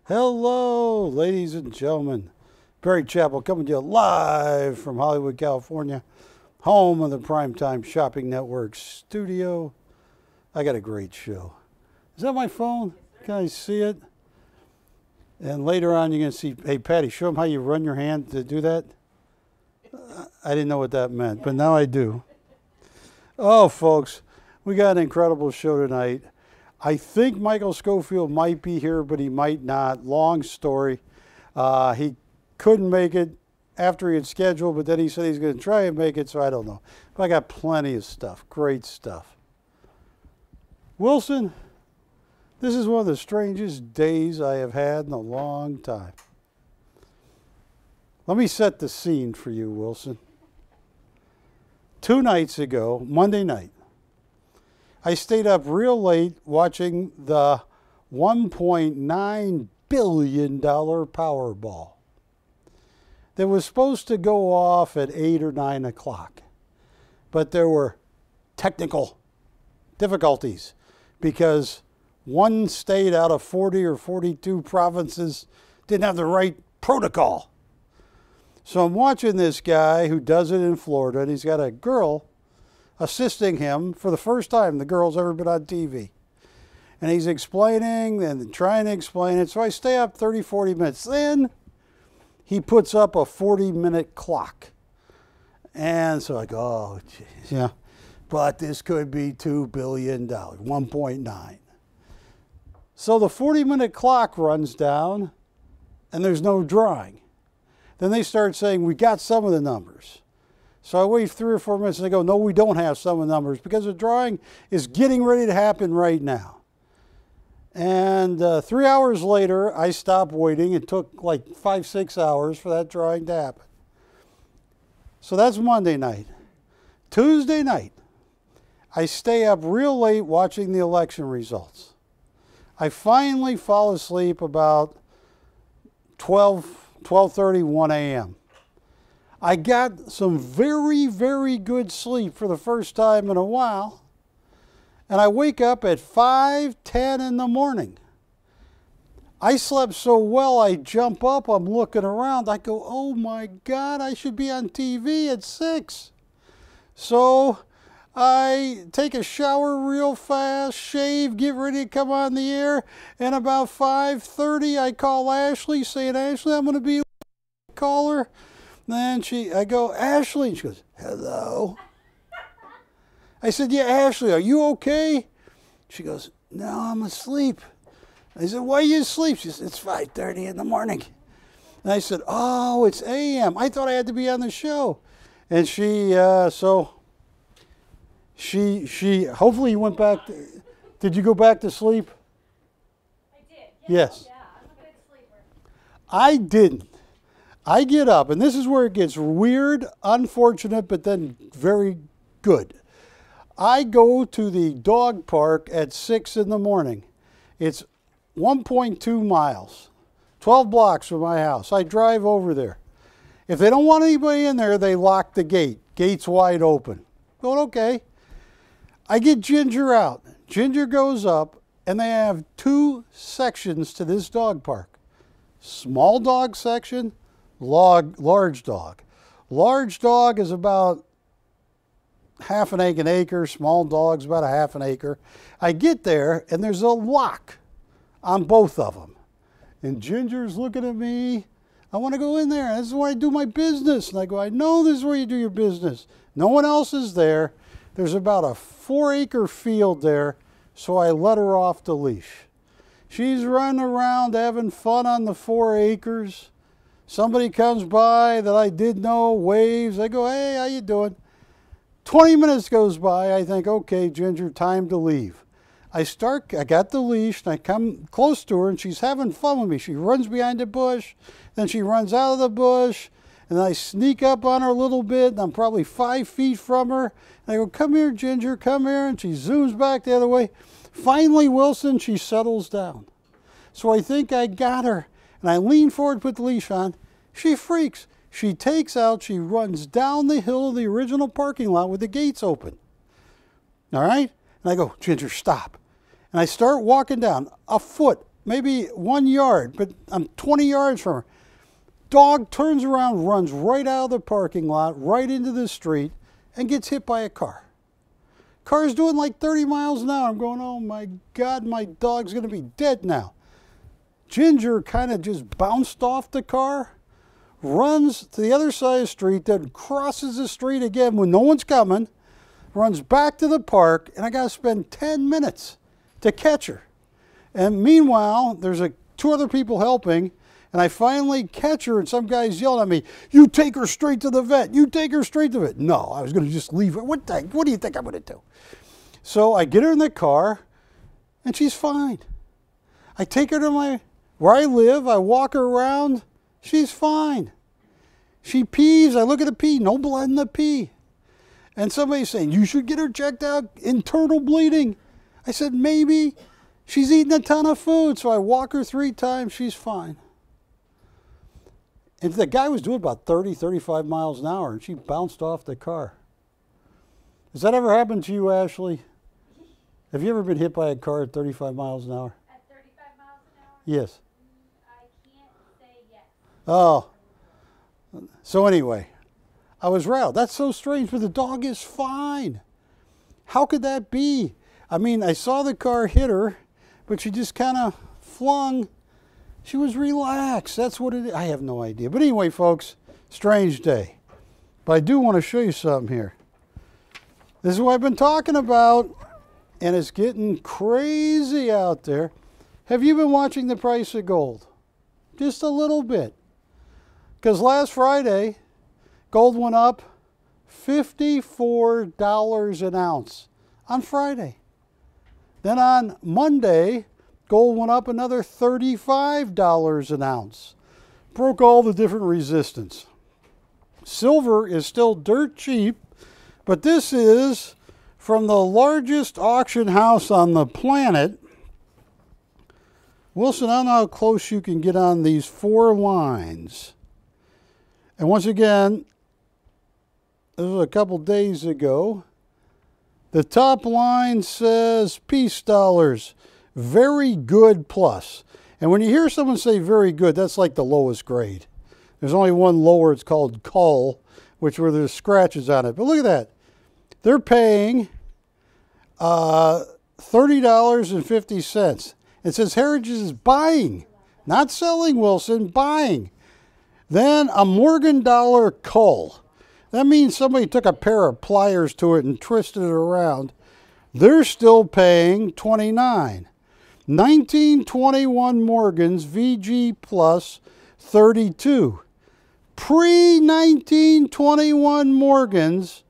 Hello, ladies and gentlemen. Barry Chappell coming to you live from Hollywood, California, home of the PrimeTime Shopping Network studio. I got a great show. Is that my phone? Can I see it? And later on, you're going to see, hey, Patty, show them how you run your hand to do that. I didn't know what that meant, but now I do. Oh, folks, we got an incredible show tonight. I think Michael Schofield might be here, but he might not. Long story. He couldn't make it after he had scheduled, but then he said he's going to try and make it, so I don't know. But I got plenty of stuff, great stuff. Wilson, this is one of the strangest days I have had in a long time. Let me set the scene for you, Wilson. 2 nights ago, Monday night, I stayed up real late watching the $1.9 billion Powerball that was supposed to go off at 8 or 9 o'clock. But there were technical difficulties because one state out of 40 or 42 provinces didn't have the right protocol. So I'm watching this guy who does it in Florida, and he's got a girl assisting him for the first time. The girl's ever been on TV. And he's explaining and trying to explain it. So I stay up 30, 40 minutes. Then he puts up a 40-minute clock. And so I go, oh, geez, yeah. But this could be $2 billion, 1.9. So the 40-minute clock runs down, and there's no drawing. Then they start saying, we got some of the numbers. So I wait 3 or 4 minutes and they go, no, we don't have some of the numbers because the drawing is getting ready to happen right now. And 3 hours later, I stopped waiting. It took like 5, 6 hours for that drawing to happen. So that's Monday night. Tuesday night, I stay up real late watching the election results. I finally fall asleep about 12:30, 1 a.m. I got some very, very good sleep for the first time in a while. And I wake up at 5:10 in the morning. I slept so well, I jump up, I'm looking around. I go, oh my God, I should be on TV at 6. So I take a shower real fast, shave, get ready to come on the air. And about 5:30, I call Ashley saying, Ashley, I'm going to be a caller. Then I go, Ashley. She goes, hello. I said, yeah, Ashley, are you okay? She goes, no, I'm asleep. I said, why are you asleep? She said, it's 5:30 in the morning. And I said, oh, it's a.m. I thought I had to be on the show. And she, hopefully you went back. Did you go back to sleep? I did. Yes. Yeah, I'm a good sleeper. I didn't. I get up, and this is where it gets weird, unfortunate, but then very good. I go to the dog park at 6 in the morning. It's 1.2 miles, 12 blocks from my house. I drive over there. If they don't want anybody in there, they lock the gate. Gate's wide open. Going, okay. I get Ginger out. Ginger goes up, and they have 2 sections to this dog park. Small dog section, large dog. Large dog is about half an acre. Small dog's about a half an acre. I get there, and there's a lock on both of them. And Ginger's looking at me. I want to go in there. This is where I do my business. And I go, I know this is where you do your business. No one else is there. There's about a 4-acre field there, so I let her off the leash. She's running around having fun on the 4 acres. Somebody comes by that I did know, waves. I go, hey, how you doing? 20 minutes goes by. I think, okay, Ginger, time to leave. I got the leash, and I come close to her, and she's having fun with me. She runs behind the bush, then she runs out of the bush, and I sneak up on her a little bit, and I'm probably 5 feet from her. And I go, come here, Ginger, come here, and she zooms back the other way. Finally, Wilson, she settles down. So I think I got her. And I lean forward, put the leash on. She freaks. She takes out, she runs down the hill of the original parking lot with the gates open. All right? And I go, Ginger, stop. And I start walking down a foot maybe 1 yard, but I'm 20 yards from her. Dog turns around, runs right out of the parking lot, right into the street, and gets hit by a car. Car's doing like 30 miles an hour. I'm going, oh my God, my dog's going to be dead now. Ginger kind of just bounced off the car, runs to the other side of the street, then crosses the street again when no one's coming, runs back to the park, and I got to spend 10 minutes to catch her. And meanwhile, there's two other people helping, and I finally catch her, and some guy's yelling at me, you take her straight to the vet. You take her straight to the vet. No, I was going to just leave her. What do you think I'm going to do? So I get her in the car, and she's fine. I take her to where I live. I walk her around. She's fine. She pees. I look at the pee. No blood in the pee. And somebody's saying, you should get her checked out. Internal bleeding. I said, maybe. She's eating a ton of food. So I walk her 3 times. She's fine. And the guy was doing about 30, 35 miles an hour, and she bounced off the car. Has that ever happened to you, Ashley? Have you ever been hit by a car at 35 miles an hour? At 35 miles an hour? Yes. I can't say yes. Oh. So anyway, I was riled. That's so strange, but the dog is fine. How could that be? I mean, I saw the car hit her, but she just kind of flung. She was relaxed. That's what it is. I have no idea. But anyway, folks, strange day. But I do want to show you something here. This is what I've been talking about, and it's getting crazy out there. Have you been watching the price of gold? Just a little bit. Because last Friday, gold went up $54 an ounce on Friday. Then on Monday, gold went up another $35 an ounce. Broke all the different resistance. Silver is still dirt cheap, but this is from the largest auction house on the planet. Wilson, I don't know how close you can get on these 4 lines. And once again, this was a couple days ago. The top line says peace dollars. Very good plus. And when you hear someone say very good, that's like the lowest grade. There's only one lower, it's called cull, where there's scratches on it. But look at that. They're paying $30.50. It says Heritage is buying, not selling, Wilson, buying. Then a Morgan dollar cull. That means somebody took a pair of pliers to it and twisted it around. They're still paying $29. 1921 Morgans, VG plus 32. Pre-1921 Morgans,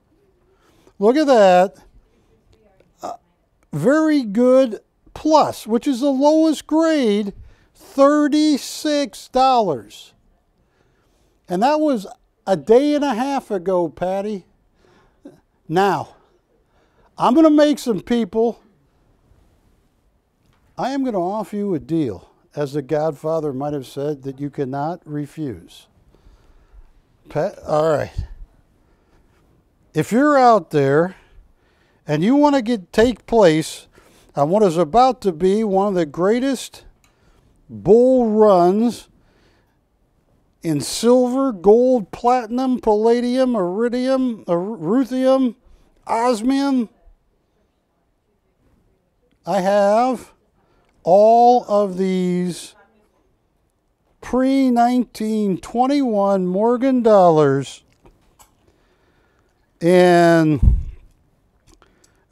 look at that, very good plus, which is the lowest grade, $36. And that was a day and a half ago, Patty. Now, I'm going to make some people, I am going to offer you a deal, as the Godfather might have said, that you cannot refuse. All right. If you're out there and you want to take place on what is about to be one of the greatest bull runs in silver, gold, platinum, palladium, iridium, ruthenium, osmium, I have all of these pre-1921 Morgan dollars and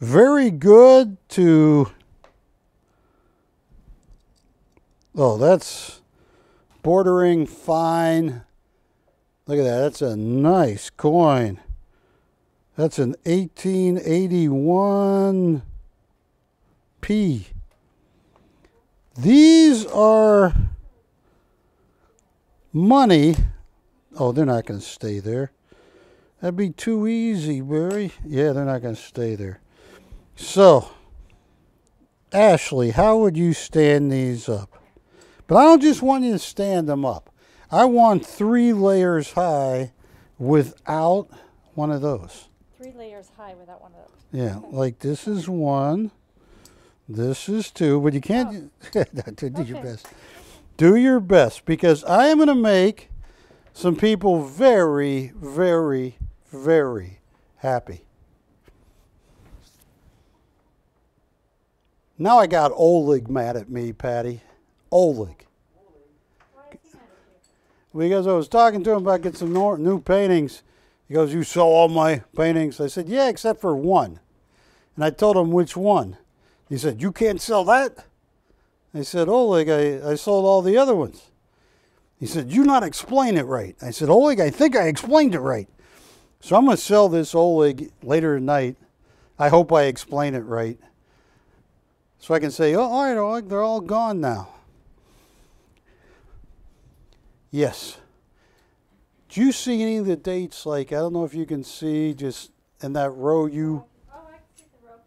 very good to, oh, that's bordering fine. Look at that. That's a nice coin. That's an 1881 P. These are money. Oh, they're not going to stay there. That'd be too easy, Barry. Yeah, they're not going to stay there. So, Ashley, how would you stand these up? But I don't just want you to stand them up. I want 3 layers high without one of those. 3 layers high without one of those. Yeah, like this is one. This is 2, but you can't. Do your Okay. best. Do your best, because I am going to make some people very, very, very happy. Now I got Oleg mad at me, Patty. Oleg. Why is he not here? Because I was talking to him about getting some new paintings. He goes, "You saw all my paintings?" I said, "Yeah, except for one." And I told him which one. He said, "You can't sell that?" I said, "Oleg, I sold all the other ones." He said, "You not explain it right." I said, "Oleg, I think I explained it right." So I'm going to sell this Oleg later tonight. I hope I explain it right. So I can say, "Oh, all right, Oleg, they're all gone now." Yes. Do you see any of the dates? Like, I don't know if you can see just in that row you... Oh, I can see the rope.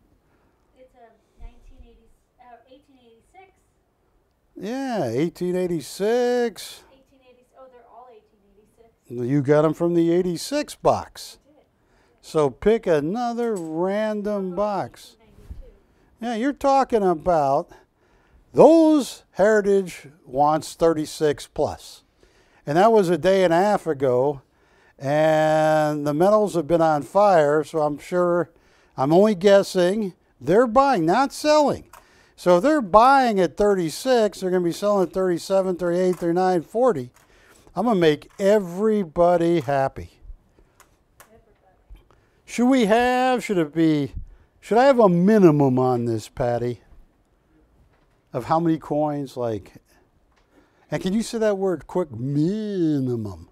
It's a 1886. Yeah, 1886. 1880. Oh, they're all 1886. You got them from the 86 box. I did. So pick another random box. 1892. Yeah, you're talking about those Heritage wants 36 plus. And that was a day and a half ago. And the metals have been on fire, so I'm sure, I'm only guessing, they're buying, not selling. So if they're buying at 36, they're going to be selling at 37, 38, 39, 40. I'm going to make everybody happy. Should I have a minimum on this, Patty? Of how many coins, like, and can you say that word quick? Minimum.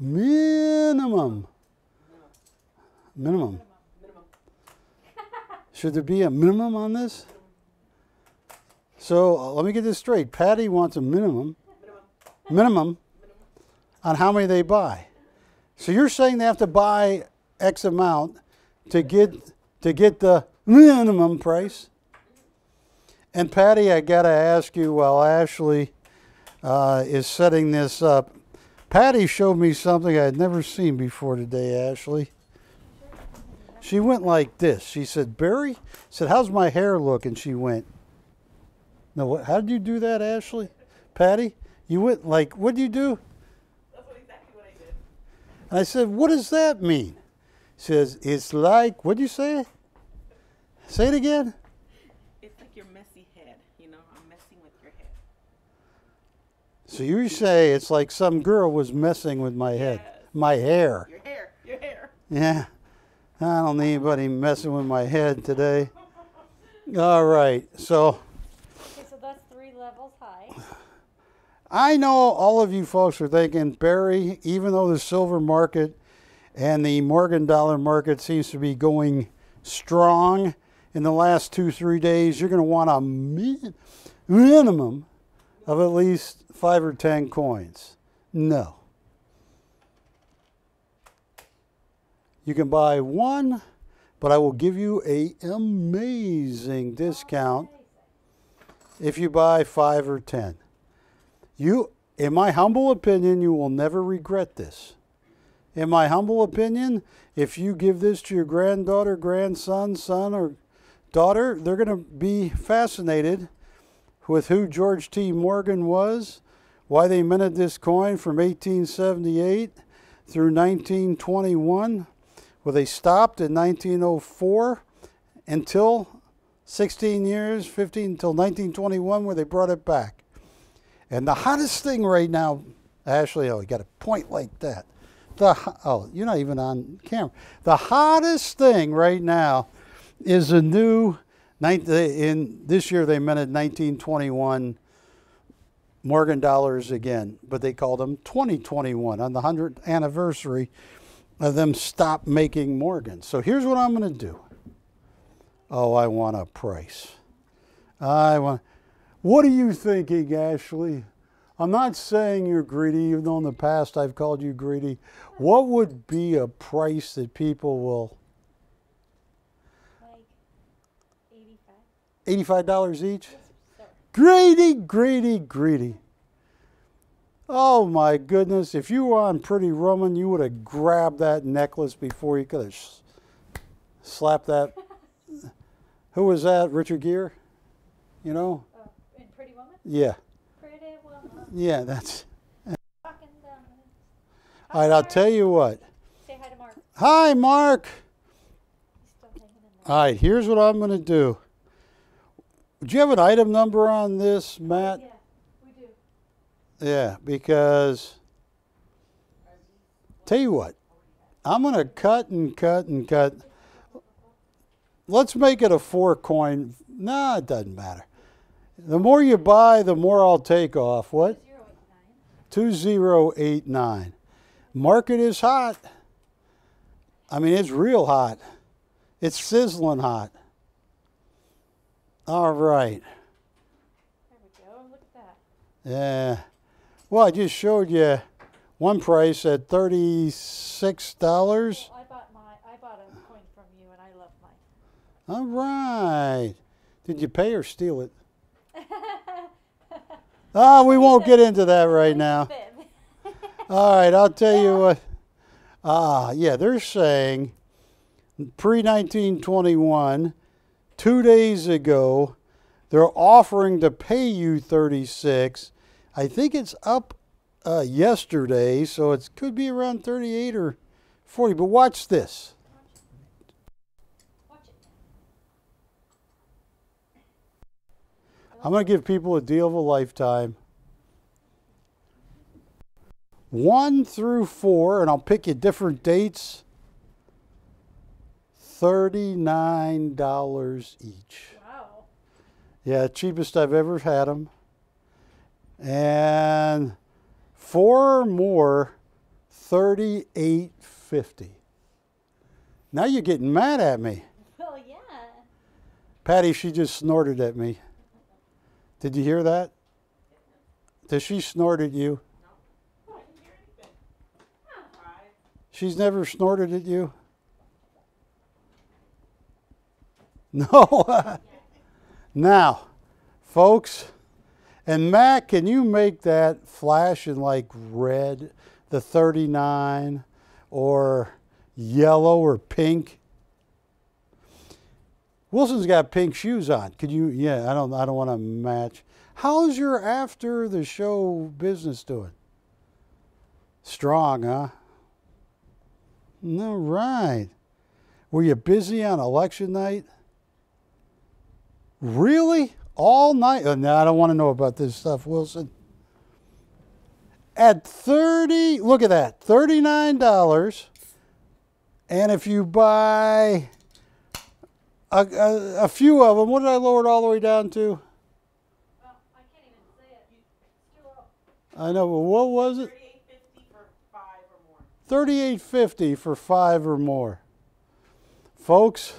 Minimum. Minimum. Should there be a minimum on this? So let me get this straight. Patty wants a minimum on how many they buy. So you're saying they have to buy X amount to get the minimum price? And Patty, I got to ask you, while Ashley is setting this up, Patty showed me something I had never seen before today, Ashley. She went like this. She said, "Barry," said, "how's my hair look?" And she went, "No, how did you do that, Ashley?" Patty, you went like, what did you do? That's exactly what I did. And I said, "What does that mean?" She says, "It's like," what'd you say? Say it again. It's like your messy head. You know, I'm messing with your head. So you say it's like some girl was messing with my head, Yes. my hair. Your hair. Your hair. Yeah, I don't need anybody messing with my head today. All right, so Okay, so that's 3 levels high. I know all of you folks are thinking, Barry, even though the silver market and the Morgan dollar market seems to be going strong in the last 2-3 days, you're going to want a minimum of at least 5 or 10 coins. No. You can buy one, but I will give you an amazing discount if you buy 5 or 10. You, in my humble opinion, you will never regret this. In my humble opinion, if you give this to your granddaughter, grandson, son, or daughter, they're going to be fascinated with who George T. Morgan was, why they minted this coin from 1878 through 1921, where they stopped in 1904 until 16 years, 15 until 1921, where they brought it back. And the hottest thing right now, Ashley, oh, you got a point like that. You're not even on camera. The hottest thing right now is a new, in this year they minted 1921 Morgan dollars again, but they called them 2021 on the 100th anniversary of them stop making Morgans. So here's what I'm going to do. Oh, I want a price. What are you thinking, Ashley? I'm not saying you're greedy, even though in the past I've called you greedy. What would be a price that people will... Like 85. $85 each? Yes, sir. Greedy, greedy, greedy. Oh my goodness, if you were on Pretty Woman, you would have grabbed that necklace before you could have slapped that. Who was that? Richard Gere? You know? In Pretty Woman? Yeah. Pretty Woman. Yeah, that's... Walking down the... All right, I'll tell you what. Say hi to Mark. Hi, Mark. He's still hanging in there. All right, here's what I'm going to do. Do you have an item number on this, Matt? Yeah, we do. Yeah, because... Tell you what. I'm going to cut and cut and cut. Let's make it a 4-coin. Nah, it doesn't matter. The more you buy, the more I'll take off. What? 2089. Market is hot. I mean, it's real hot. It's sizzling hot. All right. There we go. Look at that. Yeah. Well, I just showed you one price at $36. Well, I bought a coin from you, and I love mine. All right. Did you pay or steal it? Oh, we won't get into that right now. All right, I'll tell you what. Yeah, they're saying pre-1921, 2 days ago, they're offering to pay you 36. I think it's up yesterday, so it could be around 38 or 40. But watch this. Watch it. I'm going to give people a deal of a lifetime. 1 through 4, and I'll pick you different dates. $39 each. Wow. Yeah, cheapest I've ever had them. And 4 more, $38.50. Now you're getting mad at me. Well, yeah. Patty, she just snorted at me. Did you hear that? Did she snort at you? No, I didn't hear anything. She's never snorted at you? No. Now, folks, and Matt, can you make that flash in like red, the 39, or yellow or pink? Wilson's got pink shoes on. Could you? Yeah, I don't want to match. How's your after the show business doing? Strong, huh? All right. Were you busy on election night? Really? All night? Oh, no, I don't want to know about this stuff, Wilson. At 30, look at that, $39. And if you buy a few of them, what did I lower it all the way down to? Well, I can't even say it. It's too low. I know, but what was it? $38.50 for 5 or more. $38.50 for 5 or more. Folks,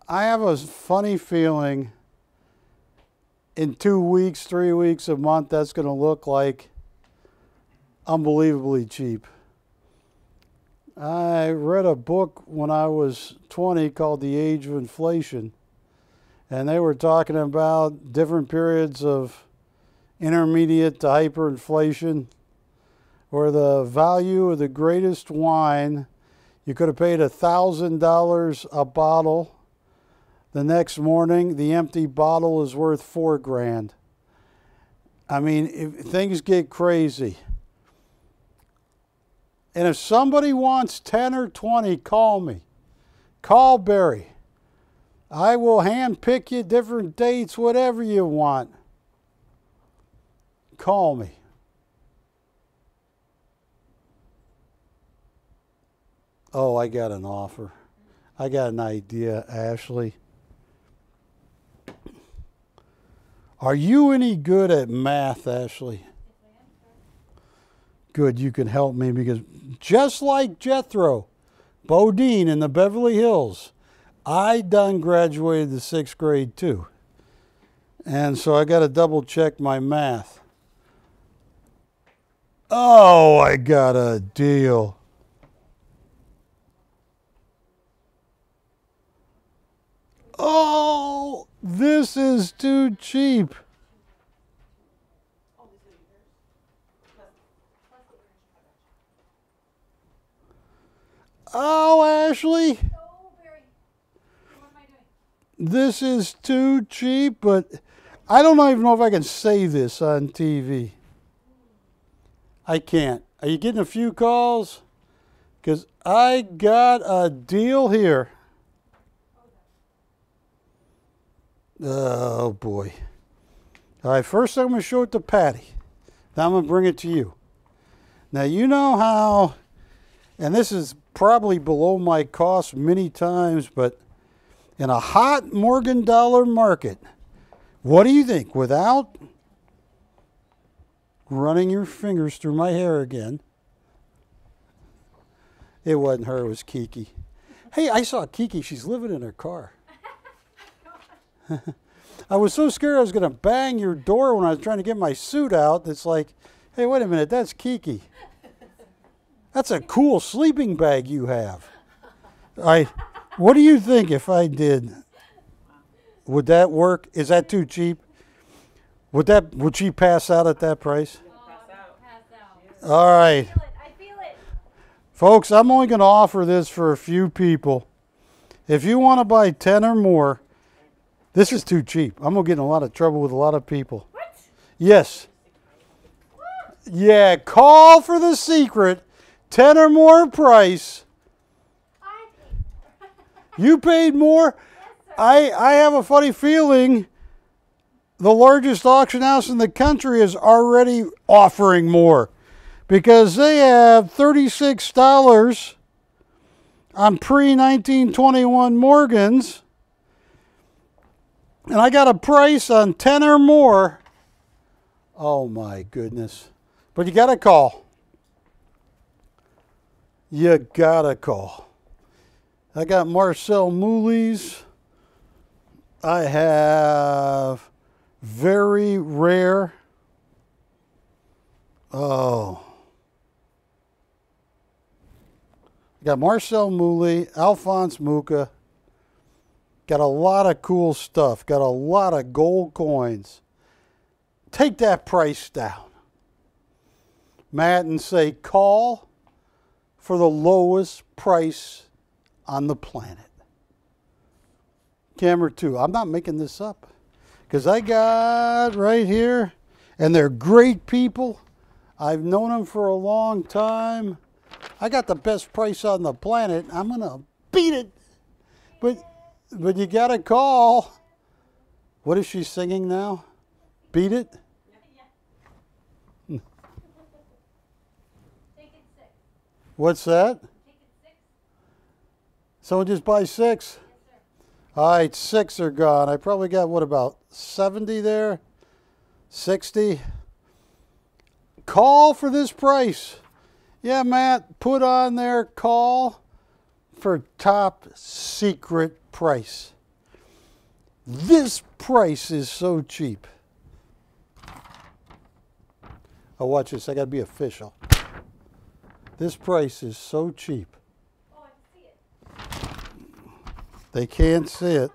I have a funny feeling in 2 weeks, 3 weeks, a month, that's going to look like unbelievably cheap. I read a book when I was 20 called The Age of Inflation, and they were talking about different periods of intermediate to hyperinflation, where the value of the greatest wine, you could have paid $1,000 a bottle. The next morning, the empty bottle is worth $4,000. I mean, if things get crazy. And if somebody wants 10 or 20, call me. Call Barry. I will hand pick you different dates, whatever you want. Call me. Oh, I got an offer. I got an idea, Ashley. Are you any good at math, Ashley? Good, you can help me, because just like Jethro Bodine in the Beverly Hills, I done graduated the 6th grade too. And so I got to double check my math. Oh, I got a deal. Oh, this is too cheap. Oh, Ashley. Oh, Barry. What am I doing? This is too cheap, but I don't even know if I can say this on TV. I can't. Are you getting a few calls? Because I got a deal here. Oh, boy. All right, first I'm going to show it to Patty. Then I'm going to bring it to you. Now, you know how, and this is probably below my cost many times, but in a hot Morgan dollar market, what do you think? Without running your fingers through my hair again. It wasn't her, it was Kiki. Hey, I saw Kiki. She's living in her car. I was so scared I was going to bang your door when I was trying to get my suit out. It's like, hey, wait a minute, that's Kiki. That's a cool sleeping bag you have. What do you think if I did? Would that work? Is that too cheap? Would she pass out at that price? All right. I feel it. Folks, I'm only going to offer this for a few people. If you want to buy 10 or more, this is too cheap. I'm going to get in a lot of trouble with a lot of people. What? Yes. What? Yeah, call for the secret. 10 or more price. I paid more. You paid more? Yes, sir. I have a funny feeling the largest auction house in the country is already offering more because they have $36 on pre-1921 Morgans, and I got a price on 10 or more. Oh my goodness. But you got to call. You got to call. I got Marcel Mouly's. I have very rare. Oh. I got Marcel Mouly, Alphonse Mucha. Got a lot of cool stuff. Got a lot of gold coins. Take that price down, Matt, and say call for the lowest price on the planet. Camera 2. I'm not making this up because I got right here, and they're great people. I've known them for a long time. I got the best price on the planet. I'm going to beat it. But you got to call. What is she singing now? Beat it? Take it 6. What's that? Take it 6. Someone just buy 6? Yes, sir. All right, 6 are gone. I probably got, what, about 70 there? 60? Call for this price. Yeah, Matt, put on there call for top secret price. This price is so cheap. Oh, watch this. I got to be official. This price is so cheap. Oh, I can see it. They can't see it.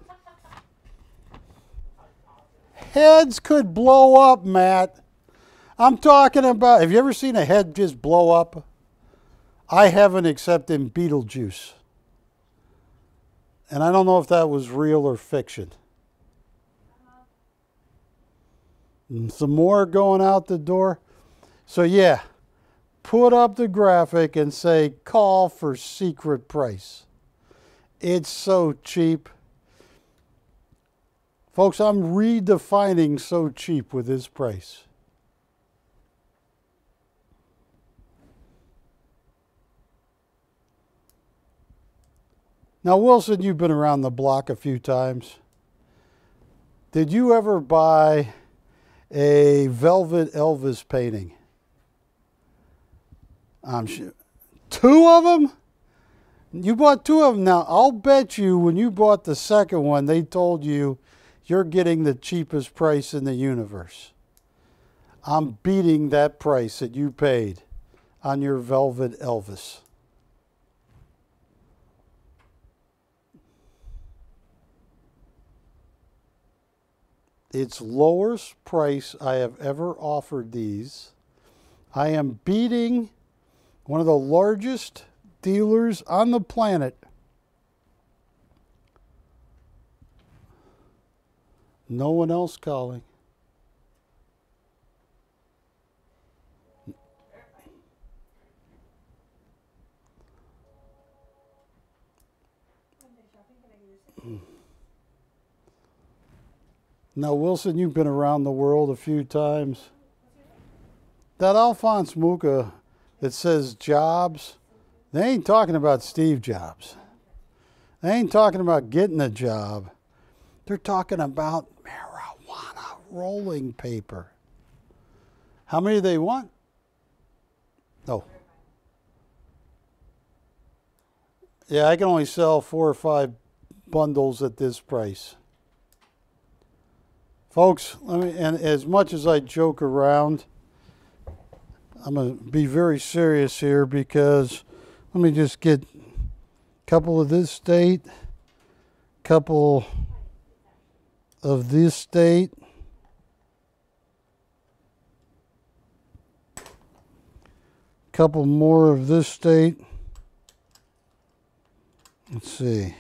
Heads could blow up, Matt. I'm talking about, have you ever seen a head just blow up? I haven't, except in Beetlejuice. And I don't know if that was real or fiction. And some more going out the door. So yeah, put up the graphic and say call for secret price. It's so cheap. Folks, I'm redefining so cheap with this price. Now, Wilson, you've been around the block a few times. Did you ever buy a Velvet Elvis painting? I'm sure. 2 of them? You bought 2 of them. Now, I'll bet you when you bought the second one, they told you you're getting the cheapest price in the universe. I'm beating that price that you paid on your Velvet Elvis. It's lowest price I have ever offered these. I am beating one of the largest dealers on the planet. No one else calling. Now, Wilson, you've been around the world a few times. That Alphonse Mucha that says Jobs, they ain't talking about Steve Jobs. They ain't talking about getting a job. They're talking about marijuana rolling paper. How many do they want? Oh. Yeah, I can only sell 4 or 5 bundles at this price. Folks, and as much as I joke around, I'm going to be very serious here because let me just get a couple of this state, couple of this state, couple more of this state. Let's see.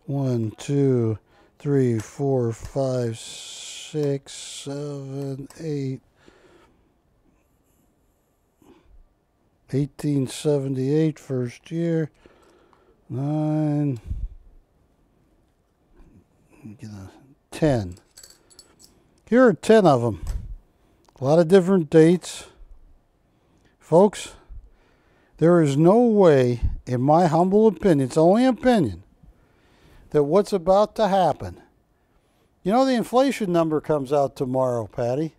1, 2, 3, 4, 5, 6, 7, 8. 1878, first year. 9. 10. Here are 10 of them. A lot of different dates. Folks, there is no way, in my humble opinion, it's only opinion, that what's about to happen. You know, the inflation number comes out tomorrow, Patty.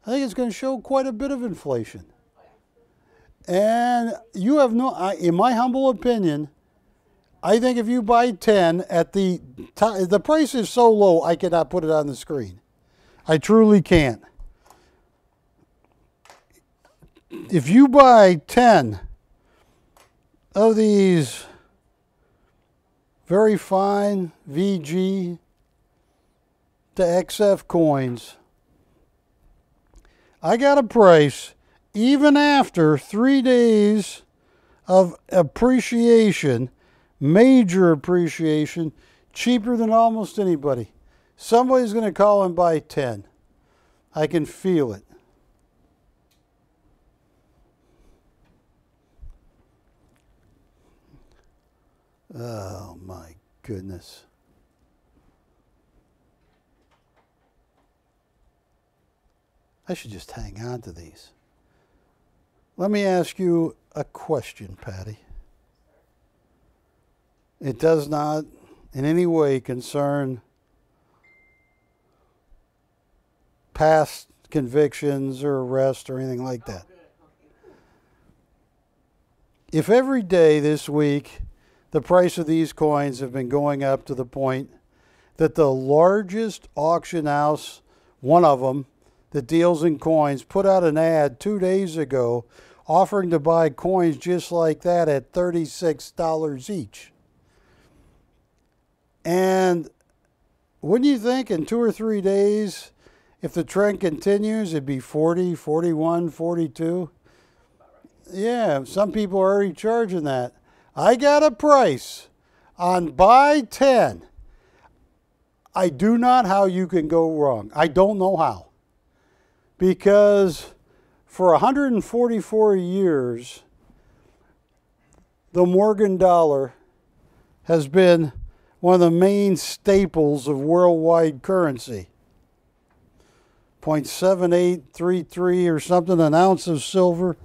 I think it's going to show quite a bit of inflation. And you have no, in my humble opinion, I think if you buy 10 at the price is so low, I cannot put it on the screen. I truly can't. If you buy 10 of these very fine VG to XF coins, I got a price even after 3 days of appreciation, major appreciation, cheaper than almost anybody. Somebody's going to call and buy 10. I can feel it. Oh my goodness. I should just hang on to these. Let me ask you a question, Patty. It does not in any way concern past convictions or arrest or anything like that. If every day this week the price of these coins have been going up to the point that the largest auction house, one of them, that deals in coins, put out an ad 2 days ago offering to buy coins just like that at $36 each. And wouldn't you think in 2 or 3 days, if the trend continues, it'd be 40, 41, 42? Yeah, some people are already charging that. I got a price on buy 10. I do not how you can go wrong. I don't know how. Because for 144 years, the Morgan dollar has been one of the main staples of worldwide currency. 0.7833 or something, an ounce of silver.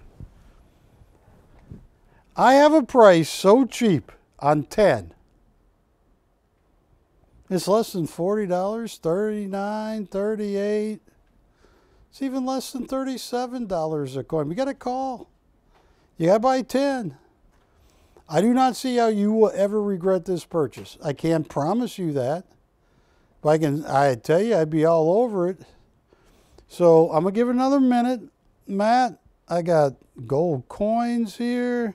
I have a price so cheap on 10. It's less than $40, $39, $38. It's even less than $37 a coin. We got to call. You got to buy 10. I do not see how you will ever regret this purchase. I can't promise you that. But I tell you, I'd be all over it. So I'm going to give it another minute. Matt, I got gold coins here.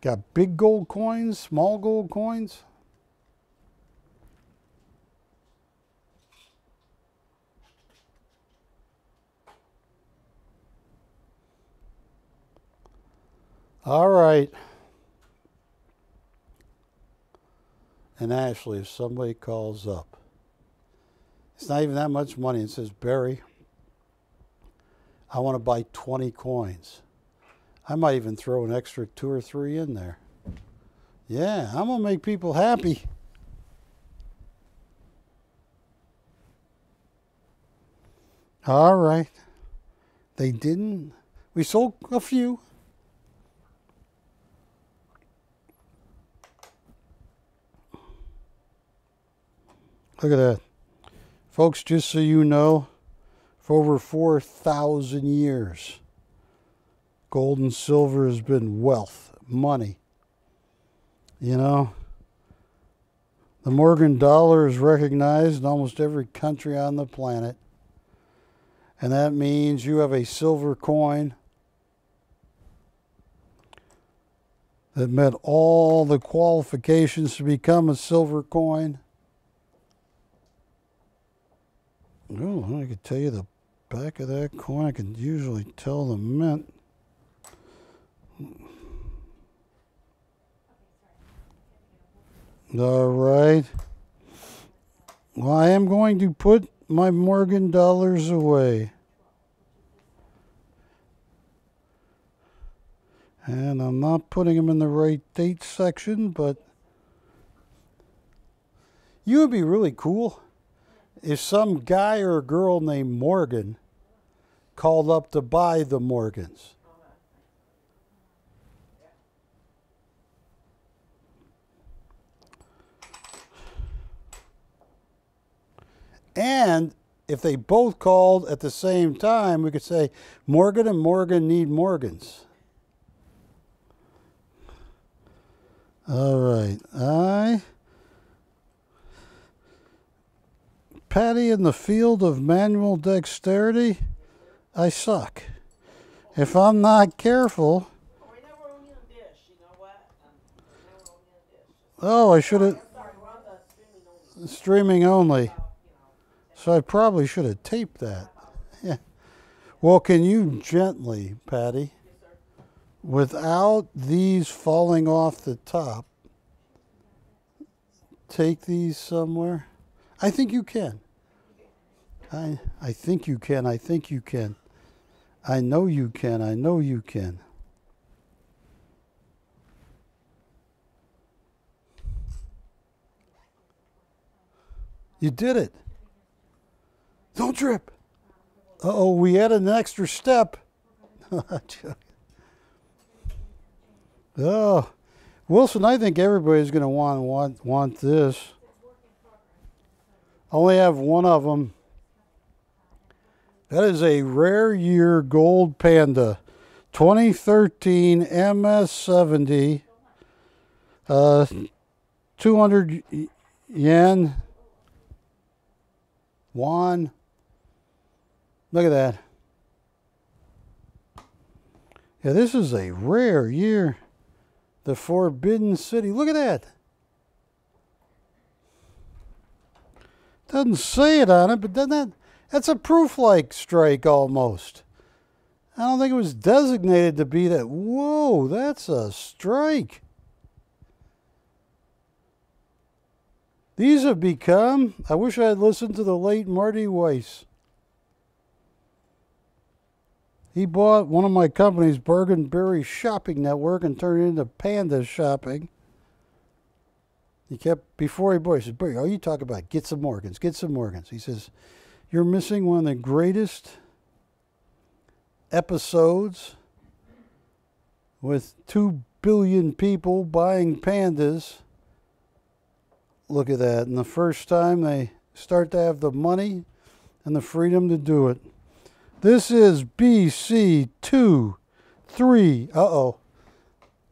Got big gold coins, small gold coins. All right. And Ashley, if somebody calls up, It's not even that much money. It says, Barry, I want to buy 20 coins. I might even throw an extra 2 or 3 in there. Yeah, I'm going to make people happy. All right. They didn't. We sold a few. Look at that. Folks, just so you know, for over 4,000 years, gold and silver has been wealth, money. You know, the Morgan dollar is recognized in almost every country on the planet. And that means you have a silver coin that met all the qualifications to become a silver coin. Oh, I could tell you the back of that coin. I can usually tell the mint. All right. Well, I am going to put my Morgan dollars away. And I'm not putting them in the right date section, but you would be really cool if some guy or girl named Morgan called up to buy the Morgans. And if they both called at the same time, we could say, Morgan and Morgan need Morgans. All right. Patty, in the field of manual dexterity, I suck. If I'm not careful... Oh, I should have... Streaming only. So I probably should have taped that. Yeah. Well, can you gently, Patty, without these falling off the top, take these somewhere? I think you can. I think you can. I think you can. I know you can. I know you can. You did it. Don't trip. Uh-oh, we added an extra step. Oh, Wilson, I think everybody's going to want this. I only have one of them. That is a rare year gold panda, 2013 MS70, 200 yen, won. Look at that. Yeah, this is a rare year. The Forbidden City. Look at that. Doesn't say it on it, but doesn't that's a proof-like strike almost. I don't think it was designated to be that. Whoa, that's a strike. These have become, I wish I had listened to the late Marty Weiss. He bought one of my companies, Bergenberry Shopping Network, and turned it into Panda Shopping. He kept, before he bought, he said, Barry, all you talk about, get some Morgans, get some Morgans. He says, you're missing one of the greatest episodes with 2 billion people buying pandas. Look at that. And the first time they start to have the money and the freedom to do it. This is BC 2, 3. Uh-oh.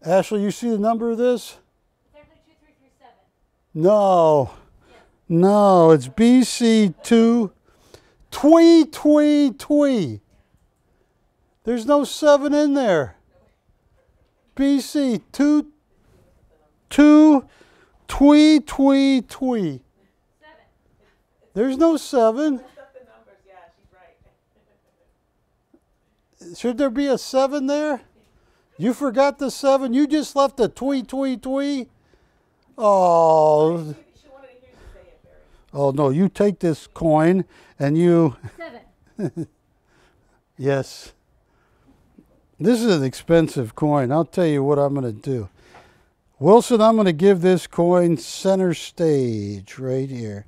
Ashley, you see the number of this? It's actually 2337. No. Yes. No, it's BC 2. Twee. There's no 7 in there. BC 2, twee. 7. There's no 7. Should there be a 7 there? You forgot the 7? You just left the twee. Oh. She wanted to hear you say it, Barry. Oh, no, you take this coin and you... 7. Yes. This is an expensive coin. I'll tell you what I'm going to do. Wilson, I'm going to give this coin center stage right here.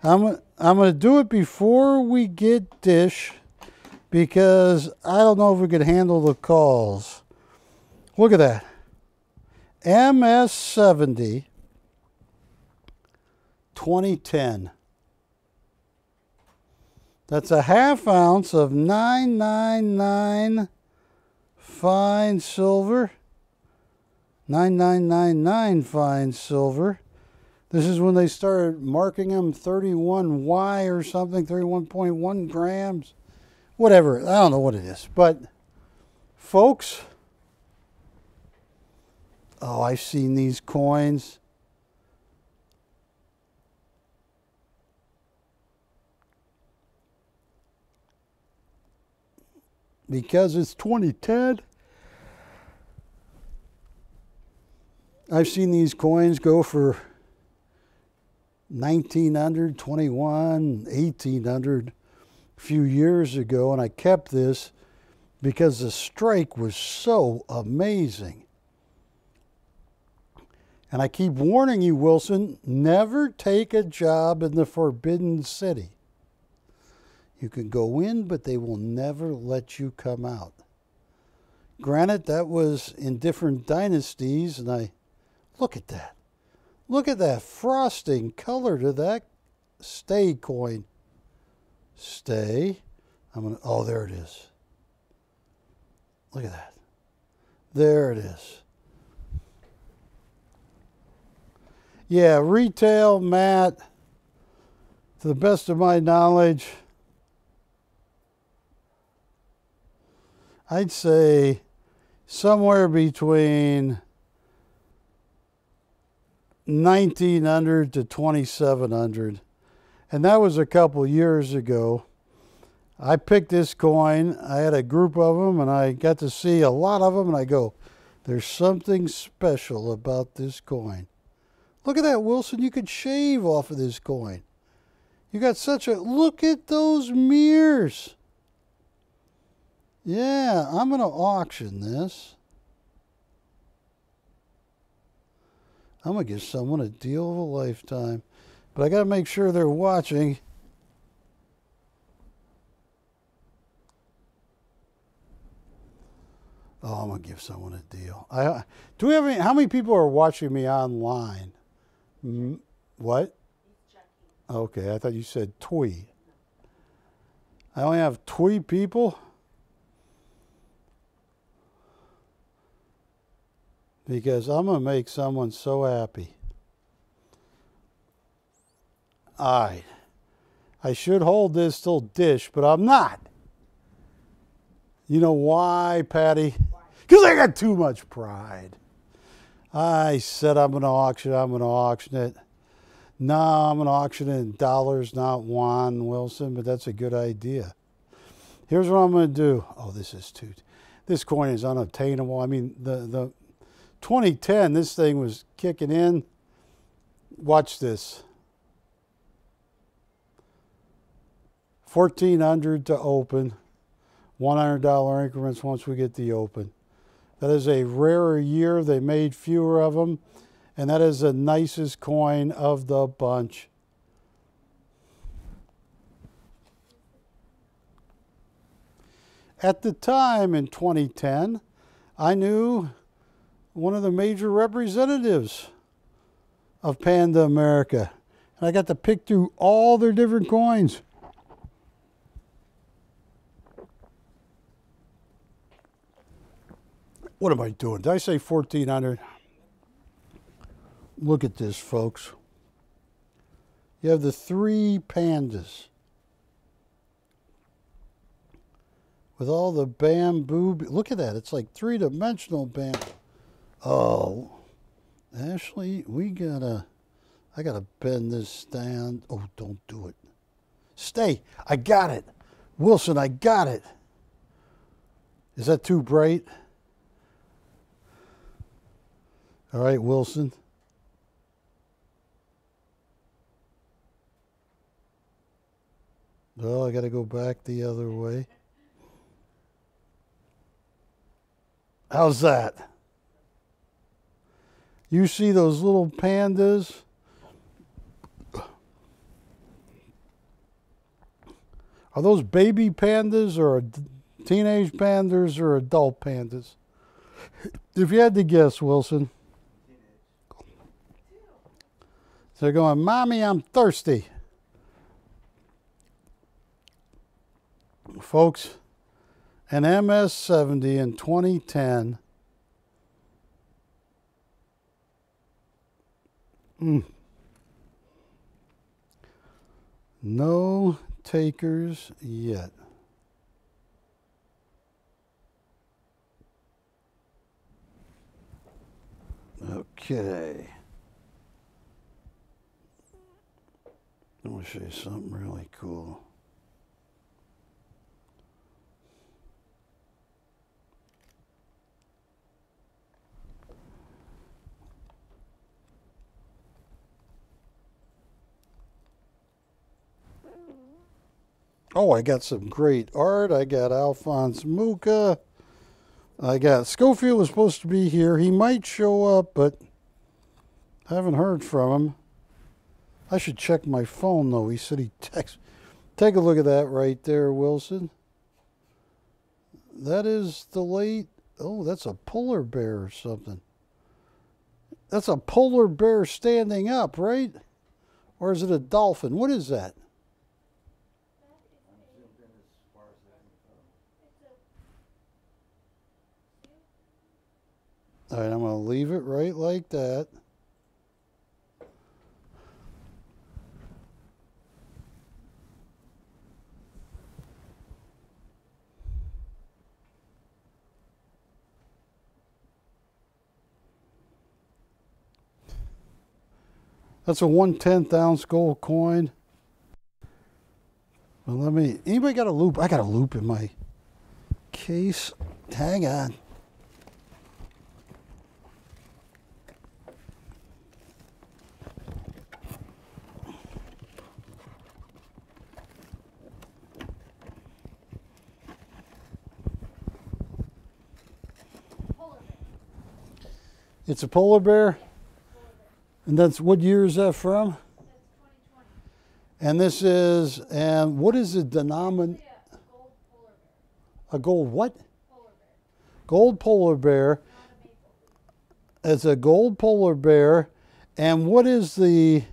I'm going to do it before we get dish because I don't know if we can handle the calls. Look at that. MS70 2010. That's a ½ ounce of 999 fine silver. 9999 fine silver. This is when they started marking them 31Y or something, 31.1 grams. Whatever, I don't know what it is. But, folks, oh, I've seen these coins. Because it's 2010, I've seen these coins go for 1900, 21, 1800 a few years ago, and I kept this because the strike was so amazing. And I keep warning you, Wilson, never take a job in the Forbidden City. You can go in, but they will never let you come out. Granted, that was in different dynasties, and look at that. Look at that frosting color to that stay coin. Stay. Oh, there it is. Look at that. There it is. Yeah, retail, Matt, to the best of my knowledge, I'd say somewhere between 1900 to 2700. And that was a couple years ago. I picked this coin. I had a group of them, and I got to see a lot of them, and I go, there's something special about this coin. Look at that, Wilson. You could shave off of this coin. You got such a... Look at those mirrors. Yeah, I'm going to auction this. I'm going to give someone a deal of a lifetime. But I got to make sure they're watching. Oh, I'm going to give someone a deal. Do we have any... How many people are watching me online? What? Okay, I thought you said twee. I only have twee people? Because I'm going to make someone so happy. All right. I should hold this till dish, but I'm not. You know why, Patty? Because I got too much pride. I said I'm going to auction it. No, I'm going to auction it in dollars, not yuan, Wilson, but that's a good idea. Here's what I'm going to do. Oh, this coin is unobtainable. I mean, the 2010, this thing was kicking in. Watch this. 1400 to open. $100 increments once we get the open. That is a rarer year. They made fewer of them. And that is the nicest coin of the bunch. At the time in 2010, I knew one of the major representatives of Panda America. And I got to pick through all their different coins. What am I doing? Did I say 1400? Look at this, folks. You have the 3 pandas with all the bamboo. Look at that. It's like 3-dimensional bamboo. Oh, Ashley, I gotta bend this stand. Oh, don't do it. Stay. I got it. Wilson, I got it. Is that too bright? All right, Wilson. Oh, I got to go back the other way. How's that? You see those little pandas? Are those baby pandas or teenage pandas or adult pandas? If you had to guess, Wilson. So they're going, Mommy, I'm thirsty. Folks, an MS-70 in 2010. No takers yet. Okay. Let me show you something really cool. Oh, I got some great art. I got Alphonse Mucha. I got Schofield was supposed to be here. He might show up, but I haven't heard from him. I should check my phone, though. He said he texted. Take a look at that right there, Wilson. That is the late... Oh, that's a polar bear or something. That's a polar bear standing up, right? Or is it a dolphin? What is that? All right, I'm going to leave it right like that. That's a 1/10 ounce gold coin. Well, let me, anybody got a loop? I got a loop in my case. Hang on. It's a polar bear? And that's, what year is that from? That's 2020. And this is, and what is the denominator? A gold polar bear. A gold what? Polar bear. Gold polar bear. Not a maple. It's a gold polar bear. And what is the,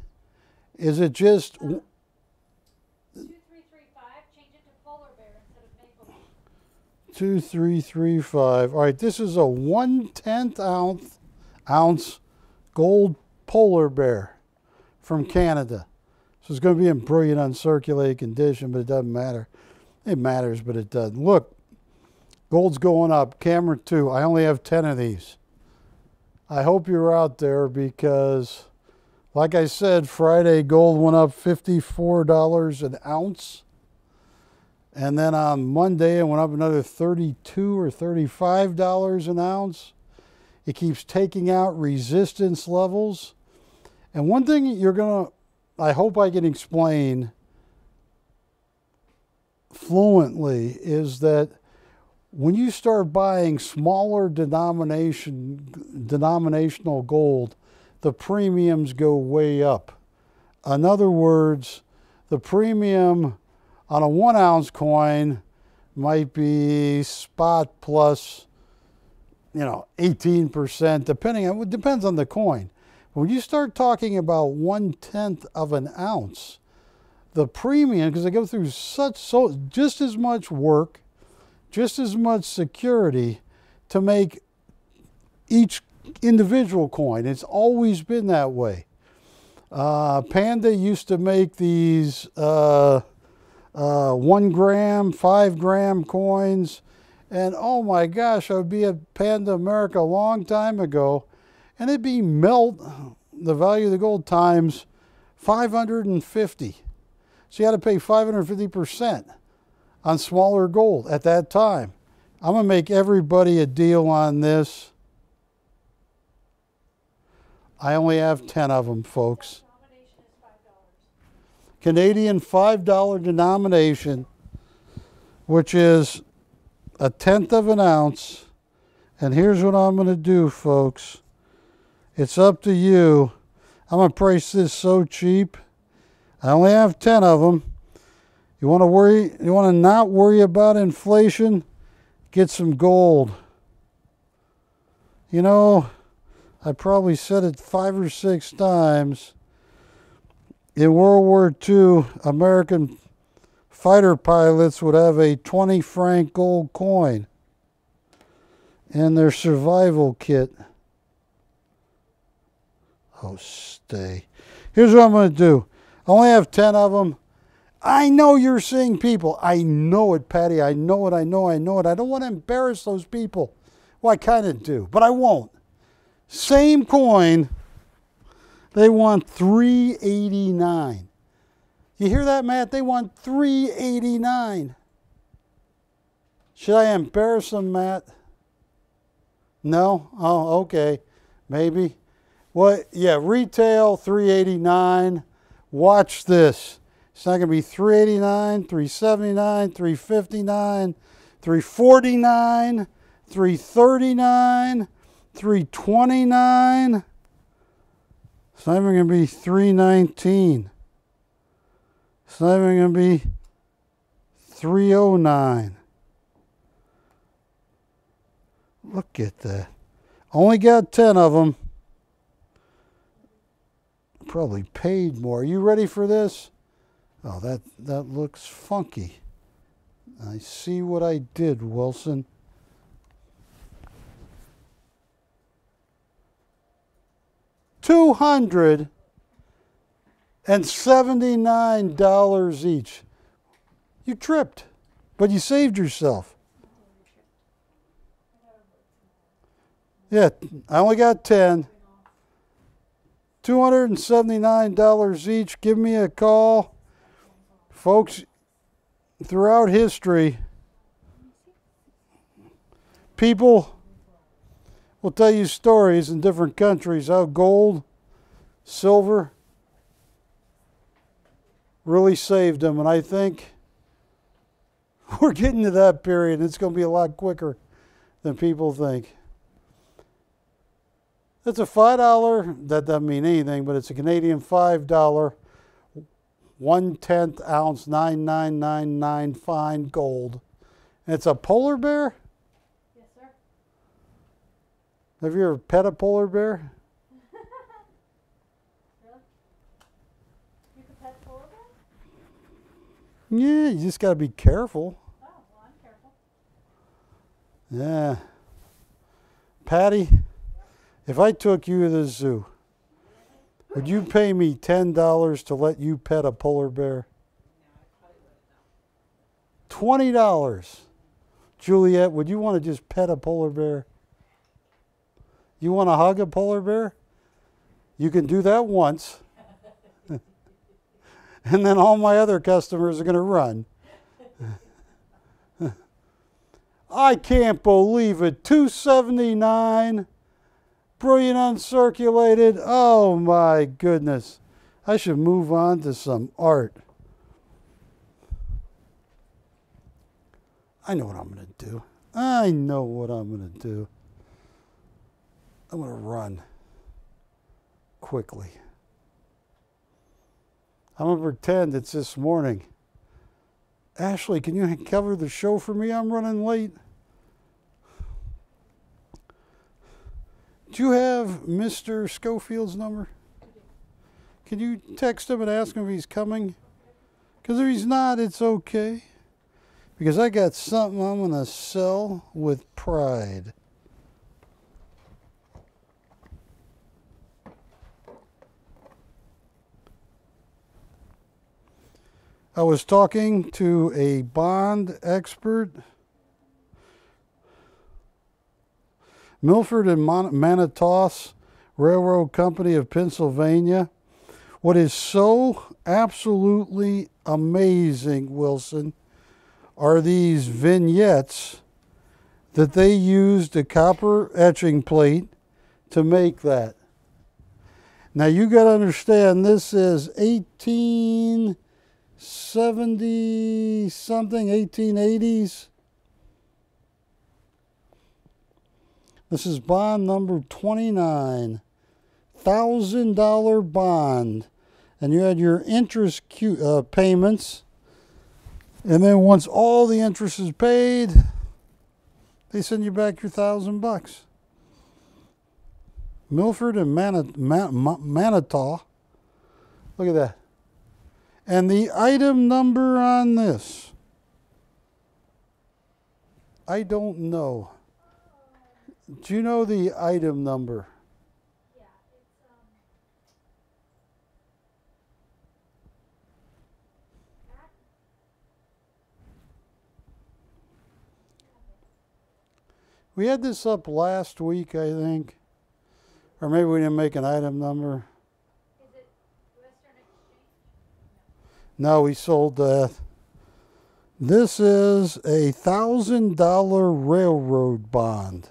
is it just... 2335, change it to polar bear instead of maple. 2335. All right, this is a 1/10 ounce gold polar bear from Canada. So it's going to be in brilliant uncirculated condition, but it doesn't matter. It matters, but it doesn't. Look, gold's going up. Camera 2. I only have 10 of these. I hope you're out there because, like I said, Friday gold went up $54 an ounce. And then on Monday, it went up another $32 or $35 an ounce. It keeps taking out resistance levels. And one thing you're going to, I hope I can explain fluently, is that when you start buying smaller denominational gold, the premiums go way up. In other words, the premium on a 1 ounce coin might be spot plus, 18%, depending on, it depends on the coin. When you start talking about 1/10 of an ounce, the premium, because they go through just as much work, just as much security to make each individual coin. It's always been that way. Panda used to make these 1 gram, 5 gram coins. And oh my gosh, I would be at Panda America a long time ago, and it'd be melt the value of the gold times 550. So you had to pay 550% on smaller gold at that time. I'm going to make everybody a deal on this. I only have 10 of them, folks. Denomination is $5. Canadian $5 denomination, which is 1/10 of an ounce. And here's what I'm going to do, folks. It's up to you. I'm going to price this so cheap. I only have 10 of them. You want to not worry about inflation? Get some gold. You know, I probably said it 5 or 6 times. In World War II, American fighter pilots would have a 20 franc gold coin in their survival kit. Oh, stay. Here's what I'm going to do. I only have 10 of them. I know you're seeing people. I know it, Patty. I know it. I know it. I don't want to embarrass those people. Well, I kind of do, but I won't. Same coin. They want $3.89. You hear that, Matt? They want $3.89. Should I embarrass them, Matt? No? Oh, okay. Maybe. Well, yeah, retail $3.89. Watch this. It's not going to be $3.89, $3.79, $3.59, $3.49, $3.39, $3.29. It's not even going to be $3.19. It's not even going to be $3.09. Look at that. Only got 10 of them. Probably paid more. You ready for this? Oh, that looks funky. I see what I did, Wilson. $279 each. You tripped, but you saved yourself. Yeah, I only got 10. $279 each. Give me a call. Folks, throughout history, people will tell you stories in different countries how gold, silver really saved them. And I think we're getting to that period. It's going to be a lot quicker than people think. It's a $5, that doesn't mean anything, but it's a Canadian $5, 1/10 ounce, 9999 fine gold. And it's a polar bear? Yes, sir. Have you ever pet a polar bear? Really? You can pet polar bear? Yeah, you just got to be careful. Oh, well, I'm careful. Yeah. Patty, if I took you to the zoo, would you pay me $10 to let you pet a polar bear? $20. Juliet, would you want to just pet a polar bear? You want to hug a polar bear? You can do that once. And then all my other customers are going to run. I can't believe it. $2.79. Brilliant uncirculated. Oh my goodness. I should move on to some art. I know what I'm going to do. I know what I'm going to do. I'm going to run quickly. I'm going to pretend it's this morning. Ashley, can you cover the show for me? I'm running late. Do you have Mr. Schofield's number? Can you text him and ask him if he's coming? Because if he's not, it's okay. Because I got something I'm going to sell with pride. I was talking to a bond expert. Milford and Manitos Railroad Company of Pennsylvania. What is so absolutely amazing, Wilson, are these vignettes that they used a copper etching plate to make that. Now you got to understand, this is 18 70 something, 1880s. This is bond number 29, $1,000 bond. And you had your interest payments. And then once all the interest is paid, they send you back your $1,000. Milford and Manitou. Look at that. And the item number on this, I don't know. Do you know the item number? Yeah, it's We had this up last week, I think. Or maybe we didn't make an item number. is it Western Exchange? No, we sold that. This is a $1,000 railroad bond.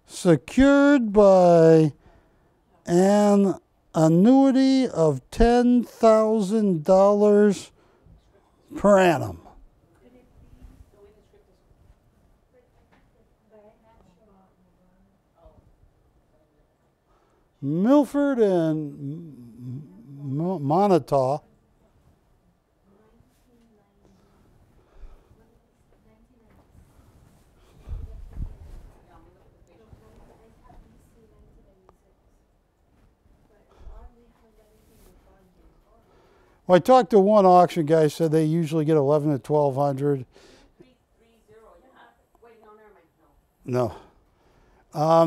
Secured by an annuity of $10,000 per annum. Milford and Manitou. Well, I talked to one auction guy, said they usually get 11 to 1200. 330. Wait, no, never mind. No.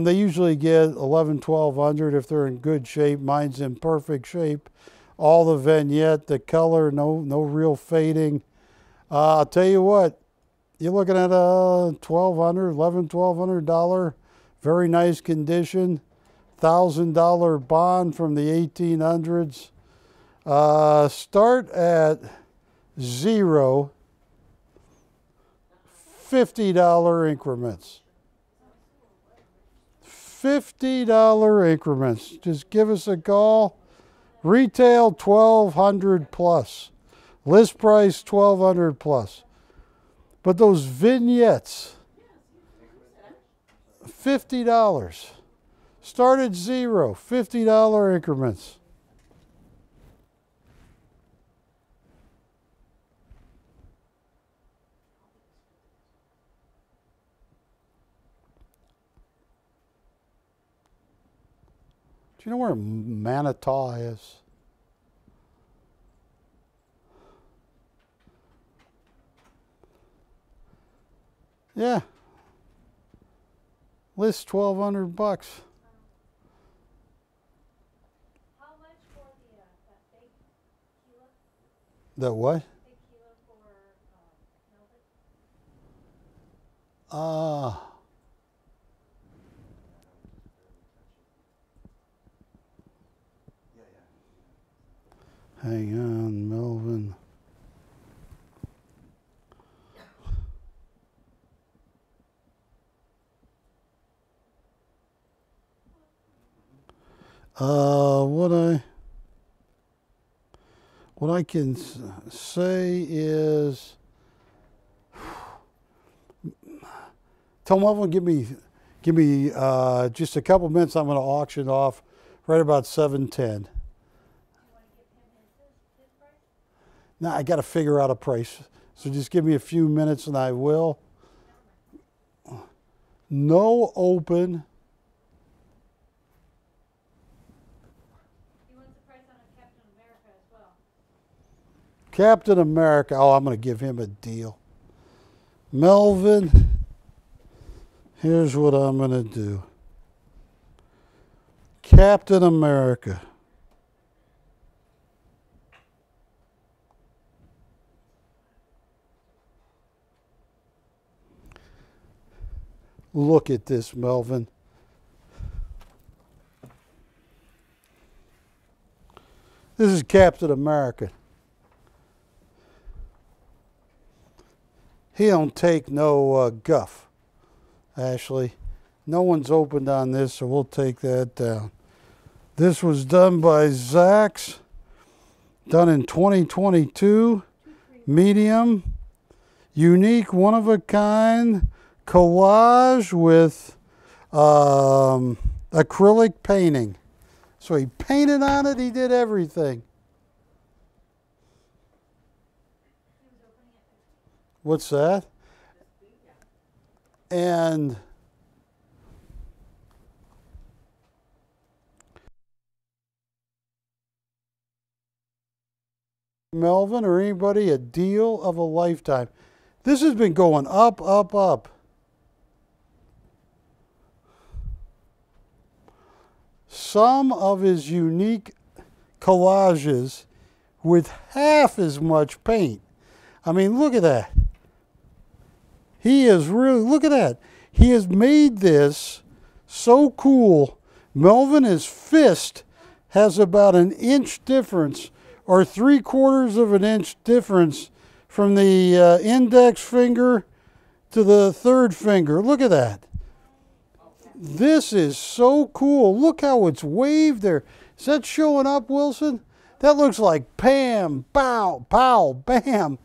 They usually get 11, 1200 if they're in good shape. Mine's in perfect shape. All the vignette, the color, no real fading. I'll tell you what, you're looking at a $1,200, very nice condition. $1,000 bond from the 1800s. Start at zero, $50 increments. $50 increments. Just give us a call. Retail $1,200 plus. List price $1,200 plus. But those vignettes, $50. Start at zero, $50 increments. Do you know where Manitou is? Yeah. List $1,200. How much for that big kilo? That what? Big kilo for velvet? Hang on, Melvin. What I can say is, tell Melvin, give me just a couple minutes. I'm going to auction off right about 7:10. Now I got to figure out a price. So just give me a few minutes and I will. No open. He wants the price on a Captain America as well. Captain America. Oh, I'm going to give him a deal. Melvin, here's what I'm going to do. Captain America. Look at this, Melvin. This is Captain America. He don't take no guff, Ashley. No one's opened on this, so we'll take that down. This was done by Zach's, done in 2022, medium, unique, one-of-a-kind collage with acrylic painting. So he painted on it, he did everything. What's that? And Melvin or anybody, a deal of a lifetime. This has been going up, up, up. Some of his unique collages with half as much paint. I mean, look at that. He is really, look at that. He has made this so cool. Melvin, his fist has about an inch difference or 3/4 of an inch difference from the index finger to the third finger. Look at that. This is so cool. Look how it's waved there. Is that showing up, Wilson? That looks like Pam, pow, pow, bam.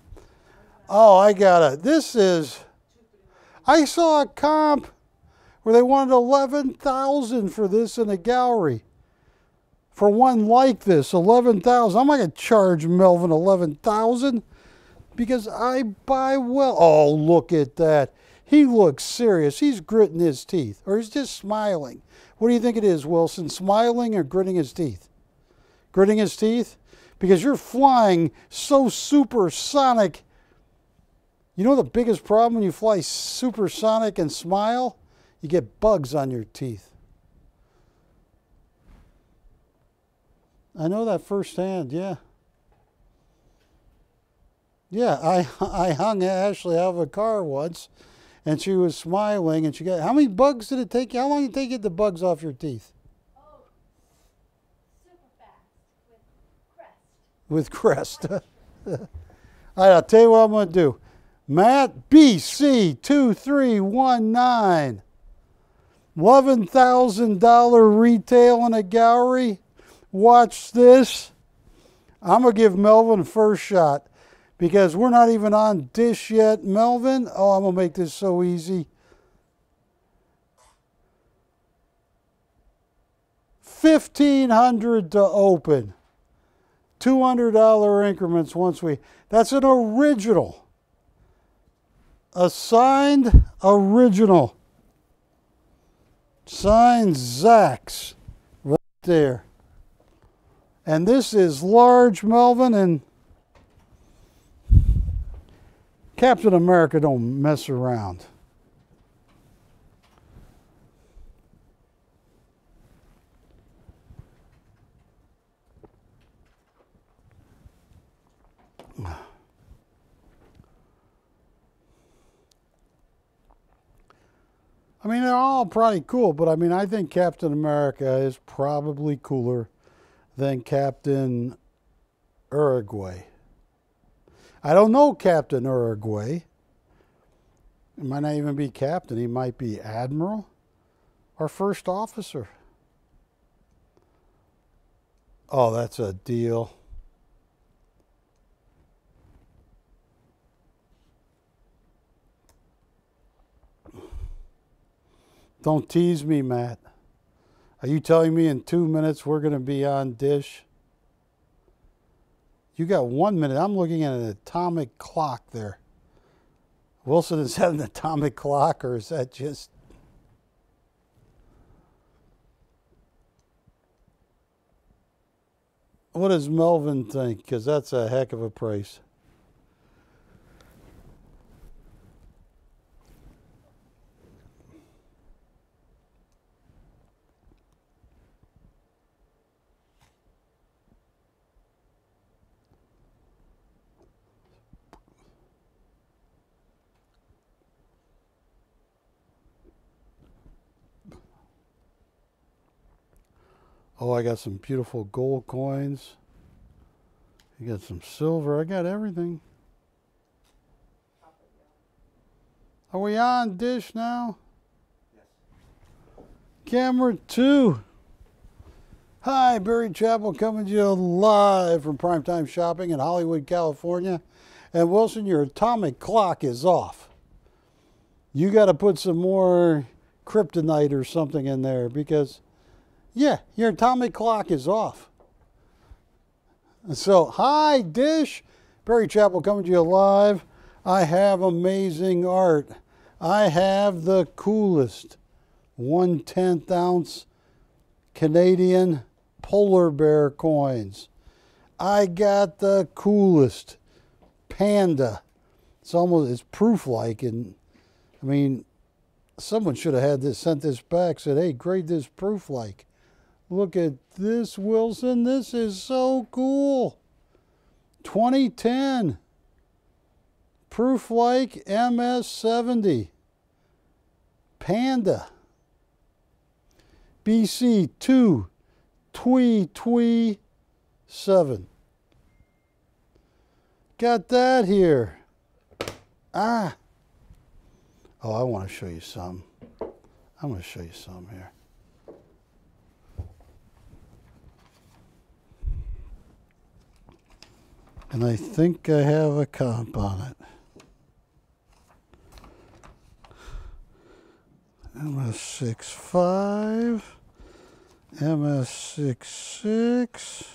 Oh, I got it. This is, I saw a comp where they wanted $11,000 for this in a gallery. For one like this, $11,000. I'm not going to charge Melvin $11,000 because I buy well. Oh, look at that. He looks serious. He's gritting his teeth, or he's just smiling. What do you think it is, Wilson? Smiling or gritting his teeth? Gritting his teeth? Because you're flying so supersonic. You know the biggest problem when you fly supersonic and smile? You get bugs on your teeth. I know that firsthand, yeah. Yeah, I hung Ashley out of a car once, and she was smiling, and she got, how many bugs did it take you? How long did it take you to get the bugs off your teeth? Oh, super fast with Crest. With Crest. All right, I'll tell you what I'm going to do. Matt, BC2319. $11,000 retail in a gallery. Watch this. I'm going to give Melvin a first shot because we're not even on Dish yet. Melvin, oh, I'm going to make this so easy. $1,500 to open. $200 increments once we, that's an original. A signed original. Signed Zach's right there. And this is large, Melvin, and Captain America don't mess around. I mean, they're all probably cool, but I mean, I think Captain America is probably cooler than Captain Uruguay. I don't know Captain Uruguay. He might not even be captain. He might be admiral or first officer. Oh, that's a deal. Don't tease me, Matt. Are you telling me in 2 minutes we're going to be on Dish? You got 1 minute. I'm looking at an atomic clock there. Wilson, is that an atomic clock or is that just... What does Melvin think? Because that's a heck of a price. Oh, I got some beautiful gold coins. You got some silver. I got everything. Are we on Dish now? Yes. Camera 2. Hi, Barry Chappell coming to you live from Primetime Shopping in Hollywood, California. And Wilson, your atomic clock is off. You got to put some more kryptonite or something in there because, yeah, your atomic clock is off. So, hi, Dish. Barry Chappell coming to you live. I have amazing art. I have the coolest 1/10 ounce Canadian polar bear coins. I got the coolest panda. It's proof-like, and I mean, someone should have had this, sent this back, said, hey, grade this proof-like. Look at this, Wilson. This is so cool. 2010. Proof-like MS70. Panda. BC 2 Twee 7. Got that here. Ah. Oh, I want to show you some. I'm going to show you some here. And I think I have a comp on it. MS65, MS66.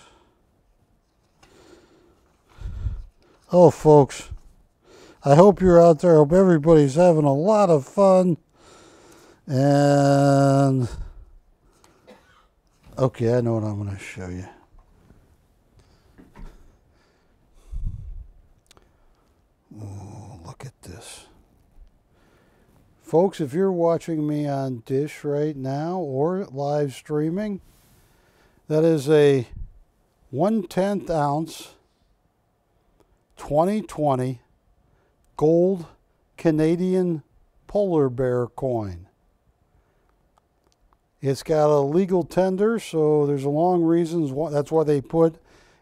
Oh, folks, I hope you're out there. I hope everybody's having a lot of fun. And, okay, I know what I'm going to show you. Oh, look at this. Folks, if you're watching me on Dish right now or live streaming, that is a 1/10 ounce 2020 gold Canadian polar bear coin. It's got a legal tender, so there's a long reasons why. That's why they put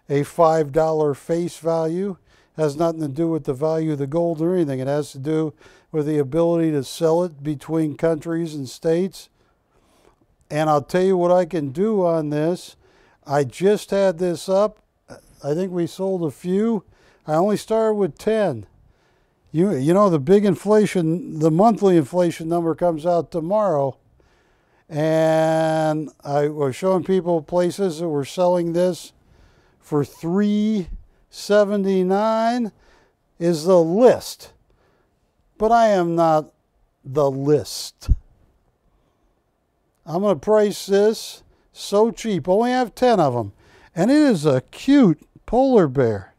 a $5 face value. It has nothing to do with the value of the gold or anything. It has to do with the ability to sell it between countries and states. And I'll tell you what I can do on this. I just had this up. I think we sold a few. I only started with 10. You know, the big inflation, the monthly inflation number comes out tomorrow. And I was showing people places that were selling this for $3.79 is the list. But I am not the list. I'm going to price this so cheap. Only have 10 of them. And it is a cute polar bear.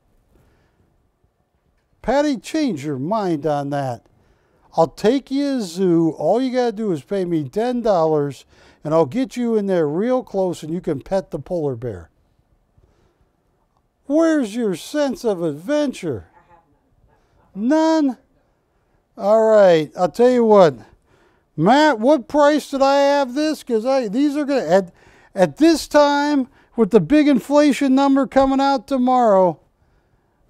Patty, change your mind on that. I'll take you to a zoo. All you got to do is pay me $10 and I'll get you in there real close and you can pet the polar bear. Where's your sense of adventure? None? All right, I'll tell you what. Matt, what price did I have this? Because these are going to, at this time, with the big inflation number coming out tomorrow,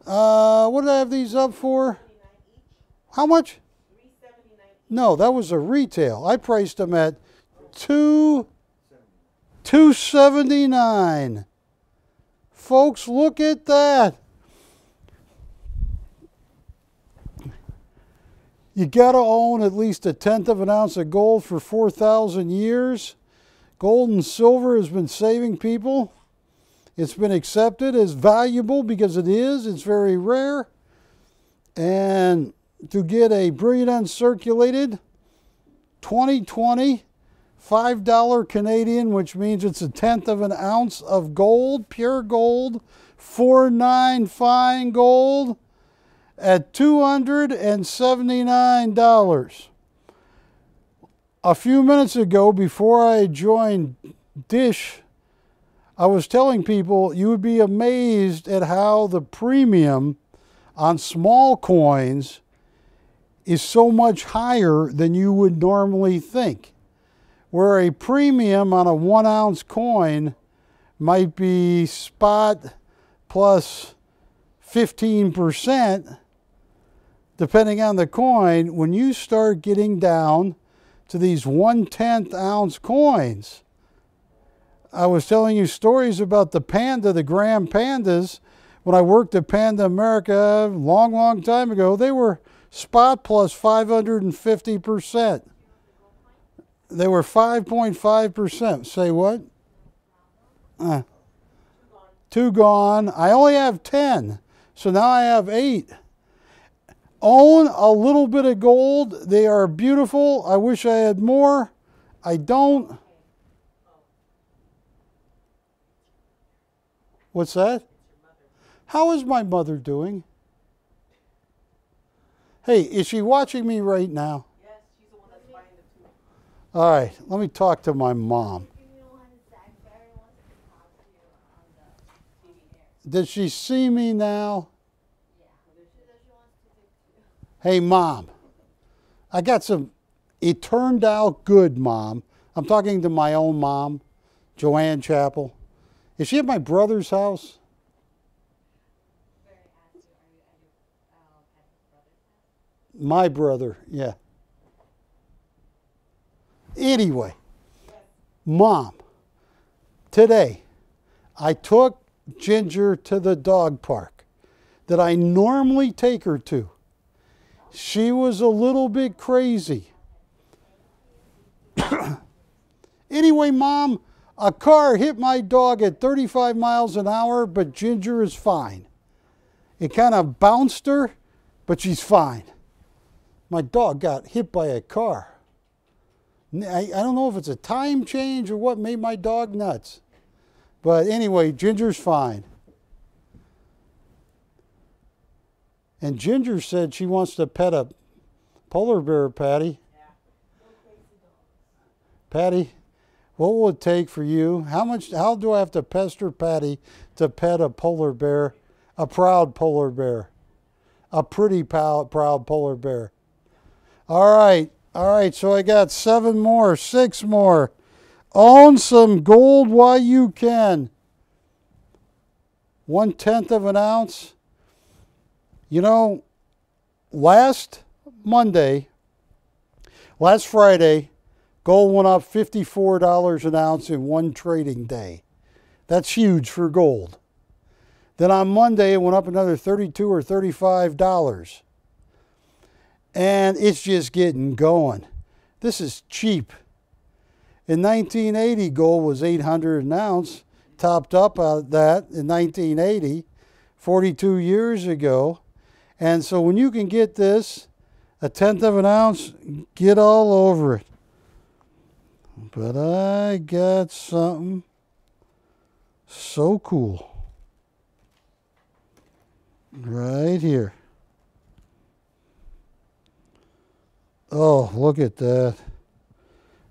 what did I have these up for? How much? No, that was a retail. I priced them at $279. Folks, look at that. You got to own at least 1/10 of an ounce of gold for 4,000 years. Gold and silver has been saving people. It's been accepted as valuable because it is. It's very rare. And to get a brilliant uncirculated 2020 $5 Canadian, which means it's 1/10 of an ounce of gold, pure gold, 4.9 fine gold, at $279. A few minutes ago, before I joined Dish, I was telling people you would be amazed at how the premium on small coins is so much higher than you would normally think. Where a premium on a 1 ounce coin might be spot plus 15%, depending on the coin, when you start getting down to these 1/10 ounce coins, I was telling you stories about the panda, the Graham pandas. When I worked at Panda America a long, long time ago, they were spot plus 550%. They were 5.5%. Say what? 2 gone. I only have 10. So now I have 8. Own a little bit of gold. They are beautiful. I wish I had more. I don't. What's that? How is my mother doing? Hey, is she watching me right now? Yes, she's the one that's buying the 2. All right, let me talk to my mom. Did she see me now? Hey, Mom. I got some. It turned out good, Mom. I'm talking to my own mom, Joanne Chappell. Is she at my brother's house? My brother, yeah. Anyway, Mom, today I took Ginger to the dog park that I normally take her to. She was a little bit crazy. Anyway, Mom, a car hit my dog at 35 miles an hour, but Ginger is fine. It kind of bounced her, but she's fine. My dog got hit by a car. I don't know if it's a time change or what made my dog nuts. But anyway, Ginger's fine. And Ginger said she wants to pet a polar bear, Patty. Patty, what will it take for you? How do I have to pester Patty to pet a polar bear, a proud polar bear, a pretty proud polar bear? All right, so I got 7 more, 6 more. Own some gold while you can. 1/10 of an ounce. You know, last Friday, gold went up $54 an ounce in one trading day. That's huge for gold. Then on Monday, it went up another $32 or $35. And it's just getting going. This is cheap. In 1980, gold was $800 an ounce, topped up at that in 1980, 42 years ago. And so when you can get this, 1/10 of an ounce, get all over it. But I got something so cool right here. Oh, look at that.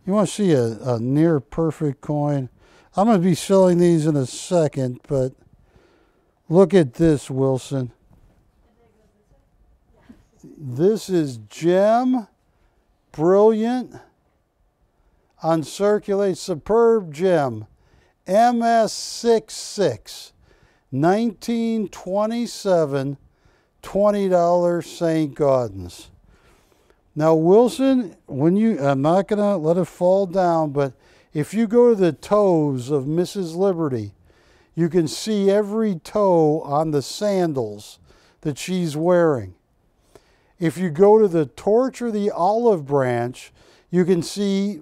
You want to see a near perfect coin? I'm going to be selling these in a second, but look at this, Wilson. This is gem, brilliant, uncirculated, superb gem, MS66, 1927, $20 St. Gaudens. Now, Wilson, I'm not going to let it fall down, but if you go to the toes of Mrs. Liberty, you can see every toe on the sandals that she's wearing. If you go to the torch or the olive branch, you can see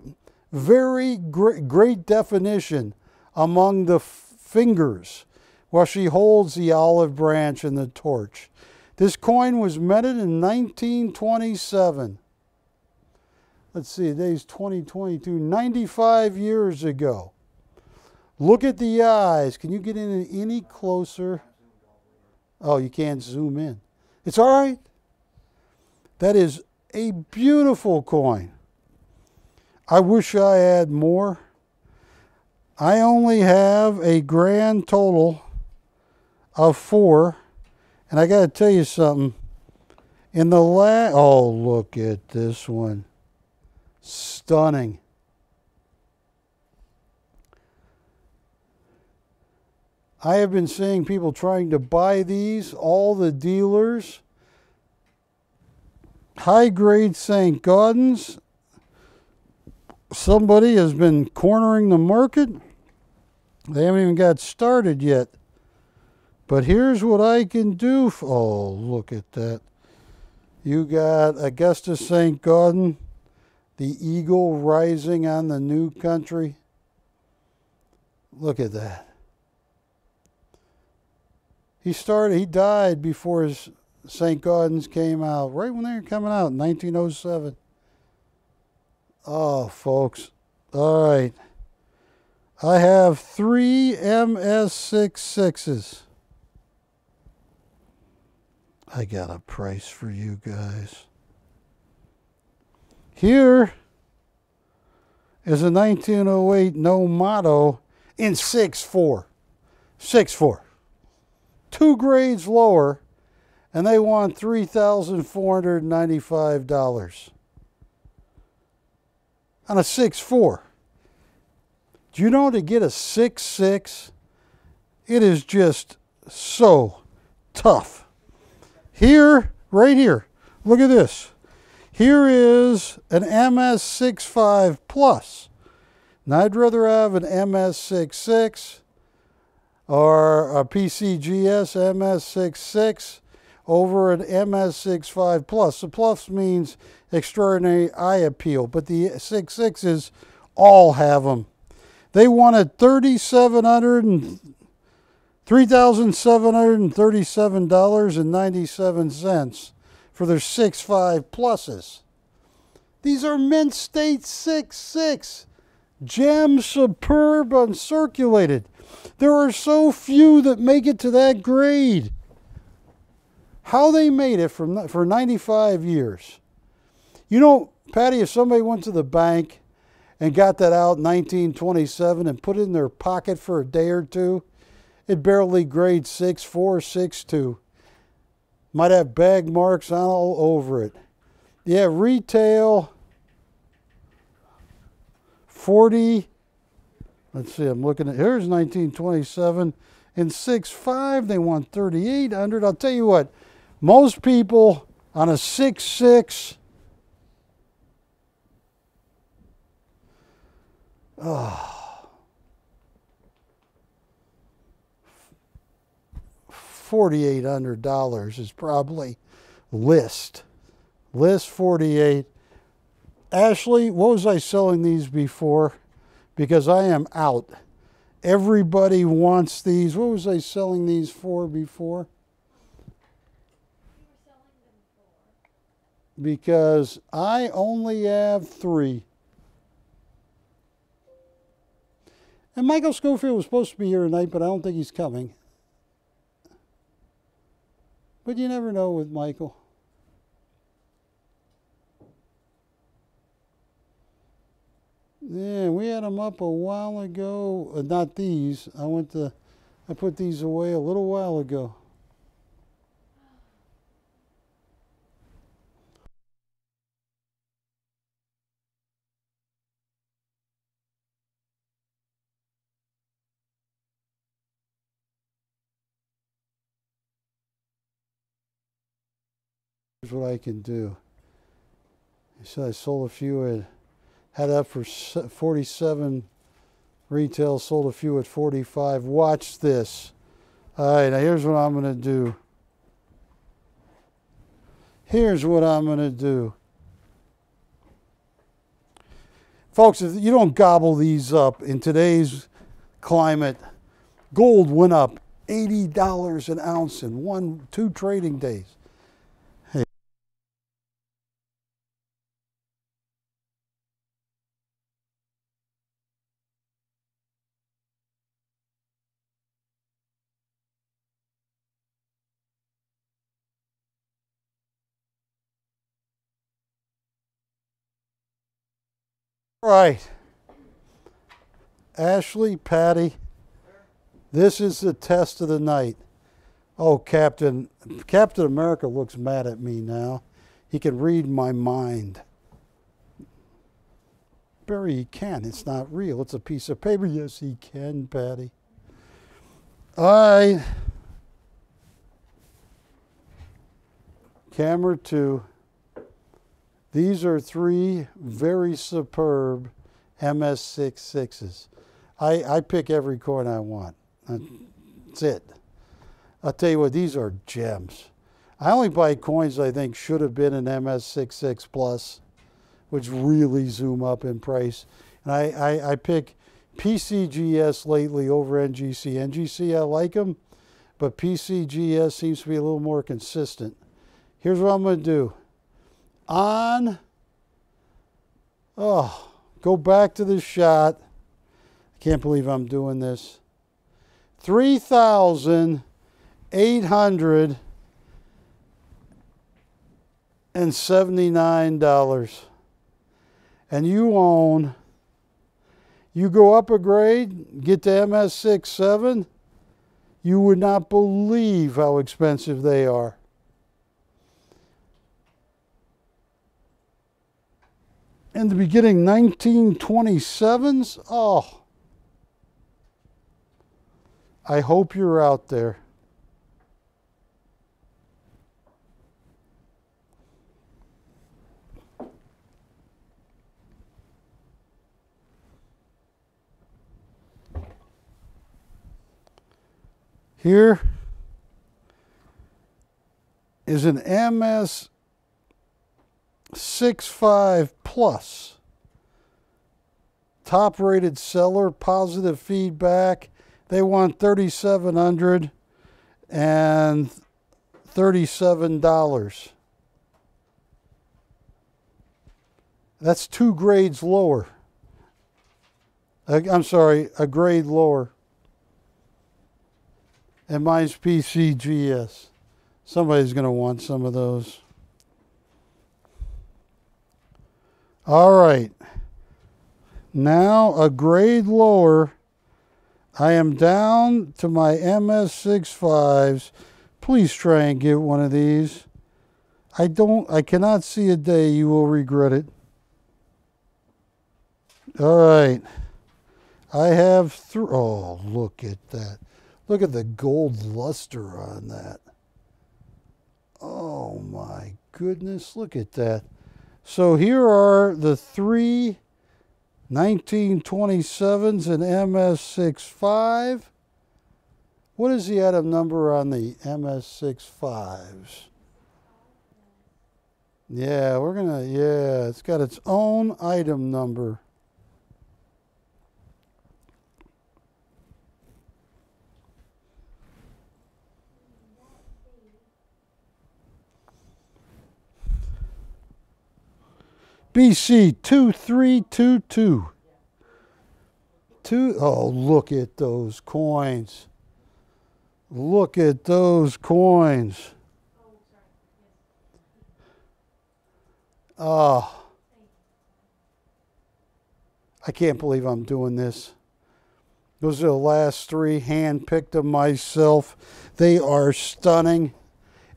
very great definition among the fingers while she holds the olive branch and the torch. This coin was minted in 1927. Let's see, today's 2022, 95 years ago. Look at the eyes. Can you get in any closer? Oh, you can't zoom in. It's all right. That is a beautiful coin. I wish I had more. I only have a grand total of 4. And I got to tell you something. In the oh, look at this one. Stunning. I have been seeing people trying to buy these, all the dealers. High-grade St. Gaudens. Somebody has been cornering the market. They haven't even got started yet. But here's what I can do. Oh, look at that. You got Augustus St. Gaudens, the eagle rising on the new country. Look at that. He died before his St. Gaudens came out, right when they were coming out in 1907. Oh, folks. All right. I have 3 MS66s. I got a price for you guys. Here is a 1908 No Motto in 6.4. 6.4. 2 grades lower, and they want $3,495 on a 6.4. Do you know, to get a 6.6, it is just so tough. Here, right here, look at this. Here is an MS65 Plus. Now, I'd rather have an MS66 or a PCGS MS66 over an MS65 Plus. The Plus means extraordinary eye appeal, but the 66s all have them. They wanted $3,737.97 for their 6.5 Pluses. These are Mint State 6.6, gem superb uncirculated. There are so few that make it to that grade. How they made it for 95 years. You know, Patty, if somebody went to the bank and got that out in 1927 and put it in their pocket for a day or two, it barely grades 6.4, 6.2. Might have bag marks on all over it. Yeah, retail 40. Let's see, I'm looking at, here's 1927. In 6.5, they want $3,800. I'll tell you what, most people on a 6.6, $4,800 is probably list. List 48. Ashley, what was I selling these before? Because I am out. Everybody wants these. What was I selling these for before? Because I only have 3. And Michael Schofield was supposed to be here tonight, but I don't think he's coming. But you never know with Michael. Yeah, we had them up a while ago. Not these. I put these away a little while ago. Here's what I can do. So I sold a few had up for 47 retail, sold a few at 45. Watch this. All right, now here's what I'm going to do. Here's what I'm going to do. Folks, if you don't gobble these up in today's climate, gold went up $80 an ounce in 2 trading days. Right. Ashley, Patty, this is the test of the night. Oh, Captain America looks mad at me now. He can read my mind. Barry, he can. It's not real. It's a piece of paper. Yes, he can, Patty. All right. Camera 2. These are 3 very superb MS66s. I pick every coin I want. That's it. I'll tell you what, these are gems. I only buy coins I think should have been an MS66 Plus, which really zoom up in price. And I pick PCGS lately over NGC. NGC, I like them, but PCGS seems to be a little more consistent. Here's what I'm going to do. Go back to the shot. I can't believe I'm doing this. $3,879. And you go up a grade, get to MS67, you would not believe how expensive they are. In the beginning, 1927s. Oh, I hope you're out there. Here is an MS65 Plus. Top rated seller, positive feedback. They want $3,737. That's 2 grades lower. I'm sorry, a grade lower. And mine's PCGS. Somebody's going to want some of those. All right. Now a grade lower. I am down to my MS65s. Please try and get one of these. I cannot see a day you will regret it. All right. I have oh, look at that. Look at the gold luster on that. Oh my goodness, look at that. So here are the 3 1927s and MS65. What is the item number on the MS65s? Yeah, it's got its own item number. BC 2322. Oh, look at those coins. Look at those coins. Oh, I can't believe I'm doing this. Those are the last 3, hand-picked them myself. They are stunning.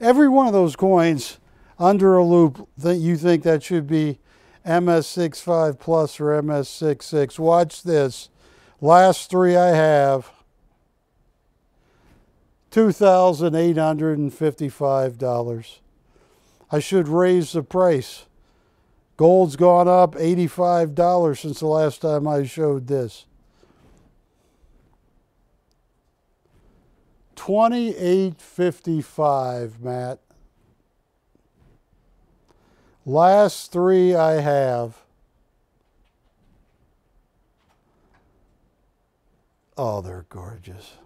Every one of those coins under a loop that you think that should be MS65 Plus or MS66. Watch this. Last 3 I have. $2,855. I should raise the price. Gold's gone up $85 since the last time I showed this. $28.55, Matt. Last 3 I have. Oh, they're gorgeous.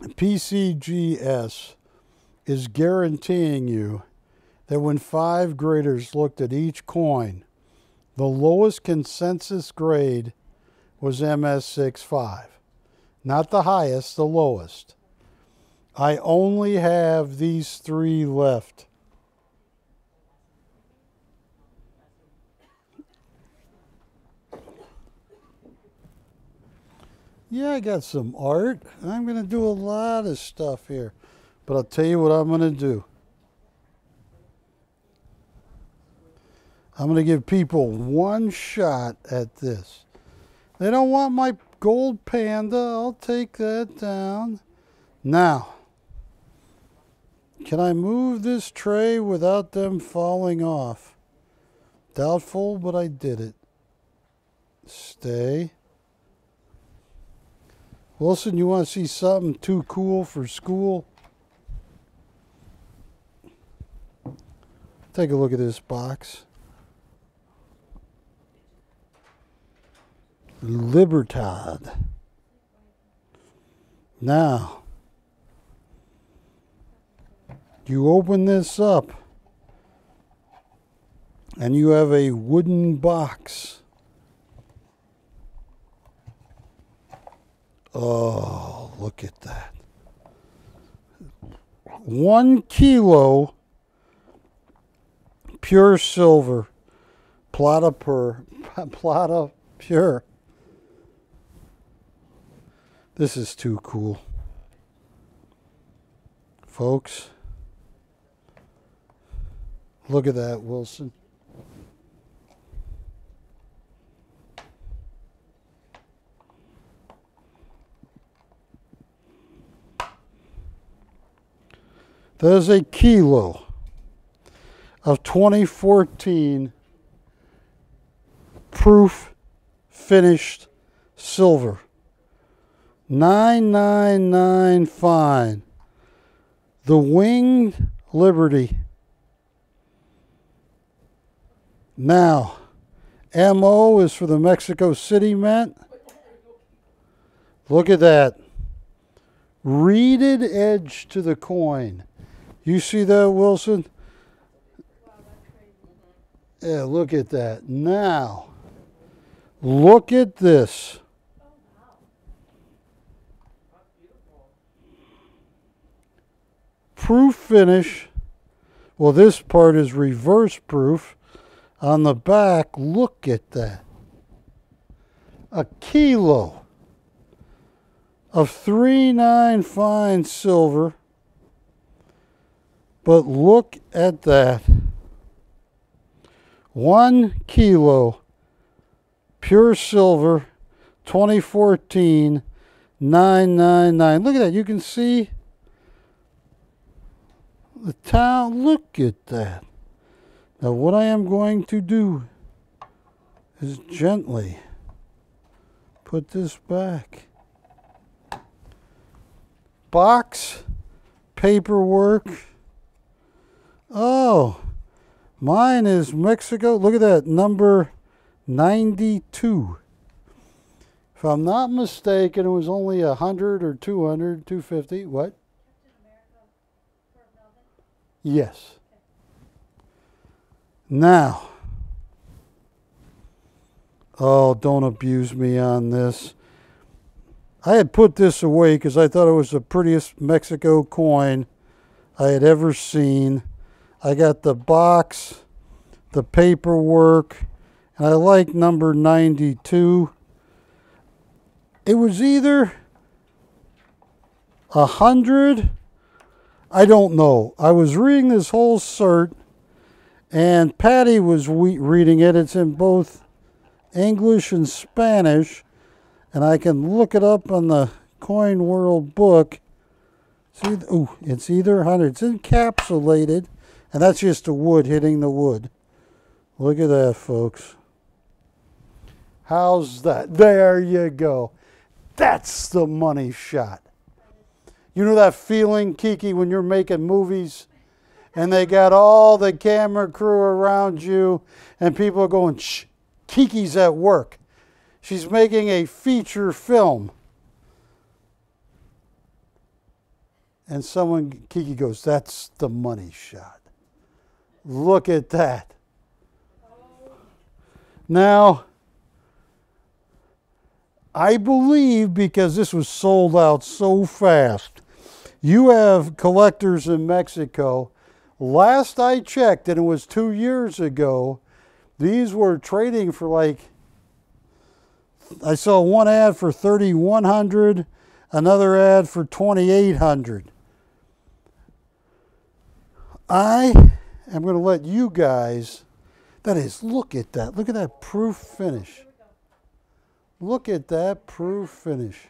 PCGS is guaranteeing you that when 5 graders looked at each coin, the lowest consensus grade was MS65. Not the highest, the lowest. I only have these 3 left. Yeah, I got some art. I'm going to do a lot of stuff here. But I'll tell you what I'm going to do. I'm going to give people one shot at this. They don't want my gold panda. I'll take that down. Now, can I move this tray without them falling off? Doubtful, but I did it. Stay. Wilson, you want to see something too cool for school? Take a look at this box. Libertad. Now, you open this up and you have a wooden box. Oh, look at that. 1 kilo pure silver, plata pure. This is too cool. Folks, look at that, Wilson. There's a kilo of 2014 proof finished silver. 999 fine. The Winged Liberty. Now, MO is for the Mexico City Mint. Look at that. Reeded edge to the coin. You see that, Wilson? Yeah, look at that. Now, look at this. Proof finish. Well, this part is reverse proof. On the back, look at that. A kilo of 3.9 fine silver. But look at that. 1 kilo pure silver, 2014, 999. Look at that. You can see the town. Look at that. Now what I am going to do is gently put this back. Box, paperwork. Oh, mine is Mexico. Look at that, number 92. If I'm not mistaken, it was only 100 or 200, 250. What? Yes. Now, oh, don't abuse me on this. I had put this away because I thought it was the prettiest Mexico coin I had ever seen. I got the box, the paperwork, and I like number 92. It was either 100, I don't know. I was reading this whole cert, and Patty was reading it. It's in both English and Spanish, and I can look it up on the Coin World book. See, ooh, it's either 100. It's encapsulated, and that's just the wood hitting the wood. Look at that, folks. How's that? There you go. That's the money shot. You know that feeling, Kiki, when you're making movies and they got all the camera crew around you and people are going, shh, Kiki's at work. She's making a feature film. And Kiki goes, that's the money shot. Look at that. Now, I believe because this was sold out so fast, you have collectors in Mexico. Last I checked, and it was 2 years ago, these were trading for like, I saw one ad for $3,100, another ad for $2,800. I am going to let you guys, That is, look at that. Look at that proof finish. Look at that proof finish.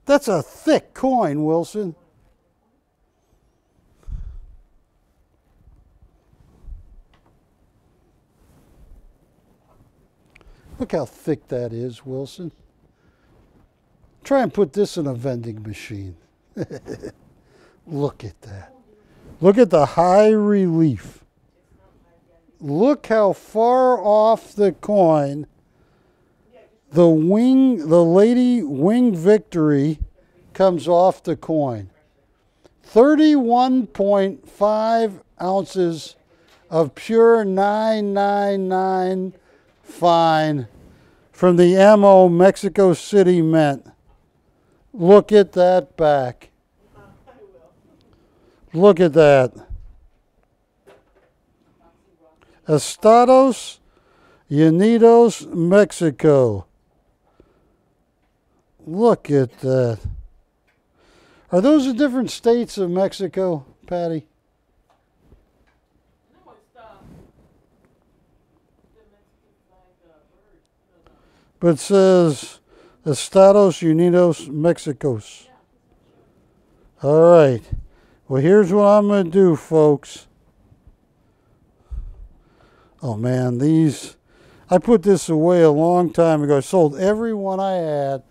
That's a thick coin, Wilson. Look how thick that is, Wilson. Try and put this in a vending machine. Look at that. Look at the high relief. Look how far off the coin the Lady Wing Victory comes off the coin. 31.5 ounces of pure 999 fine from the MO Mexico City Mint. Look at that back. Look at that. Estados Unidos, Mexico. Look at that. Are those the different states of Mexico, Patty? No, it's the Mexican flag bird. But it says Estados Unidos, Mexicos. All right. Well, here's what I'm going to do, folks. Oh, man, I put this away a long time ago. I sold every one I had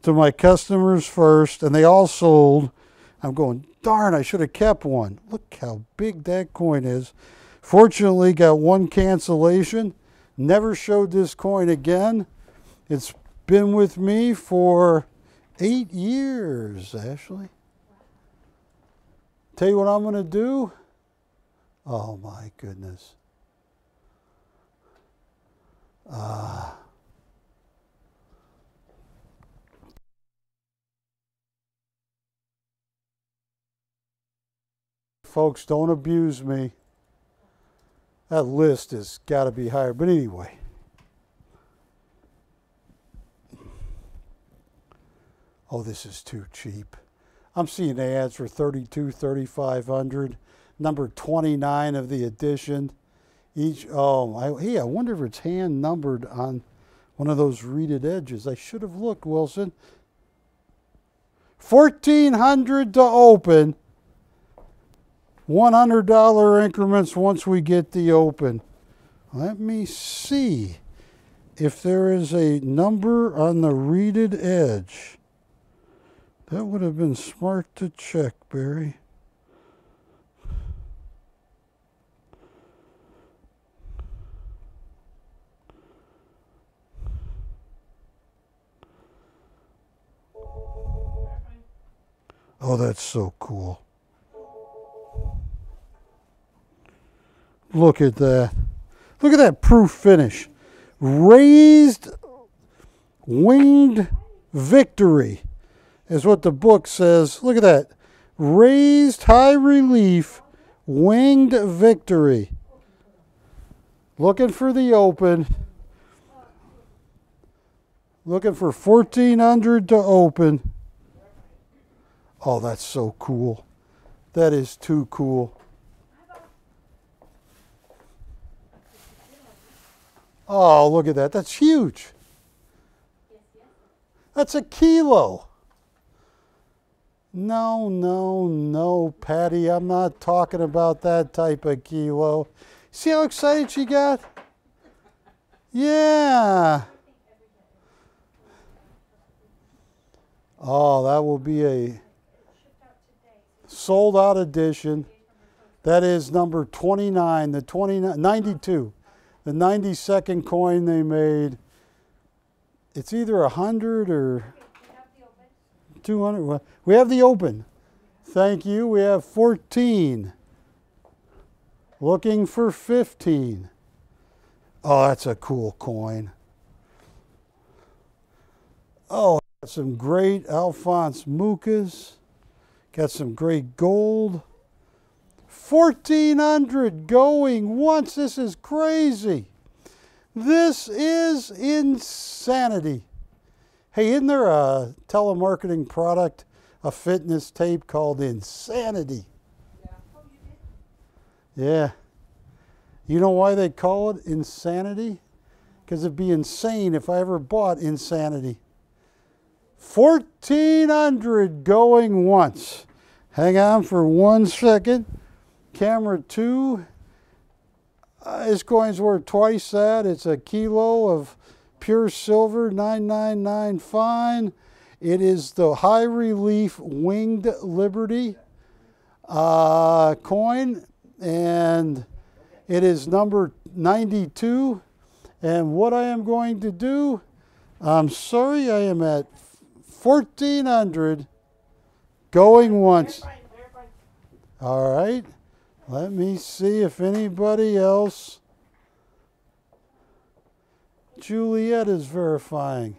to my customers first, and they all sold. I'm going, darn, I should have kept one. Look how big that coin is. Fortunately, got one cancellation. Never showed this coin again. It's been with me for 8 years, Ashley. Tell you what I'm going to do. Oh, my goodness. Folks, don't abuse me. That list has got to be higher. But anyway. Oh, this is too cheap. I'm seeing ads for $3,200, $3,500. Number 29 of the edition. Hey, I wonder if it's hand numbered on one of those reeded edges. I should have looked, Wilson. $1,400 to open. $100 increments once we get the open. Let me see if there is a number on the reeded edge. That would have been smart to check, Barry. Oh, that's so cool. Look at that. Look at that proof finish. Raised Winged Victory is what the book says. Look at that. Raised high relief Winged Victory. Looking for the open. Looking for $1,400 to open. Oh, that's so cool. That is too cool. Oh, look at that. That's huge. That's a kilo. No, no, no, Patty. I'm not talking about that type of kilo. See how excited she got? Yeah. Oh, that will be a sold out edition. That is number 29, the 92. The 92nd coin they made. It's either 100 or 200. We have the open. Thank you. We have 14. Looking for 15. Oh, that's a cool coin. Oh, got some great Alphonse Mucas. Got some great gold. 1,400 going once. This is crazy. This is insanity. Hey, isn't there a telemarketing product, a fitness tape called Insanity? Yeah. You know why they call it insanity? Because it'd be insane if I ever bought insanity. 1,400 going once. Hang on for 1 second. Camera 2. This coin's worth twice that. It's a kilo of pure silver, 999 fine. It is the high relief winged Liberty coin, and it is number 92. And what I am going to do, I'm sorry, I am at 1,400 going once. All right. Let me see if anybody else. Juliet is verifying.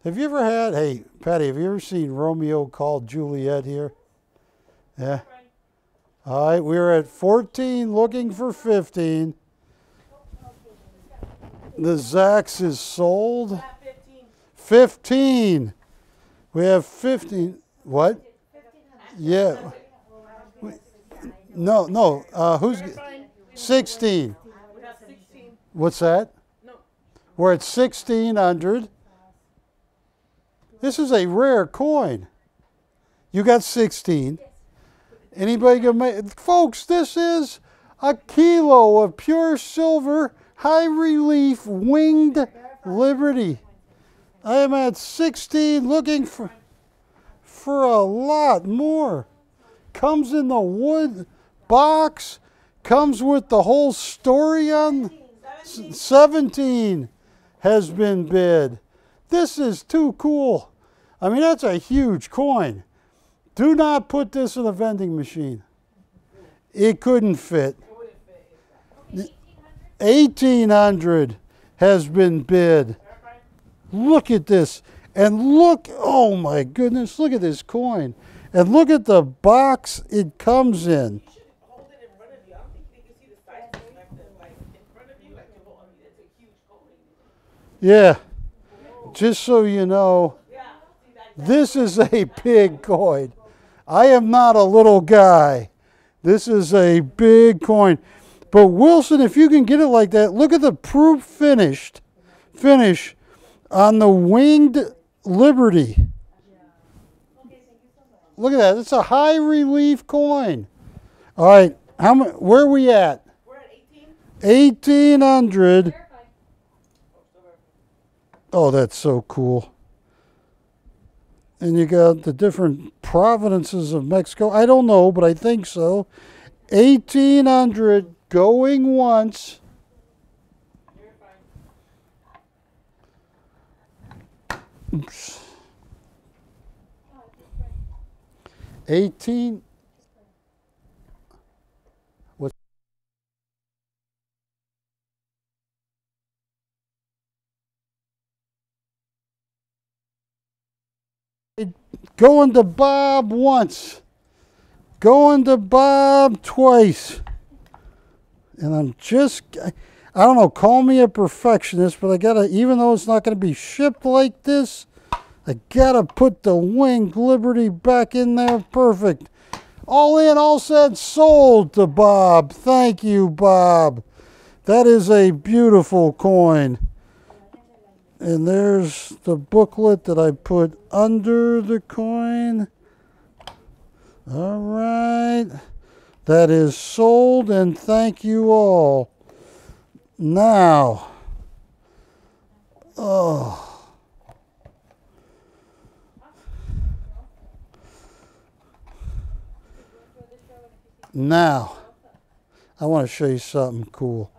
Have you ever had, hey, Patty, have you ever seen Romeo called Juliet here? Yeah. All right, we're at 14, looking for 15. The Zax is sold. 15. We have 15. What? Yeah. No. Who's 16? What's that? We're at 1,600. This is a rare coin. You got 16. Anybody can make, folks, this is a kilo of pure silver, high relief, winged Liberty. I am at 16, looking for a lot more. Comes in the wood box, comes with the whole story on. 17 has been bid. This is too cool. I mean, that's a huge coin. Do not put this in a vending machine. It couldn't fit. 1,800 has been bid. Look at this. And look, oh my goodness, look at this coin. And look at the box it comes in. Yeah, just so you know, this is a big coin. I am not a little guy. This is a big coin. But Wilson, if you can get it like that, look at the proof finish on the winged Liberty. Look at that. It's a high relief coin. All right. Where are we at? We're at 1,800. Oh, that's so cool. And you got the different provinces of Mexico. I don't know, but I think so. 1,800 going once. Oops. 18. What's going to Bob once, going to Bob twice. And I'm just, I don't know, call me a perfectionist, but I gotta, even though it's not gonna be shipped like this, I gotta put the winged Liberty back in there perfect. All in, all said, sold to Bob. Thank you, Bob. That is a beautiful coin. And there's the booklet that I put under the coin. All right. That is sold, and thank you all. Now, now, I want to show you something cool.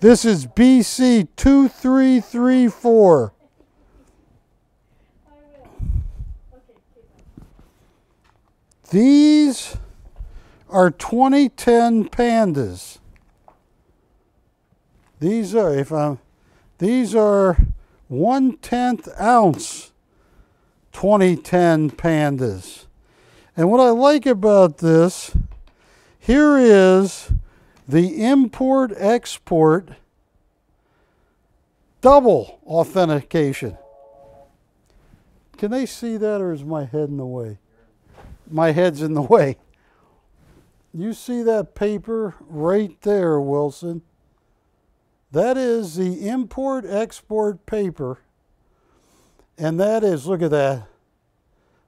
This is BC 2334. These are 2010 pandas. These are 1/10 ounce 2010 pandas. And what I like about this, here is the import-export double authentication. Can they see that, or is my head in the way? My head's in the way. You see that paper right there, Wilson? That is the import-export paper. And that is, look at that.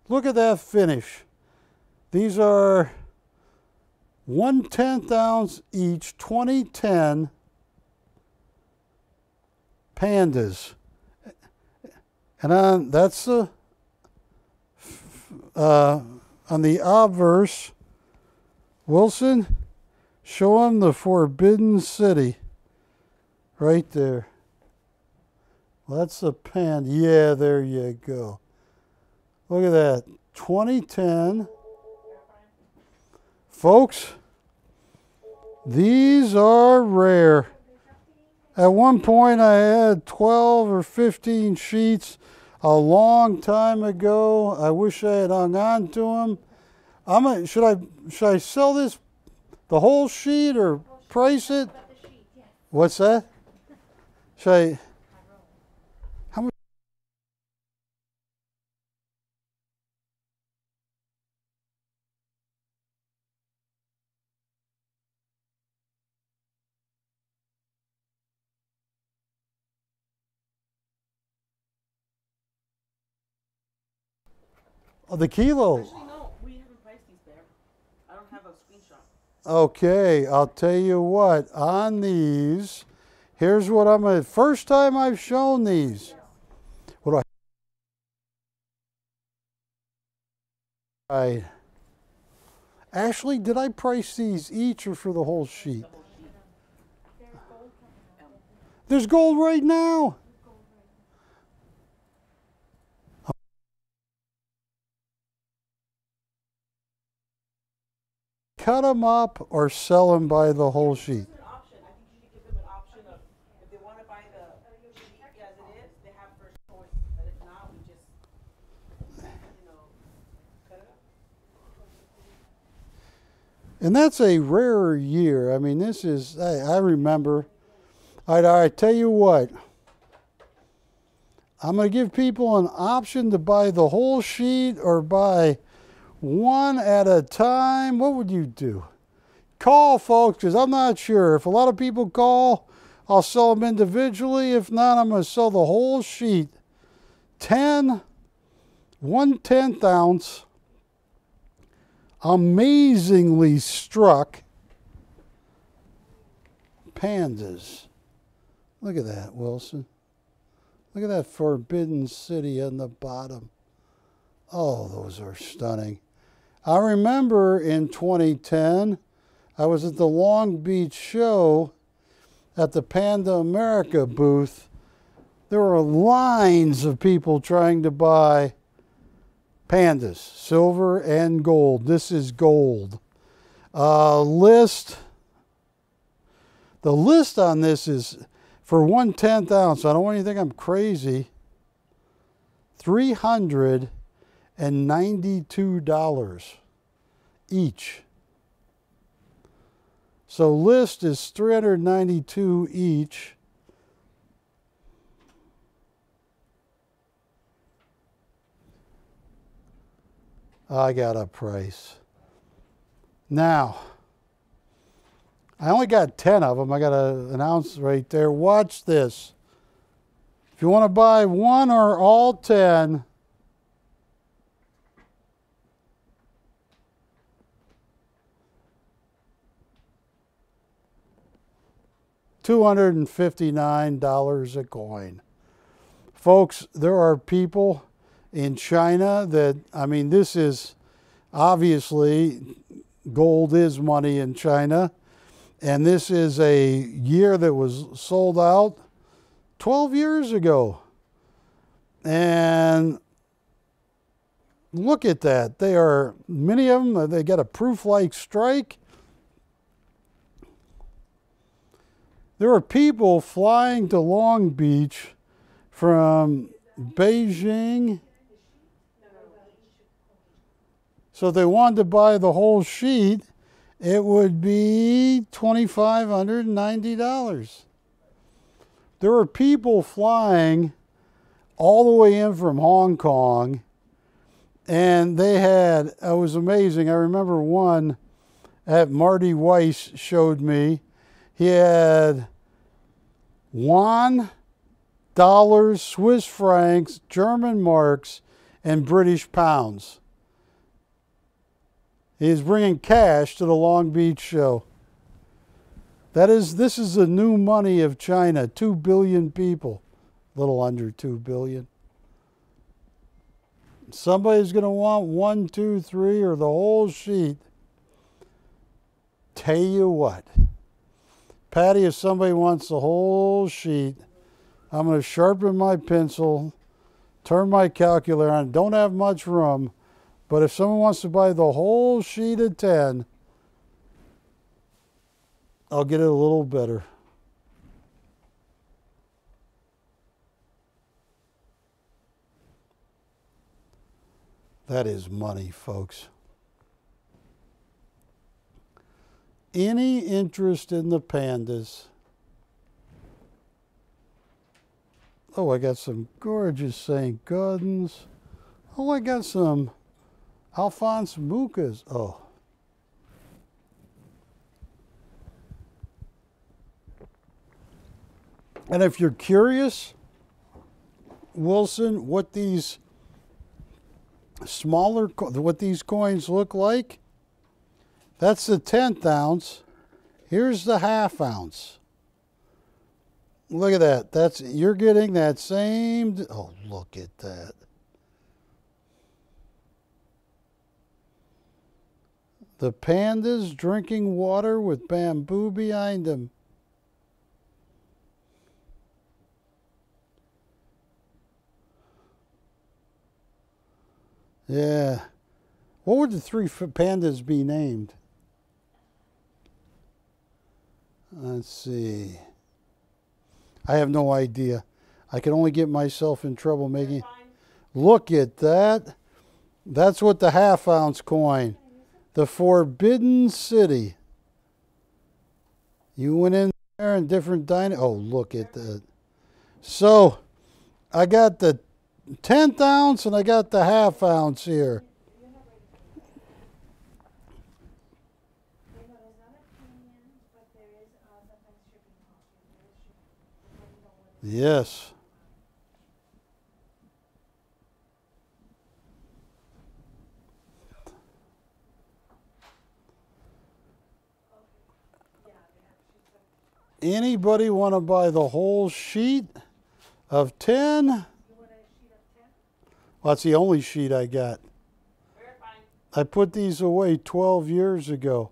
Look at that finish. These are 1/10 ounce each, 2010 pandas. And that's the on the obverse, Wilson, show them the Forbidden City. Right there. Well, that's the panda. Yeah, there you go. Look at that. 2010. Folks, these are rare. At one point, I had 12 or 15 sheets a long time ago. I wish I had hung on to them. Should I sell this, the whole sheet, or price it? What's that? Should I? How much? Oh, the kilo. Actually, no, we haven't priced these, Bear. I don't have a screenshot. Okay, I'll tell you what. On these, here's what I'm going to, first time I've shown these. What do I? Ashley, did I price these each or for the whole sheet? There's gold right now. Cut them up or sell them by the whole sheet. It's an option. I think you should give them an option of if they want to buy the sheet as it is, they have first choice. But if not, we just, cut it up. And that's a rarer year. I mean, this is, I remember. All right, tell you what. I'm going to give people an option to buy the whole sheet or buy one at a time. What would you do? Call, folks, because I'm not sure. If a lot of people call, I'll sell them individually. If not, I'm going to sell the whole sheet. 10, 1/10 ounce, amazingly struck pandas. Look at that, Wilson. Look at that Forbidden City on the bottom. Oh, those are stunning. I remember in 2010, I was at the Long Beach show at the Panda America booth. There were lines of people trying to buy pandas, silver and gold. This is gold. The list on this is for 1/10 ounce. I don't want you to think I'm crazy. $392 each. So list is $392 each. I got a price. Now, I only got 10 of them. I got an ounce right there. Watch this. If you want to buy one or all 10, $259 a coin. Folks, there are people in China that, I mean, this is obviously, gold is money in China. And this is a year that was sold out 12 years ago. And look at that. They are, many of them, they got a proof-like strike. There are people flying to Long Beach from Beijing. So if they wanted to buy the whole sheet, it would be $2,590. There are people flying all the way in from Hong Kong. And they had, it was amazing. I remember one that Marty Weiss showed me. He had yuan, dollars, Swiss francs, German marks, and British pounds. He's bringing cash to the Long Beach show. This is the new money of China. 2 billion people, a little under 2 billion. Somebody's going to want 1, 2, 3, or the whole sheet. Tell you what, Patty, if somebody wants the whole sheet, I'm going to sharpen my pencil, turn my calculator on. Don't have much room, but if someone wants to buy the whole sheet of 10, I'll get it a little better. That is money, folks. Any interest in the pandas? Oh, I got some gorgeous St. Gaudens. Oh, I got some Alphonse Mucas. Oh. And if you're curious, Wilson, what these what these coins look like, that's the 10th ounce. Here's the half ounce. Look at that. You're getting that same. Oh, look at that. The pandas drinking water with bamboo behind them. Yeah. What would the 3 pandas be named? Let's see. I have no idea. I can only get myself in trouble making. Look at that. That's what the half ounce coin. The Forbidden City. You went in there in different dining. Oh, look at that. So I got the 10th ounce and I got the half ounce here. Yes. Anybody want to buy the whole sheet of 10? Well, that's the only sheet I got. I put these away 12 years ago.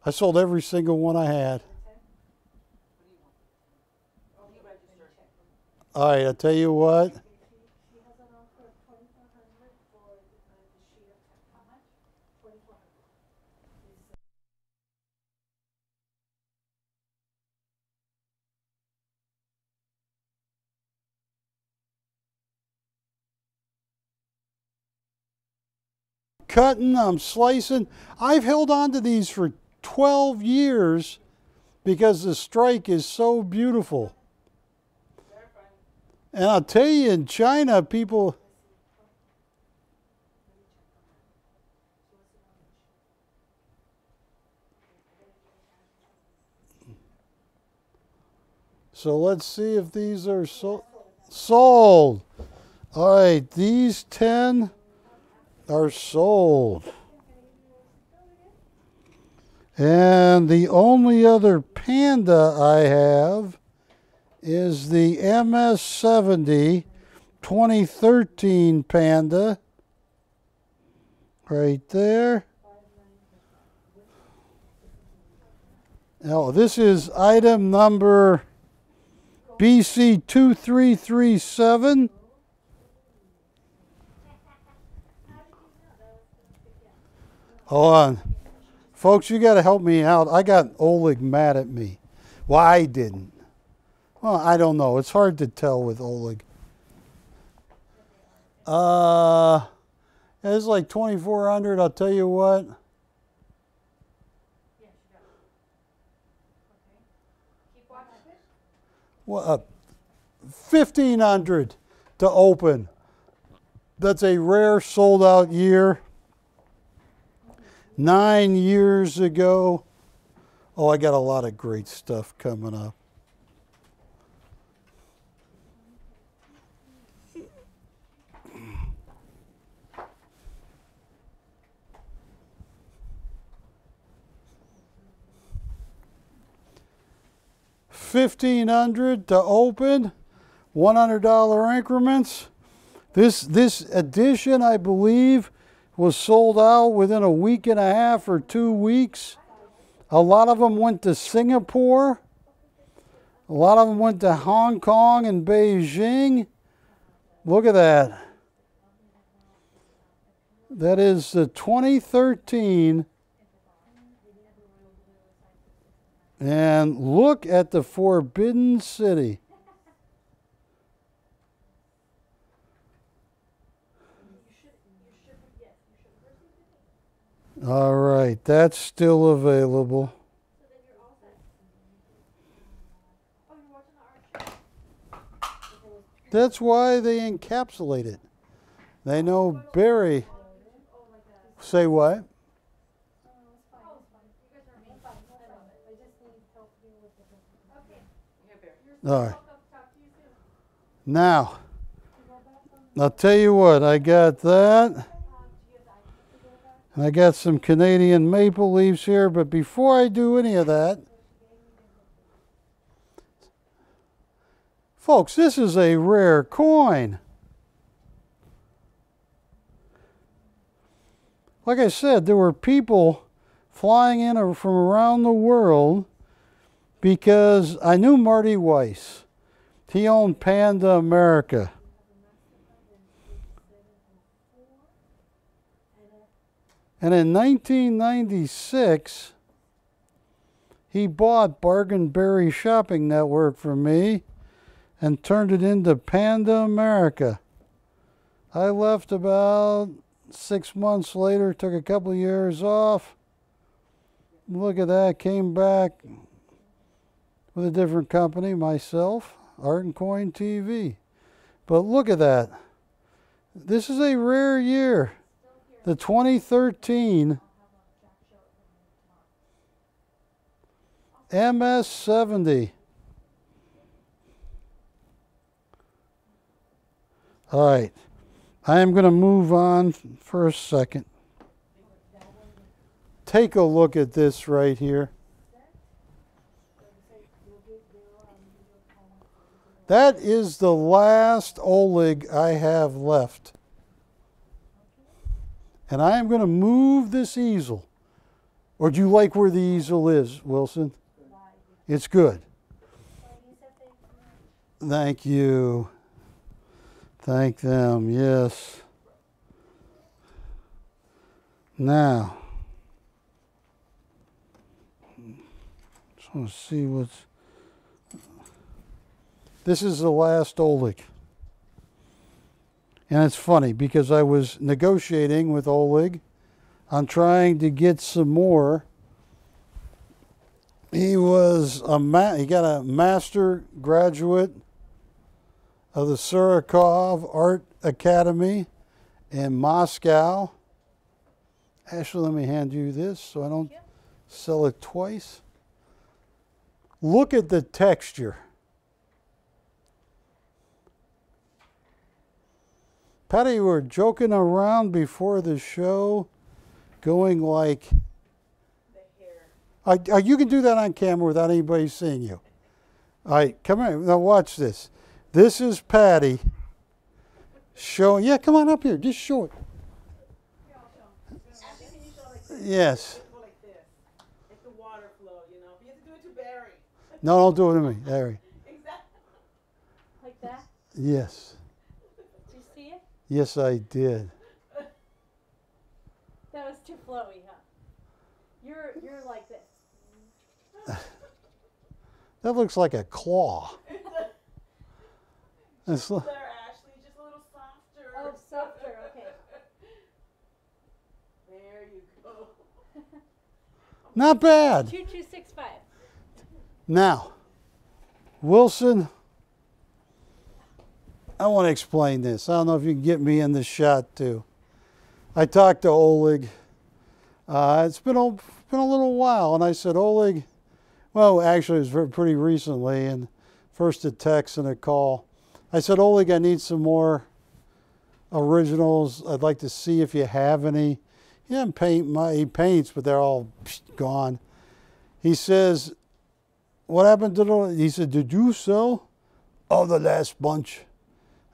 I sold every single one I had. All right, I'll tell you what. Cutting, I'm slicing. I've held on to these for 12 years because the strike is so beautiful. And I'll tell you, in China, people... So let's see if these are sold. All right, these 10 are sold. And the only other panda I have is the MS-70 2013 panda. Right there. Now, this is item number BC 2337. Hold on. Folks, you got to help me out. I got Oleg mad at me. Well, I didn't. Well, I don't know. It's hard to tell with Oleg. It's like 2,400. I'll tell you what. Well, 1,500. to open. That's a rare sold out year. 9 years ago. Oh, I got a lot of great stuff coming up. $1,500 to open, $100 increments. This edition, I believe, was sold out within a week and a half or 2 weeks. A lot of them went to Singapore. A lot of them went to Hong Kong and Beijing. Look at that. That is the 2013. And look at the Forbidden City. All right, that's still available. That's why they encapsulate it. They know Barry. Say what? All right. Now, I'll tell you what, I got that. And I got some Canadian maple leaves here, but before I do any of that, folks, this is a rare coin. Like I said, there were people flying in from around the world because I knew Marty Weiss. He owned Panda America. And in 1996, he bought Bargain Berry Shopping Network from me and turned it into Panda America. I left about 6 months later, took a couple of years off. Look at that, came back with a different company, myself, Art and Coin TV. But look at that. This is a rare year. The 2013 MS-70. All right. I am going to move on for a second. Take a look at this right here. That is the last Oleg I have left. And I am going to move this easel. Or do you like where the easel is, Wilson? It's good. Thank you. Thank them, yes. Now, just want to see what's... This is the last Oleg. And it's funny because I was negotiating with Oleg on trying to get some more. He was he got a master graduate of the Surakov Art Academy in Moscow. Ashley, let me hand you this so I don't sell it twice. Look at the texture. Patty, we were joking around before the show, going like... The hair. You can do that on camera without anybody seeing you. All right, come here. Now watch this. This is Patty showing... Yeah, come on up here. Just show it. Yes. Like this. It's the water flow, you know. You have to do it to Barry. No, don't do it to me, Barry. Exactly. Like that? Yes. Did you see it? Yes, I did. That was too flowy, huh? You're like this. That looks like a claw. It's There, Ashley, just a little softer. Oh, softer, okay. There you go. not bad. 2265. Now, Wilson, I want to explain this. I don't know if you can get me in the shot too. I talked to Oleg. It's been a little while, and I said, Oleg, well, actually it was pretty recently, and first a text and a call. I said, Oleg, I need some more originals. I'd like to see if you have any. He paints, but they're all gone. He says, what happened to the, he said, did you sell all the last bunch?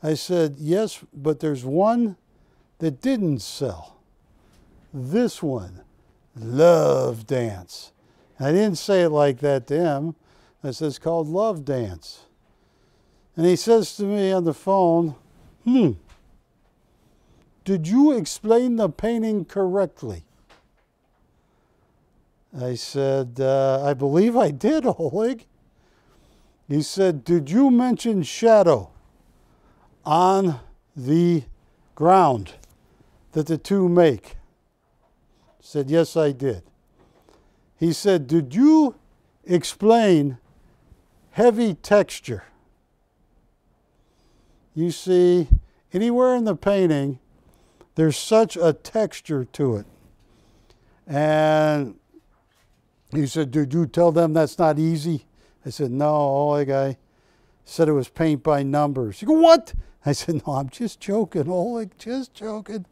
I said, yes, but there's one that didn't sell. This one, Love Dance. I didn't say it like that to him. I said, it's called Love Dance. And he says to me on the phone, did you explain the painting correctly? I said, I believe I did, Oleg. He said, did you mention shadow on the ground that the two make? I said, yes, I did. He said, did you explain heavy texture? You see, anywhere in the painting, there's such a texture to it. And he said, did you tell them that's not easy? I said, no, Oleg, I said it was paint by numbers. He go, what? I said, no, I'm just joking, Oleg, just joking.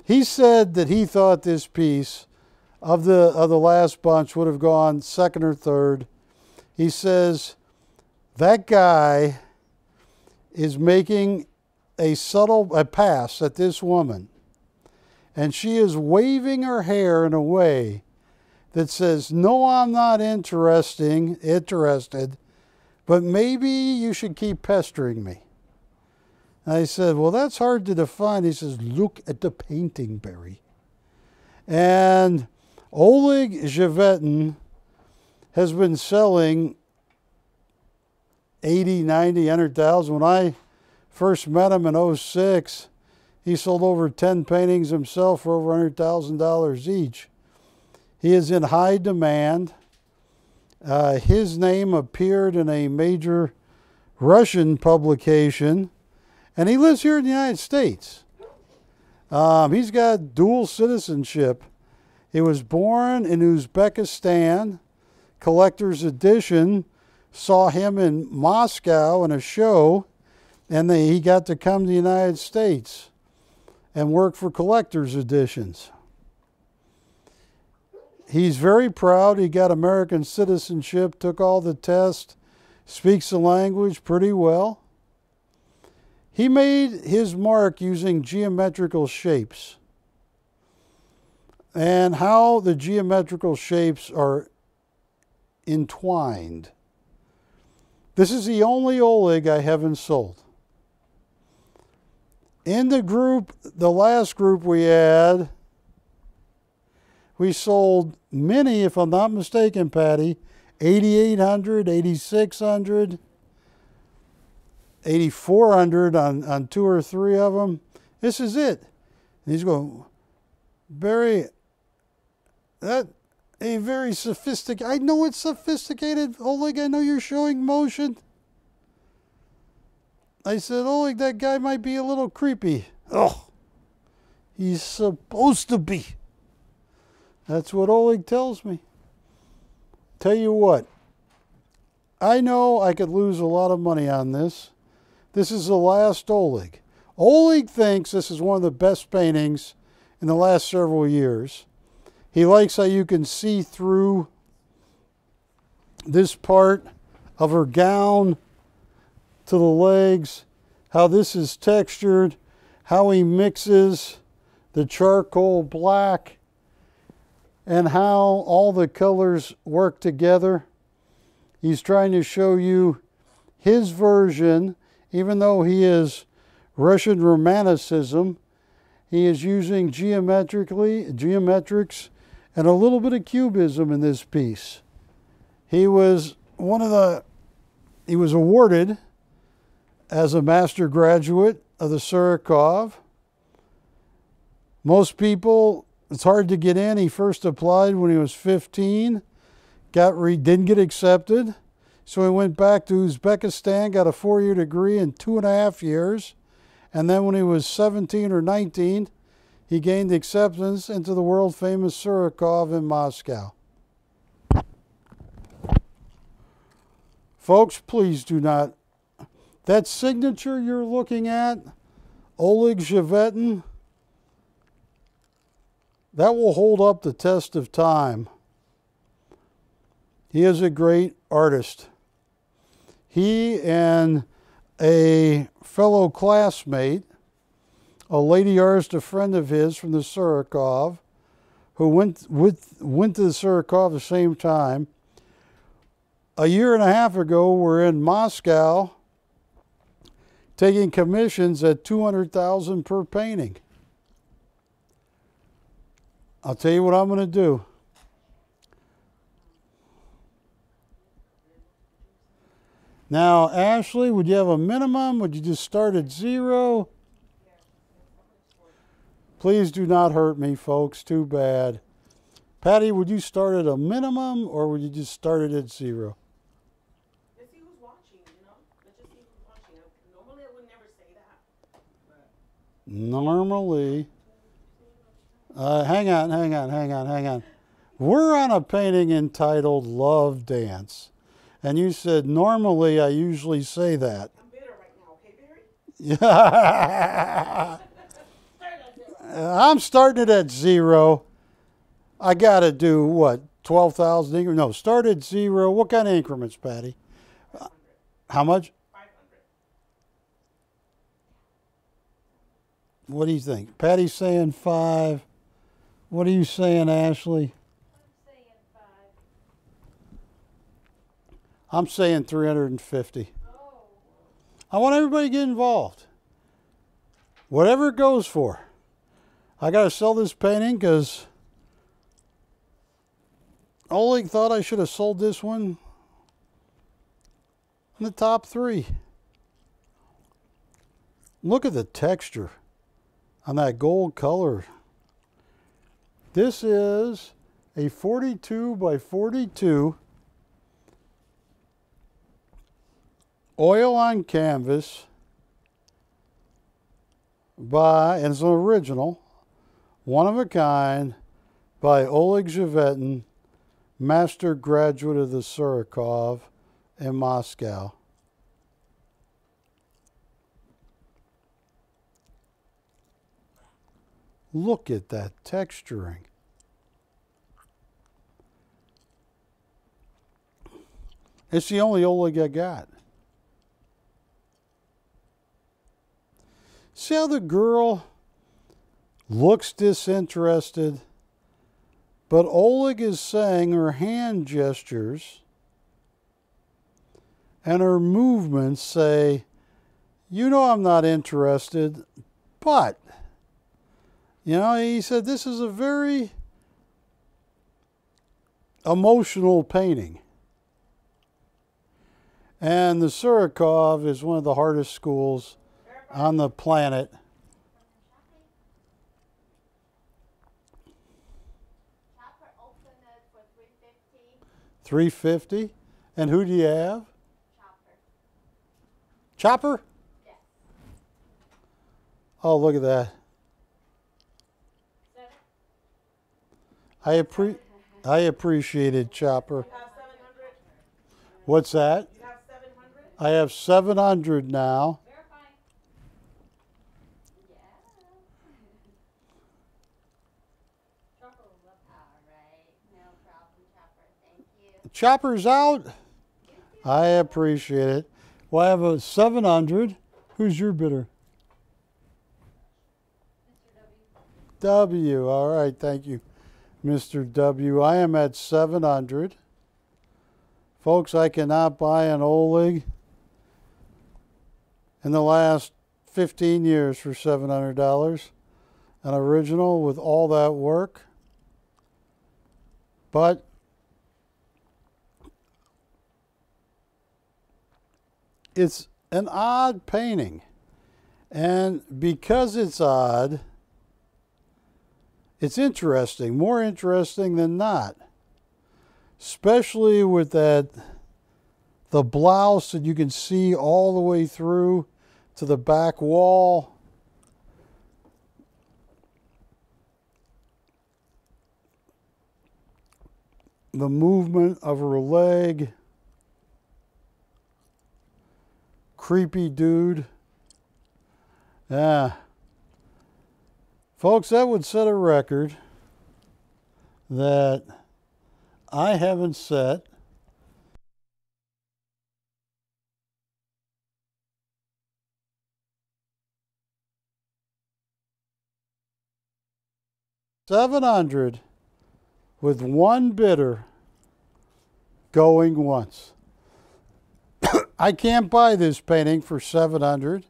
He said that he thought this piece of the last bunch would have gone second or third. He says, that guy is making a pass at this woman, and she is waving her hair in a way that says, no, I'm not interested, but maybe you should keep pestering me. And I said, well, that's hard to define. He says, look at the painting, Barry. And Oleg Zhevetin has been selling 80, 90, 100,000. When I first met him in 06, he sold over 10 paintings himself for over $100,000 each. He is in high demand. His name appeared in a major Russian publication, and he lives here in the United States. He's got dual citizenship. He was born in Uzbekistan. Collector's Edition saw him in Moscow in a show, and he got to come to the United States and work for Collector's Editions. He's very proud. He got American citizenship, took all the tests, speaks the language pretty well. He made his mark using geometrical shapes and how the geometrical shapes are entwined. This is the only Oleg I haven't sold. In the group, the last group we had, we sold many, if I'm not mistaken, Patty, 8,800, 8,600, 8,400 on 2 or 3 of them. This is it. And he's going, Barry, that a very sophisticated, I know it's sophisticated, Oleg, I know you're showing motion. I said, Oleg, that guy might be a little creepy. Oh, he's supposed to be. That's what Oleg tells me. Tell you what, I know I could lose a lot of money on this. This is the last Oleg. Oleg thinks this is one of the best paintings in the last several years. He likes how you can see through this part of her gown to the legs, how this is textured, how he mixes the charcoal black, and how all the colors work together. He's trying to show you his version, even though he is Russian Romanticism, he is using geometrics and a little bit of cubism in this piece. He was awarded as a master graduate of the Surikov. Most people, it's hard to get in. He first applied when he was 15, didn't get accepted. So he went back to Uzbekistan, got a 4-year degree in 2.5 years. And then when he was 17 or 19, he gained acceptance into the world-famous Surikov in Moscow. Folks, please do not. That signature you're looking at, Oleg Zhevetin, that will hold up the test of time. He is a great artist. He and a fellow classmate, a lady artist, a friend of his from the Surikov, who went to the Surikov at the same time, a year and a half ago were in Moscow taking commissions at $200,000 per painting. I'll tell you what I'm going to do. Now, Ashley, would you have a minimum? Would you just start at 0? Please do not hurt me, folks. Too bad. Patty, would you start at a minimum or would you just start it at 0? Let's see who's watching, you know? Let's just see who's watching. Normally I would never say that. Normally. Hang on. We're on a painting entitled Love Dance. And you said, normally I usually say that. I'm bitter right now, okay, Barry? Yeah. I'm starting it at 0. I got to do what? 12,000 increments? No, start at 0. What kind of increments, Patty? 500. How much? 500. What do you think? Patty's saying 5. What are you saying, Ashley? I'm saying 5. I'm saying 350. Oh. I want everybody to get involved. Whatever it goes for. I got to sell this painting because Oleg thought I should have sold this one in the top 3. Look at the texture on that gold color. This is a 42 by 42 oil on canvas by, and it's an original, one of a kind, by Oleg Zhevetin, master graduate of the Surikov in Moscow. Look at that texturing. It's the only Oleg I got. See how the girl looks disinterested, but Oleg is saying her hand gestures and her movements say, you know I'm not interested, but, you know, he said this is a very emotional painting. And the Surikov is one of the hardest schools on the planet. Chopper opened it for 350. 350. And who do you have? Chopper. Chopper? Yes. Oh, look at that. 7. I appreciated Chopper. You have 700? What's that? You have 700? I have 700 now. Verify. Yeah. Chopper will love that. All right. No problem, Chopper. Thank you. Chopper's out. I appreciate it. Well, I have a 700. Who's your bidder? Mr. W. W. All right, thank you, Mr. W. I am at 700. Folks, I cannot buy an Oleg in the last 15 years for $700. An original with all that work. But it's an odd painting. And because it's odd, it's interesting, more interesting than not. Especially with that the blouse, and you can see all the way through to the back wall. The movement of her leg. Creepy dude. Yeah. Folks, that would set a record that I haven't set. $700 with one bidder going once. I can't buy this painting for $700,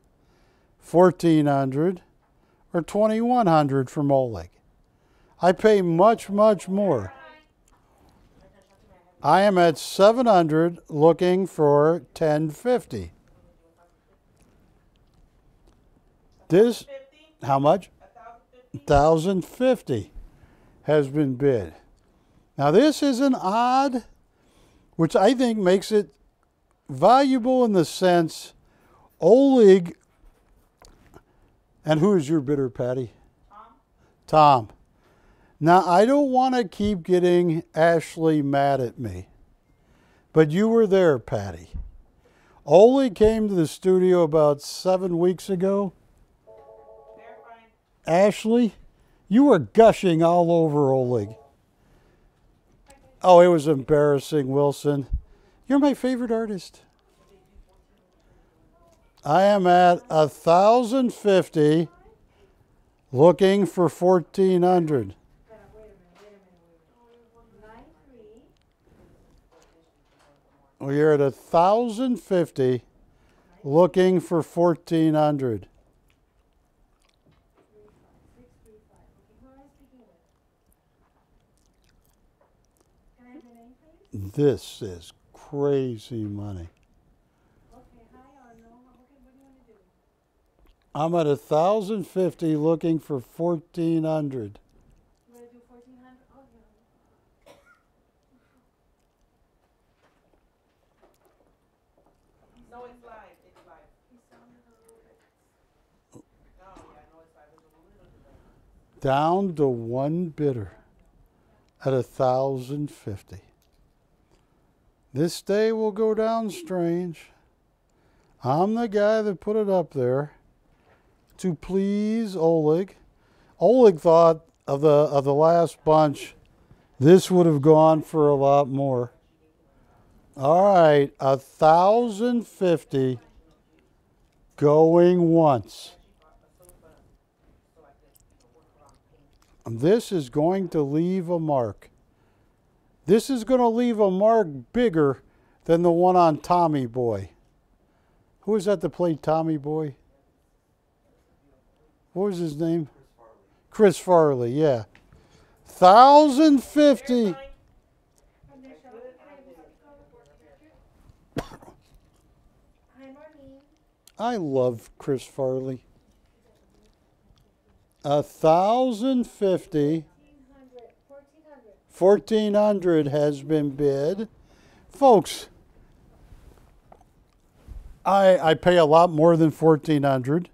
$1,400, or $2,100 from Oleg. I pay much, much more. I am at $700 looking for $1,050. This, how much? $1,050 has been bid. Now this is an odd, which I think makes it valuable in the sense Oleg, and who is your bidder, Patty? Tom. Now I don't want to keep getting Ashley mad at me, but you were there, Patty. Oleg came to the studio about 7 weeks ago. Ashley, you were gushing all over Oleg. Oh, it was embarrassing, Wilson. You're my favorite artist. I am at $1,050 looking for $1,400. We're at $1,050 looking for $1,400. This is crazy money. I'm at $1,050 looking for $1,400. No, it's live. It's live. No, yeah, no, it's live. It's a little bit. Down to one bidder at $1,050. This day will go down strange. I'm the guy that put it up there to please Oleg. Oleg thought of the last bunch, this would have gone for a lot more. All right, $1,050 going once. This is going to leave a mark. This is going to leave a mark bigger than the one on Tommy Boy. Who was that that played Tommy Boy? What was his name? Chris Farley, yeah. $1,050. I love Chris Farley. $1,050. $1,400 has been bid. Folks, I pay a lot more than $1,400.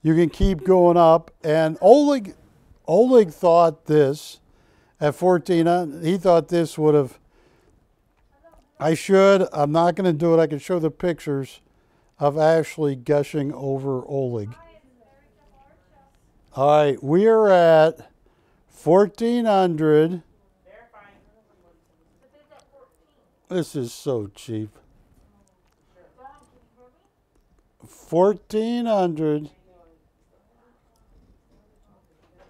You can keep going up. And Oleg thought this at $1,400. He thought this would have. I'm not going to do it. I can show the pictures of Ashley gushing over Oleg. All right, we are at $1,400. This is so cheap. $1,400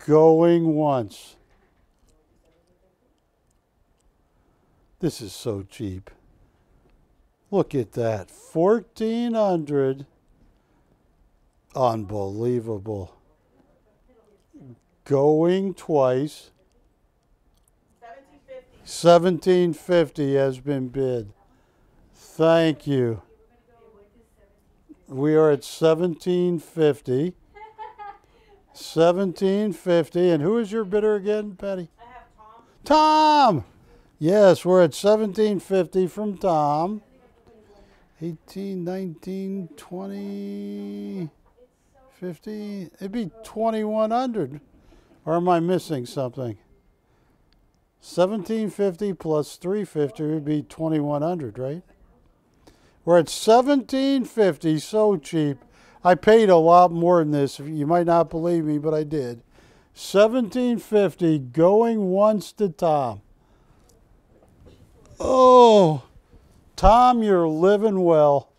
going once. This is so cheap. Look at that. $1,400. Unbelievable. Going twice. $1,750 has been bid. Thank you. We are at $1,750. $1,750. And who is your bidder again, Patty? I have Tom. Tom! Yes, we're at $1,750 from Tom. 18, 19, 20, 50. It'd be 2,100. Or am I missing something? 1750 plus 350 would be 2,100, right? We're at 1750, so cheap. I paid a lot more than this. You might not believe me, but I did. 1750 going once to Tom. Oh, Tom, you're living well.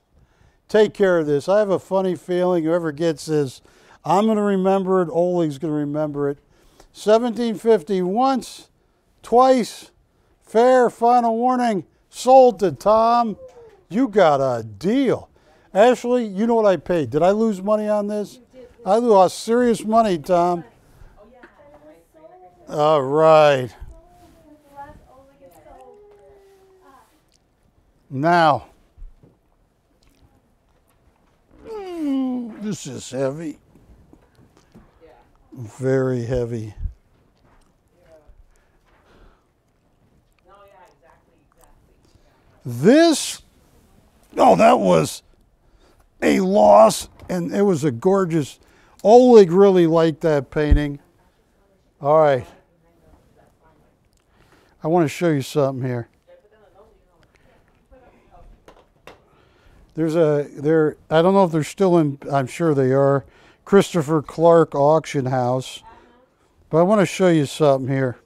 Take care of this. I have a funny feeling whoever gets this, I'm going to remember it. Ollie's going to remember it. 1750 once, twice, fair, final warning, sold to Tom. You got a deal. Ashley, you know what I paid. Did I lose money on this? I lost serious money, Tom. All right. Now, this is heavy. Very heavy. This, oh, that was a loss, and it was a gorgeous, Oleg really liked that painting. All right. I want to show you something here. I don't know if they're still in, I'm sure they are, Christopher Clark Auction House. But I want to show you something here.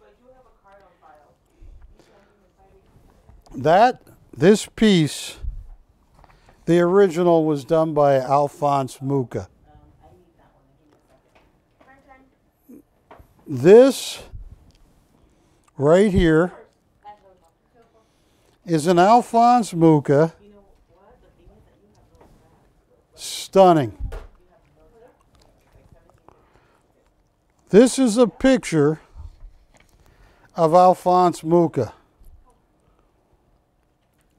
This piece, the original was done by Alphonse Mucha. This right here is an Alphonse Mucha. Stunning. This is a picture of Alphonse Mucha.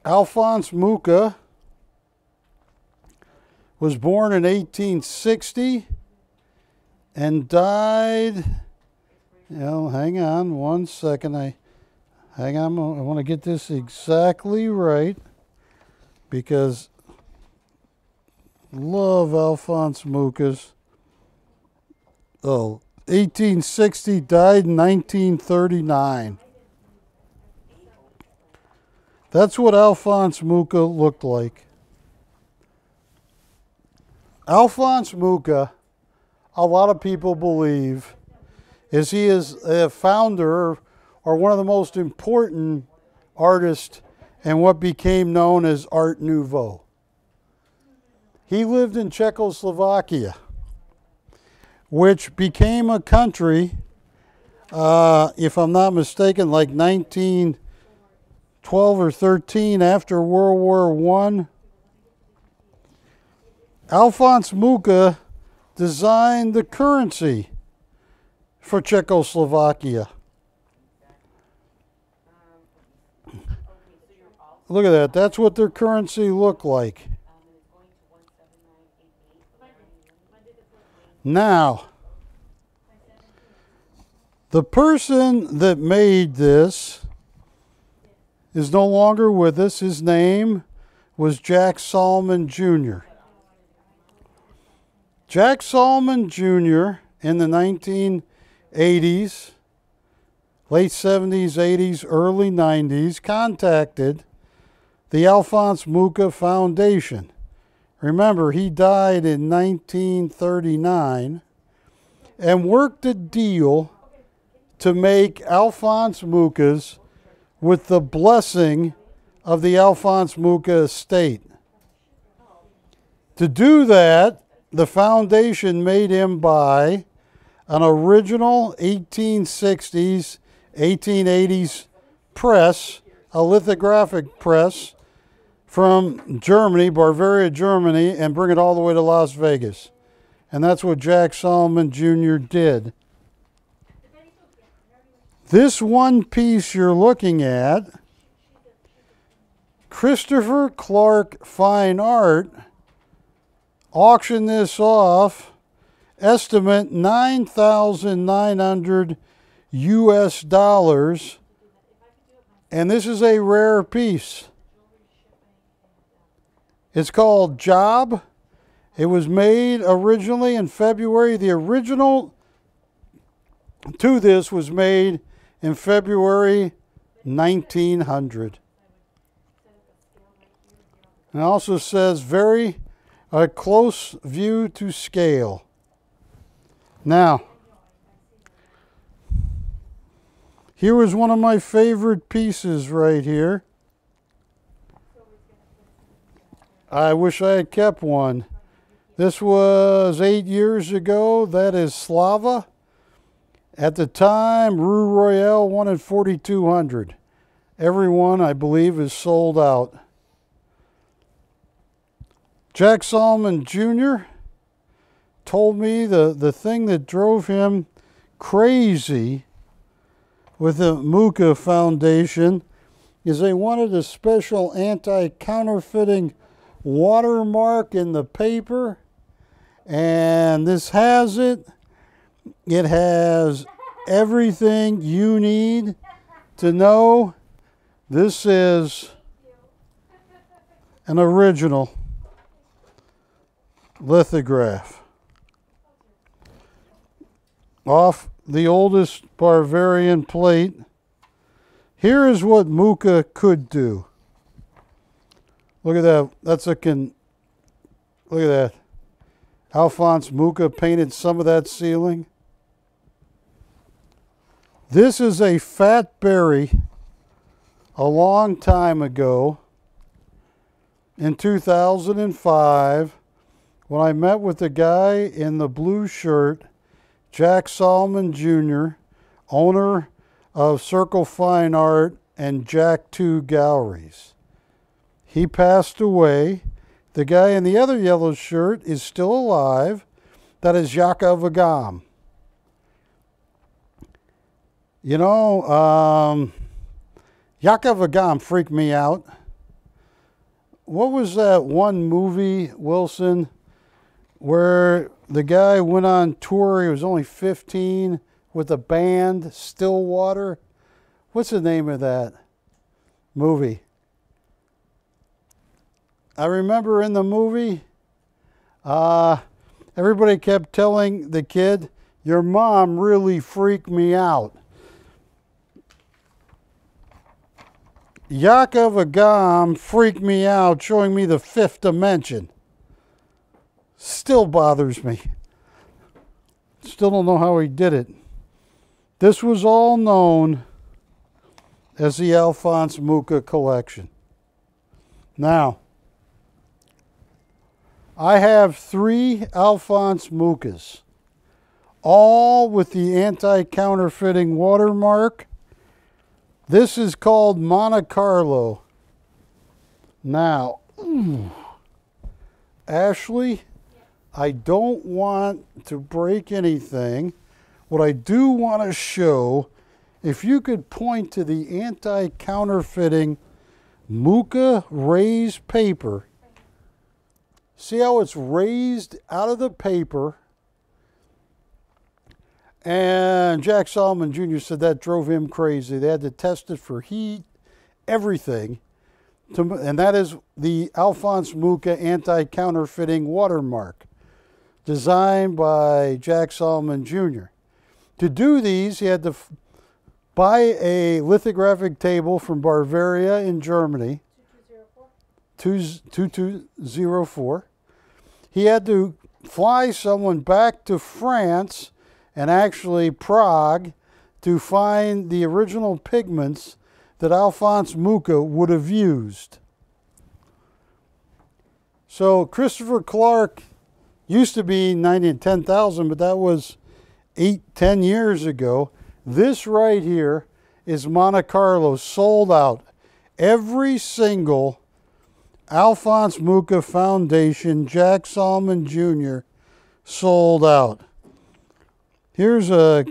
Alphonse Mucha was born in 1860 and died, hang on one second. I want to get this exactly right because love Alphonse Mucha's. 1860, died in 1939. That's what Alphonse Mucha looked like. Alphonse Mucha, a lot of people believe, he is a founder or one of the most important artists in what became known as Art Nouveau. He lived in Czechoslovakia, which became a country, if I'm not mistaken, like 1912 or 13 after World War I. Alphonse Mucha designed the currency for Czechoslovakia. Look at that. That's what their currency looked like. Now, the person that made this is no longer with us. His name was Jack Solomon Jr. Jack Solomon Jr. in the 1980s, late 70s, 80s, early 90s, contacted the Alphonse Mucha Foundation. Remember, he died in 1939 and worked a deal to make Alphonse Muchas with the blessing of the Alphonse Mucha estate. To do that, the foundation made him buy an original 1860s, 1880s press, a lithographic press, from Germany, Bavaria, Germany, and bring it all the way to Las Vegas. And that's what Jack Solomon Jr. did. This one piece you're looking at, Christopher Clark Fine Art, auctioned this off, estimate $9,900 US, and this is a rare piece. It's called Job. It was made originally in February. The original to this was made in February 1900. And it also says very close view to scale. Now, here was one of my favorite pieces right here. I wish I had kept one. This was 8 years ago. That is Slava. At the time, Rue Royale wanted 4,200. Every one, I believe, is sold out. Jack Solomon Jr. told me the thing that drove him crazy with the Muka Foundation is they wanted a special anti-counterfeiting watermark in the paper, and this has it. It has everything you need to know this is an original lithograph off the oldest Bavarian plate. Here is what Muka could do. Look at that. Look at that. Alphonse Muka painted some of that ceiling. This is a fat berry a long time ago in 2005 when I met with the guy in the blue shirt, Jack Solomon Jr., owner of Circle Fine Art and Jack 2 Galleries. He passed away. The guy in the other yellow shirt is still alive. That is Yaakov Agam. You know, Yaakov Agam freaked me out. What was that one movie, Wilson, where the guy went on tour, he was only 15, with a band, Stillwater? What's the name of that movie? I remember in the movie, everybody kept telling the kid, your mom really freaked me out. Yaakov Agam freaked me out, showing me the fifth dimension. Still bothers me. Still don't know how he did it. This was all known as the Alphonse Muka collection. Now, I have 3 Alphonse Mukas, all with the anti-counterfeiting watermark. This is called Monte Carlo. Now, Ashley, I don't want to break anything. What I do want to show, if you could point to the anti-counterfeiting Muka raised paper. See how it's raised out of the paper? And Jack Solomon Jr. said that drove him crazy. They had to test it for heat, everything. And that is the Alphonse Muka anti-counterfeiting watermark, designed by Jack Solomon Jr. To do these, he had to buy a lithographic table from Bavaria in Germany. 2204. He had to fly someone back to France and actually Prague to find the original pigments that Alphonse Muka would have used. So Christopher Clark used to be 90 and 10,000, but that was 10 years ago. This right here is Monte Carlo, sold out. Every single Alphonse Muka Foundation, Jack Solomon Jr., sold out. Here's a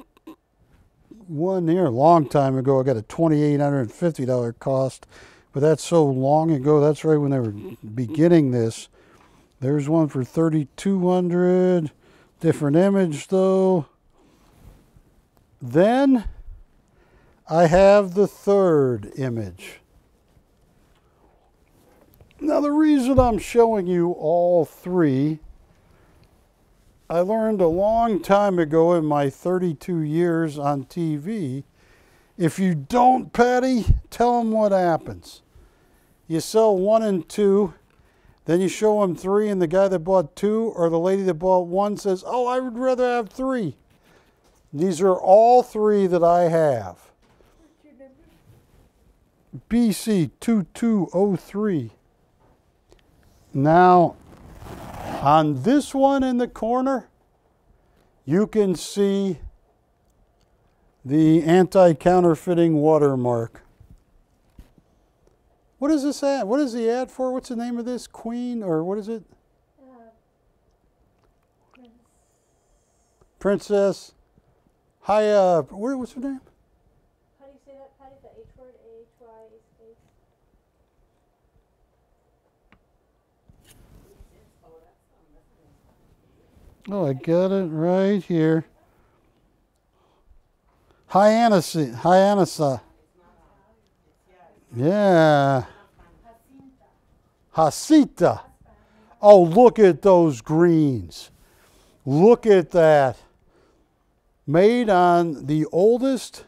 one here a long time ago. I got a $2,850 cost, but that's so long ago. That's right when they were beginning this. There's one for $3,200. Different image though. Then I have the third image. Now the reason I'm showing you all three, I learned a long time ago in my 32 years on TV, if you don't, Patty, tell them what happens. You sell 1 and 2, then you show them 3, and the guy that bought 2 or the lady that bought 1 says, oh, I would rather have 3. These are all 3 that I have. BC 2203. Now, on this one in the corner, you can see the anti-counterfeiting watermark. What is this ad? What is the ad for? What's the name of this? Queen, or what is it? Princess. Hi, what's her name? How do you say that, Patty? The H word, A-H-Y-S-H. Oh, I got it right here. Hyanisa. Yeah. Hasita. Oh, look at those greens. Look at that. Made on the oldest,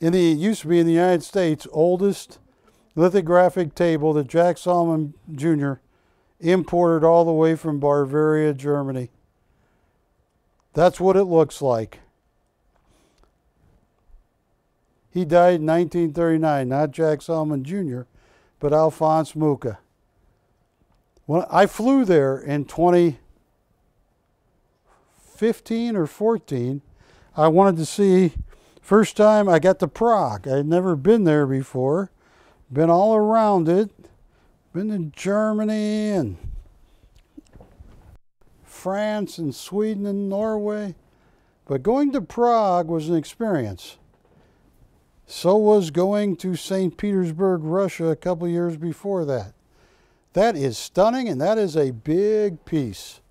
it used to be in the United States, oldest lithographic table that Jack Solomon Jr. imported all the way from Bavaria, Germany. That's what it looks like. He died in 1939, not Jack Solomon Jr., but Alphonse Mucha. When I flew there in 2015 or 14, I wanted to see, first time I got to Prague. I had never been there before, been all around it, been to Germany and France and Sweden and Norway, but going to Prague was an experience. So was going to St. Petersburg, Russia a couple years before that. That is stunning, and that is a big piece.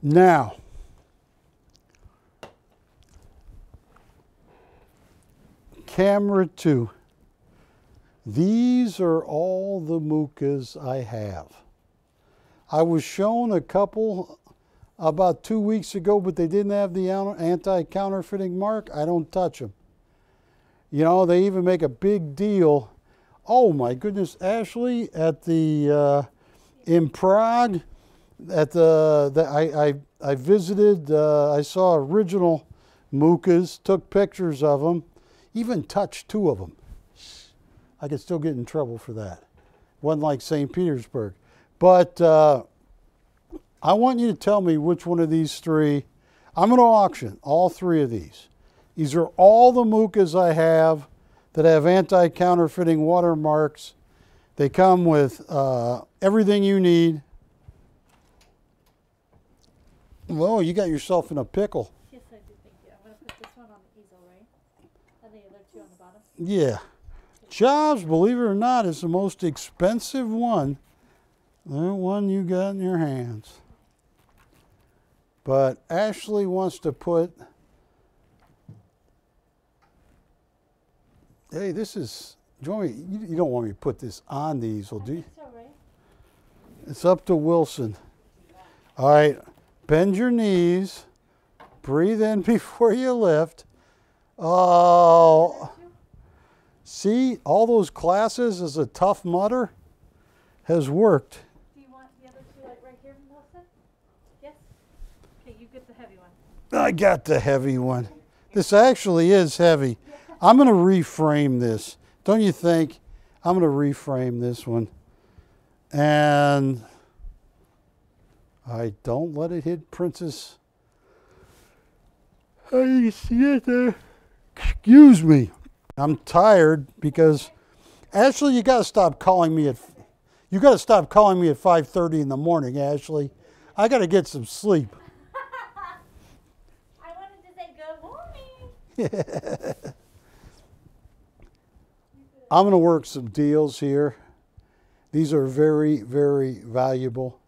Now, camera 2. These are all the Muchas I have. I was shown a couple about 2 weeks ago, but they didn't have the anti-counterfeiting mark. I don't touch them. You know, they even make a big deal. Oh my goodness, Ashley, at the in Prague, at I visited. I saw original Muchas, took pictures of them, even touched 2 of them. I could still get in trouble for that. Wasn't like St. Petersburg, but I want you to tell me which one of these 3. I'm going to auction all 3 of these. These are all the Muchas I have that have anti-counterfeiting watermarks. They come with everything you need. Whoa, you got yourself in a pickle. Yes, I do. Thank you. I'm going to put this one on the easel, right? And the other 2 on the bottom. Yeah. Jobs, believe it or not, is the most expensive one. The one you got in your hands. But Ashley wants to put... Hey, this is, you don't want me to put this on the easel, do you? It's all right. It's up to Wilson. All right, bend your knees, breathe in before you lift. Oh, see, all those classes as a Tough Mudder has worked. Do you want the other 2 like right here, Melissa? Yes? Okay, you get the heavy one. I got the heavy one. This actually is heavy. I'm going to reframe this. Don't you think? I'm going to reframe this one. And I don't let it hit Princess. I see it there. Excuse me. I'm tired because Ashley, you got to stop calling me at 5:30 in the morning, Ashley. I got to get some sleep. I wanted to say good morning. Yeah. I'm going to work some deals here. These are very, very valuable.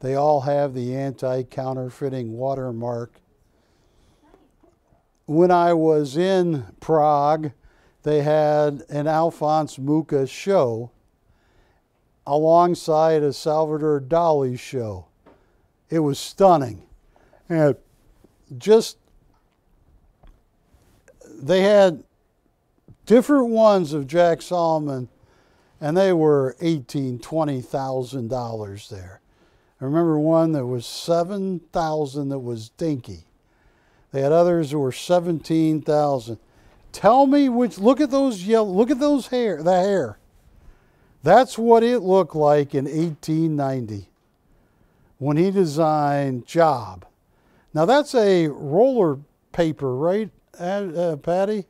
They all have the anti-counterfeiting watermark. When I was in Prague, they had an Alphonse Mucha show, alongside a Salvador Dali show. It was stunning. And just, they had different ones of Jack Solomon, and they were $18,000, $20,000 there. I remember one that was $7,000 that was dinky. They had others that were $17,000. Tell me which, look at those yellow, look at those hair, the hair. That's what it looked like in 1890 when he designed Job. Now that's a roller paper, right, Patty?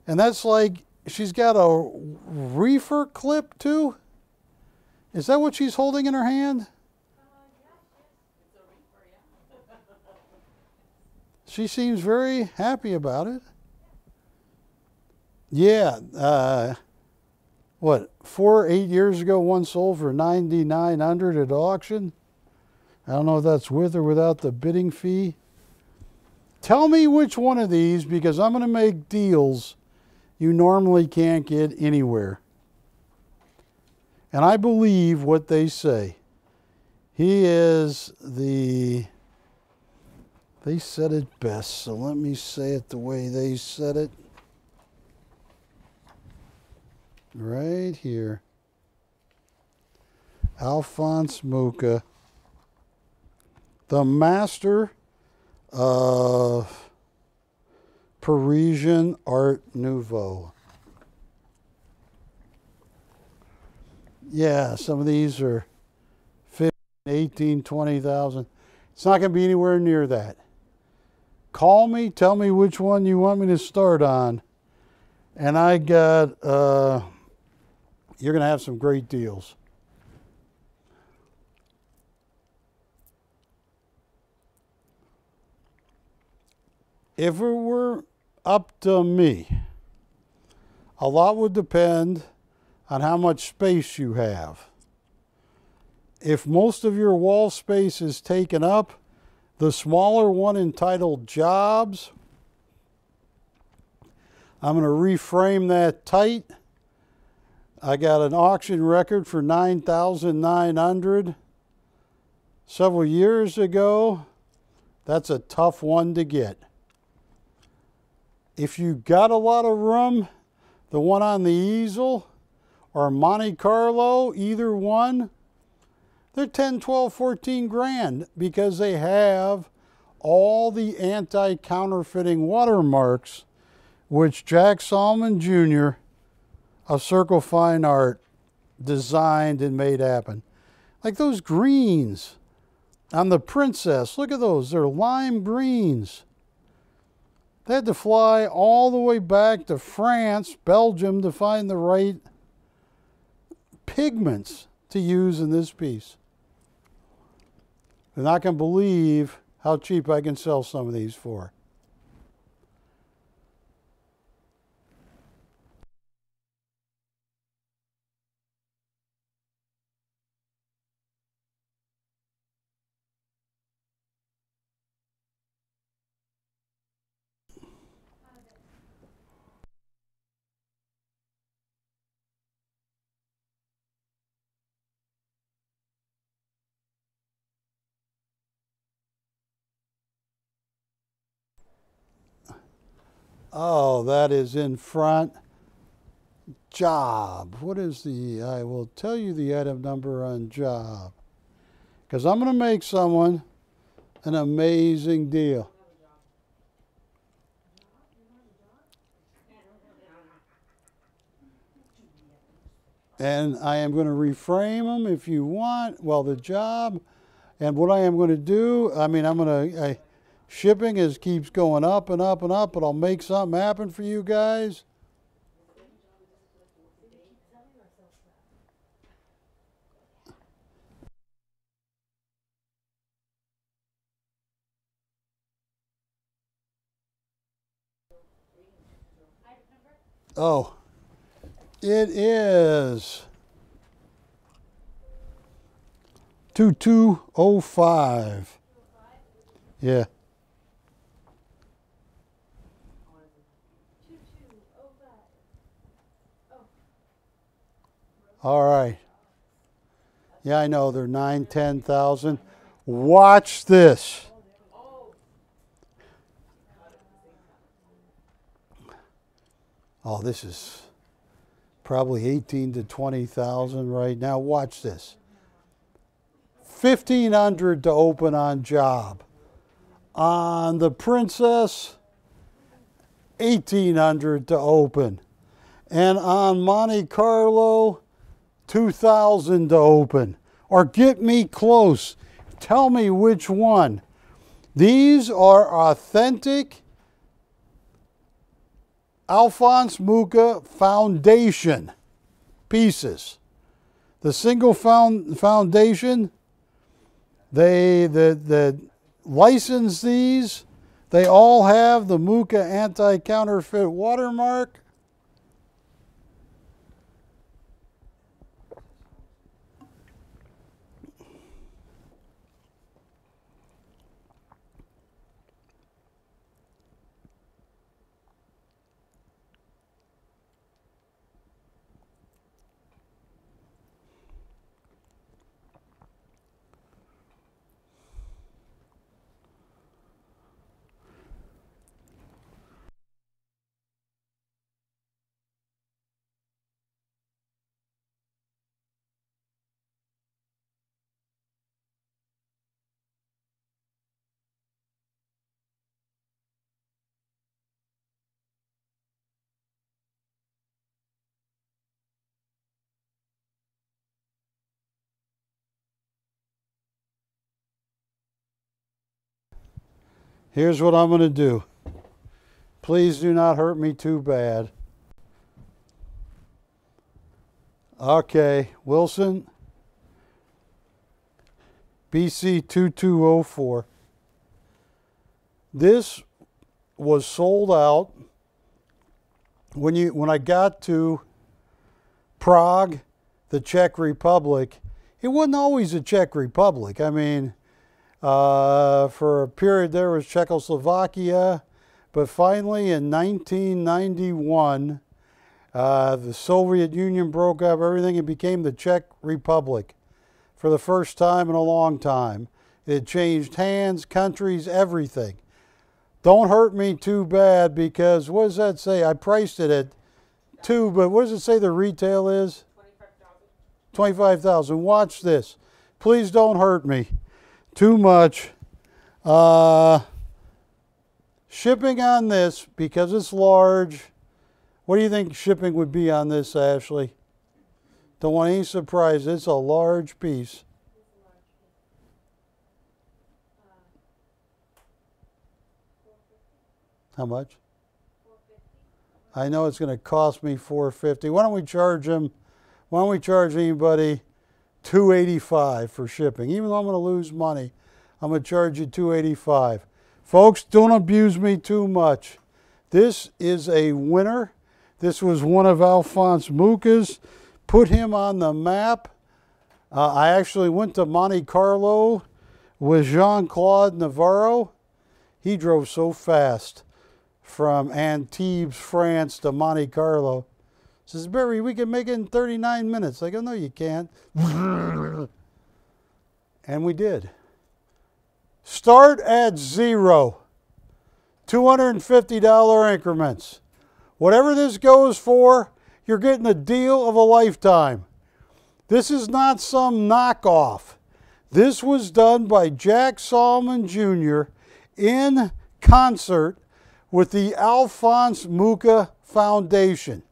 And that's like, she's got a reefer clip too? Is that what she's holding in her hand? She seems very happy about it. Yeah, what, 8 years ago, one sold for $9,900 at auction. I don't know if that's with or without the bidding fee. Tell me which one of these, because I'm going to make deals you normally can't get anywhere. And I believe what they say. He is the, they said it best, so let me say it the way they said it. Right here. Alphonse Mucha, the master of Parisian Art Nouveau. Yeah, some of these are 15, 18, 20,000. It's not going to be anywhere near that. Call me, tell me which one you want me to start on. And I got, you're going to have some great deals. If it were up to me, a lot would depend on how much space you have. If most of your wall space is taken up, the smaller one entitled Jobs, I'm going to reframe that tight. I got an auction record for $9,900 several years ago. That's a tough one to get. If you got a lot of room, the one on the easel or Monte Carlo, either one, they're 10, 12, 14 grand because they have all the anti-counterfeiting watermarks which Jack Solomon Jr. of Circle Fine Art designed and made happen. Like those greens on the Princess. Look at those. They're lime greens. They had to fly all the way back to France, Belgium, to find the right pigments to use in this piece. They're not going to believe how cheap I can sell some of these for. Oh, that is in front. Job. What is the, I will tell you the item number on Job. Because I'm going to make someone an amazing deal. And I am going to reframe them if you want. Well, the Job. And what I am going to do, I mean, I'm going to, shipping keeps going up and up and up, but I'll make something happen for you guys. Oh, it is 2205. Yeah. 2205. Oh. All right. Yeah, I know they're 9, 10,000. Watch this. Oh, this is probably 18 to 20,000 right now. Watch this. 1,500 to open on job. On the Princess, 1,800 to open. And on Monte Carlo, 2,000 to open. Or get me close. Tell me which one. These are authentic Alphonse Mucha foundation pieces. The single foundation, they license these. They all have the Mucha anti-counterfeit watermark. Here's what I'm going to do. Please do not hurt me too bad. Okay, Wilson, BC 2204. This was sold out when I got to Prague, the Czech Republic. It wasn't always the Czech Republic. I mean, for a period there was Czechoslovakia, but finally in 1991, the Soviet Union broke up everything and became the Czech Republic for the first time in a long time. It changed hands, countries, everything. Don't hurt me too bad because what does that say? I priced it at 2, but what does it say the retail is? 25,000. Watch this. Please don't hurt me too much. Shipping on this, because it's large, what do you think shipping would be on this, Ashley? Don't want any surprise. It's a large piece. How much? I know it's going to cost me $450. Why don't we charge them? Why don't we charge anybody $285 for shipping? Even though I'm going to lose money, I'm going to charge you $285. Folks, don't abuse me too much. This is a winner. This was one of Alphonse Mucha's. Put him on the map. I actually went to Monte Carlo with Jean-Claude Navarro. He drove so fast from Antibes, France to Monte Carlo. Says, Barry, we can make it in 39 minutes. I go, no, you can't. And we did. Start at 0. $250 increments. Whatever this goes for, you're getting a deal of a lifetime. This is not some knockoff. This was done by Jack Salmon Jr. in concert with the Alphonse Mucha Foundation.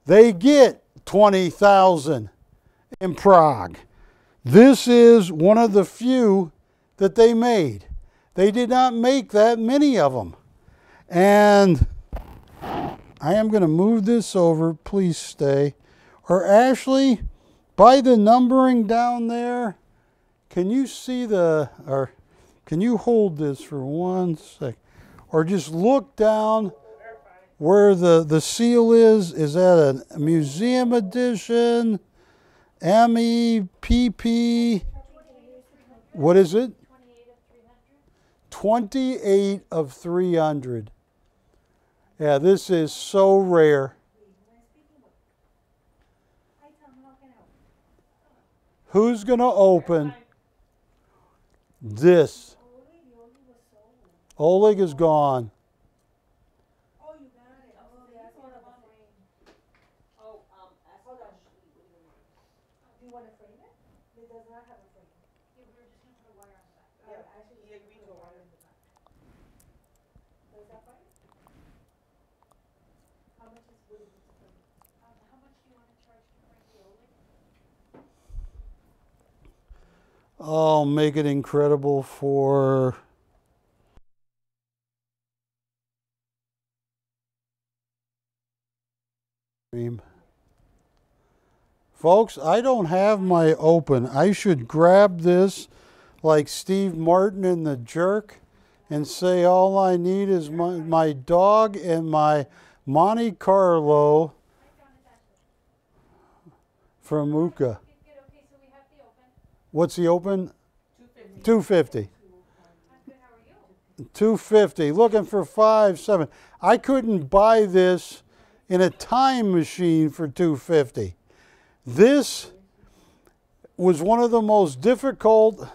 They get 20,000 in Prague. This is one of the few that they made. They did not make that many of them. And I am going to move this over. Please stay. Or Ashley, by the numbering down there, can you see or can you hold this for 1 sec? Or just look down where the seal is. Is that a museum edition? MEPP? What is it? 28 of 300. Yeah, this is so rare. Who's going to open this? Oleg is gone. Oh, you got it. Oh, that's one of them. Oh, hold on. Do you want to frame it? It does not have a frame. Yeah, we were just gonna put a wire on the back. Yeah, actually, he agreed to a wire in the back. Does that fine? How much is, what is it to frame? How much do you wanna charge to print the Oleg? Oh, make it incredible for... Folks, I don't have my open. I should grab this like Steve Martin in The Jerk and say all I need is my dog and my Monte Carlo from Muka. Good, okay, so we have the open. What's the open? 250. 250. I'm good, how are you? 250. Looking for 5.7. I couldn't buy this in a time machine for 250. This was one of the most difficult.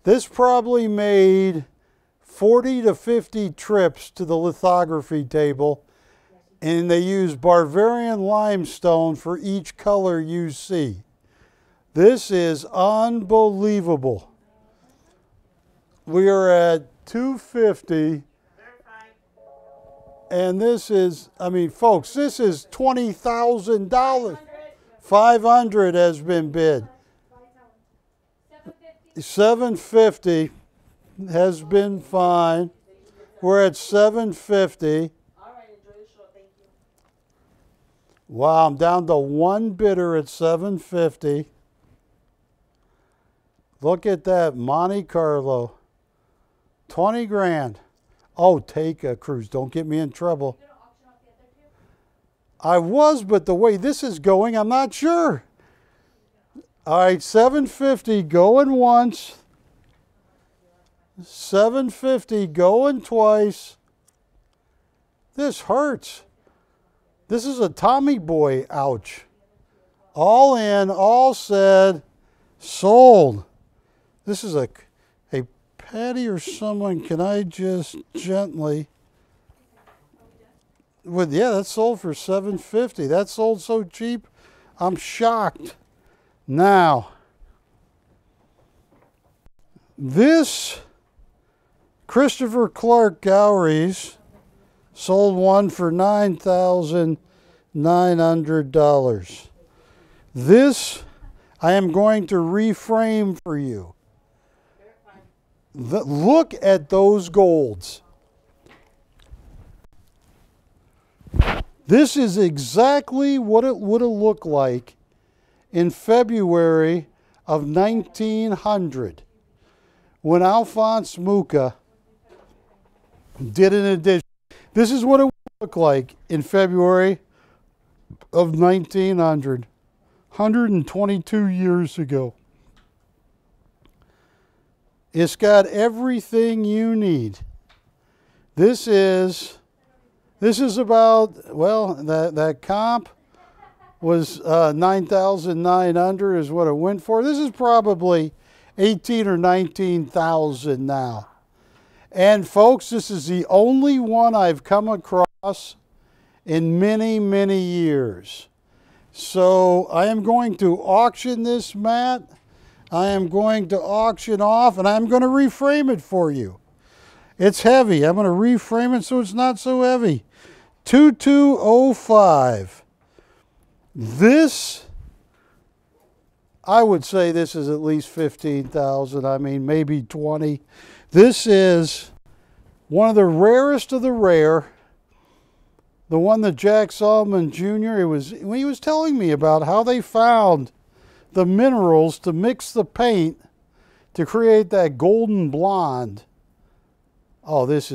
This probably made 40 to 50 trips to the lithography table, and they used Bavarian limestone for each color you see. This is unbelievable. We are at 250. And this is, I mean, folks, this is $20,000. 500 has been bid. 750 has been fine. We're at 750. All right, enjoy the show. Thank you. Wow, I'm down to one bidder at 750. Look at that, Monte Carlo. 20 grand. Oh, take a cruise. Don't get me in trouble. You gonna auction off the other two? I was, but the way this is going, I'm not sure. All right, 750 going once. 750 going twice. This hurts. This is a Tommy boy, ouch. All in, all said, sold. This is a Patty or someone, can I just gently... Well, yeah, that sold for $750. That sold so cheap, I'm shocked. Now, this Christopher Clark Gowries sold one for $9,900. This I am going to reframe for you. Look at those golds. This is exactly what it would have looked like in February of 1900 when Alphonse Mucha did an edition. This is what it would look like in February of 1900, 122 years ago. It's got everything you need. This is about, well, that comp was 9,900 is what it went for. This is probably 18 or 19,000 now. And folks, this is the only one I've come across in many, many years. So I am going to auction this mat. I am going to auction off, and I'm going to reframe it for you. It's heavy. I'm going to reframe it so it's not so heavy. 2205. This, I would say this is at least 15,000. I mean, maybe 20. This is one of the rarest of the rare. The one that Jack Solomon Jr., he was telling me about how they found the minerals to mix the paint to create that golden blonde. Oh, this,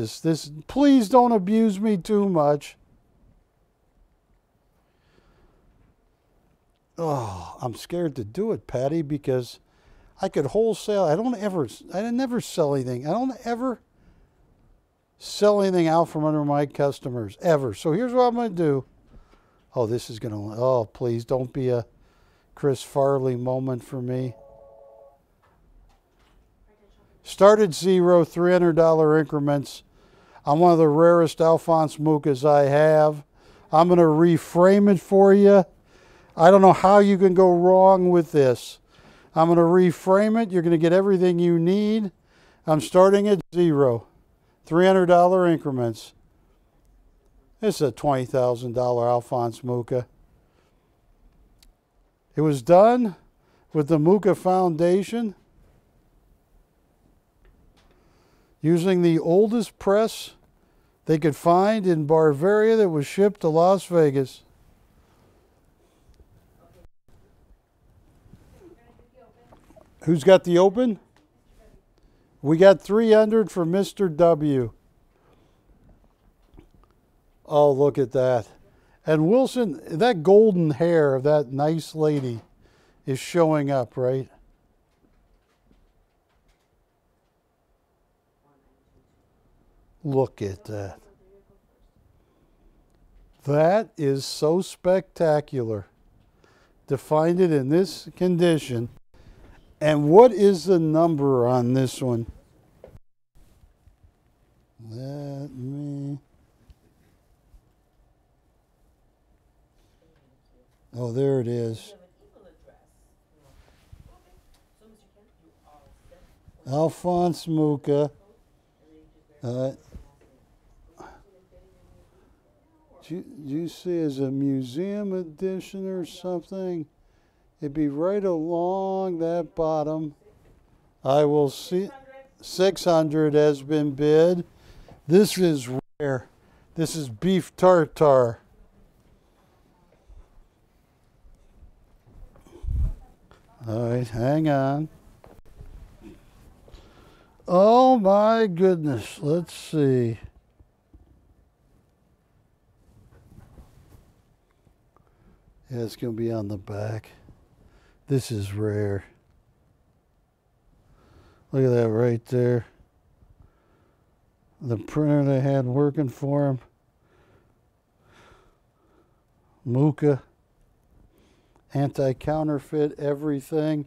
please don't abuse me too much. Oh, I'm scared to do it, Patty, because I could wholesale. I never sell anything. I don't ever sell anything out from under my customers, ever. So here's what I'm going to do. Oh, this is going to, oh, please don't be a Chris Farley moment for me. Start at zero, $300 increments. I'm one of the rarest Alphonse Mucas I have. I'm going to reframe it for you. I don't know how you can go wrong with this. I'm going to reframe it. You're going to get everything you need. I'm starting at zero, $300 increments. This is a $20,000 Alphonse Muca. It was done with the Muca Foundation using the oldest press they could find in Bavaria that was shipped to Las Vegas. Who's got the open? We got 300 for Mr. W. Oh, look at that. And Wilson, that golden hair of that nice lady is showing up, right? Look at that. That is so spectacular to find it in this condition. And what is the number on this one? Let me... Oh, there it is. Alphonse Muca. Do you see as a museum edition or something? It'd be right along that bottom. I will see. 600 has been bid. This is rare. This is beef tartare. All right, hang on. Oh my goodness, let's see. Yeah, it's going to be on the back. This is rare. Look at that right there. The printer they had working for him. Muca. Anti-counterfeit everything.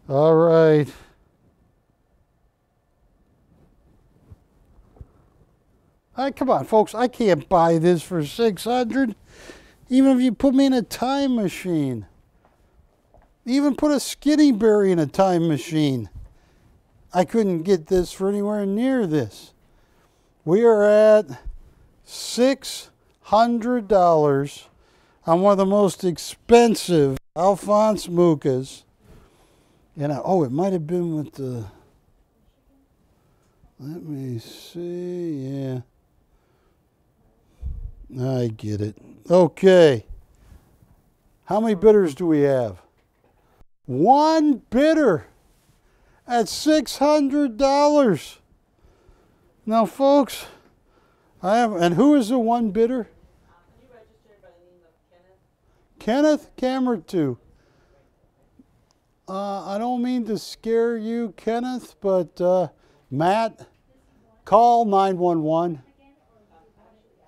All right. Come on, folks. I can't buy this for 600. Even if you put me in a time machine. Even put a Skinny Berry in a time machine. I couldn't get this for anywhere near this. We are at $600 on one of the most expensive Alphonse Mucas. And it might have been with the... Let me see, yeah. I get it. Okay. How many bidders do we have? One bidder at $600. Now, folks, and who is the one bidder? You registered by the name of Kenneth. Kenneth Camertu. I don't mean to scare you, Kenneth, but Matt, call 911.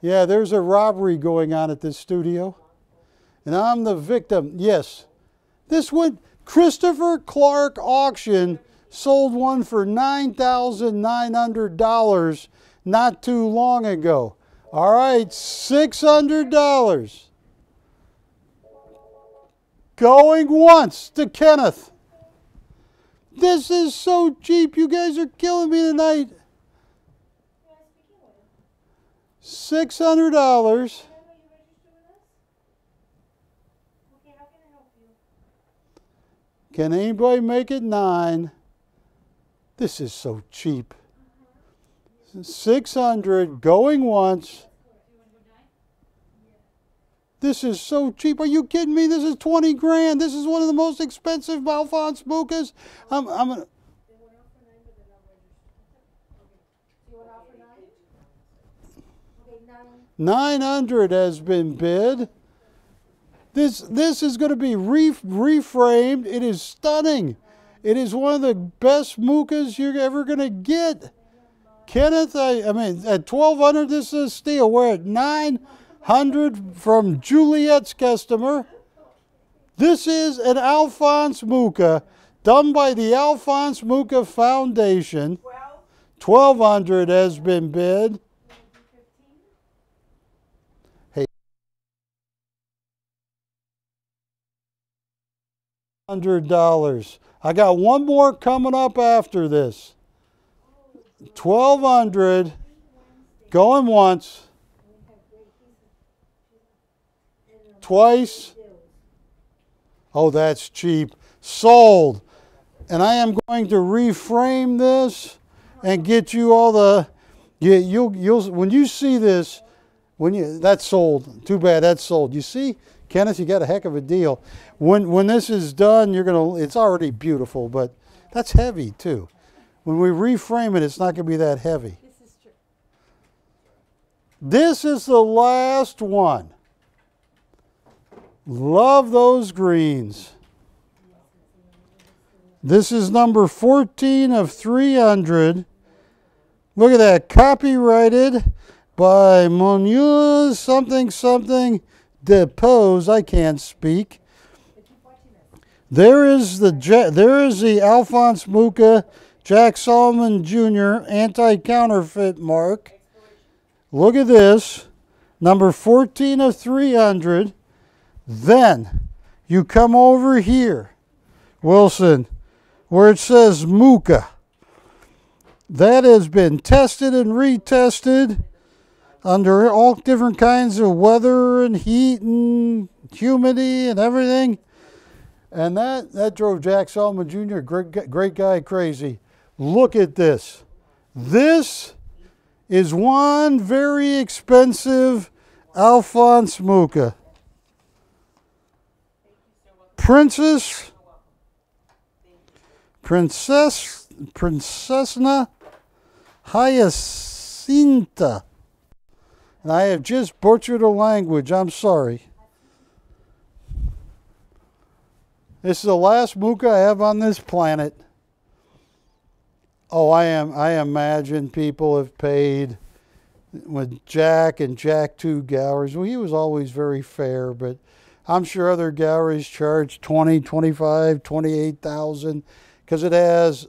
Yeah, there's a robbery going on at this studio, and I'm the victim. Yes, this one, Christopher Clark Auction sold one for $9,900 not too long ago. All right, $600. Going once to Kenneth. This is so cheap. You guys are killing me tonight. $600. Can anybody make it 9? This is so cheap. 600 going once. This is so cheap. Are you kidding me? This is 20 grand. This is one of the most expensive Alphonse Mucas. I'm gonna. 900 has been bid. This is going to be reframed. It is stunning. It is one of the best Mucas you're ever going to get. Kenneth, I mean, at 1,200, this is a steal. We're at 900 from Juliet's customer. This is an Alphonse Muca. done by the Alphonse Mucha Foundation. 1,200 has been bid. Hey, $100. I got one more coming up after this. 1,200. Going once. Twice. Oh, that's cheap. Sold. And I am going to reframe this and get you all the. You'll when you see this, that's sold. Too bad that's sold. You see, Kenneth, you got a heck of a deal. When this is done, it's already beautiful, but that's heavy too. When we reframe it, it's not going to be that heavy. This is true. This is the last one. Love those greens. This is number 14 of 300. Look at that. Copyrighted by Monuse something Depose. I can't speak. There is the Alphonse Mucha Jack Solomon Jr. anti-counterfeit mark. Look at this. Number 14 of 300. Then you come over here, Wilson, where it says Mucha. That has been tested and retested under all different kinds of weather and heat and humidity and everything. And that drove Jack Solomon Jr., great guy, crazy. Look at this. This is one very expensive Alphonse Mucha. Princessna Hyacinta. And I have just butchered a language. I'm sorry. This is the last Mucha I have on this planet. Oh, I imagine people have paid with Jack and Jack 2 galleries. Well, he was always very fair, but I'm sure other galleries charge 20, 25, 28,000 because it has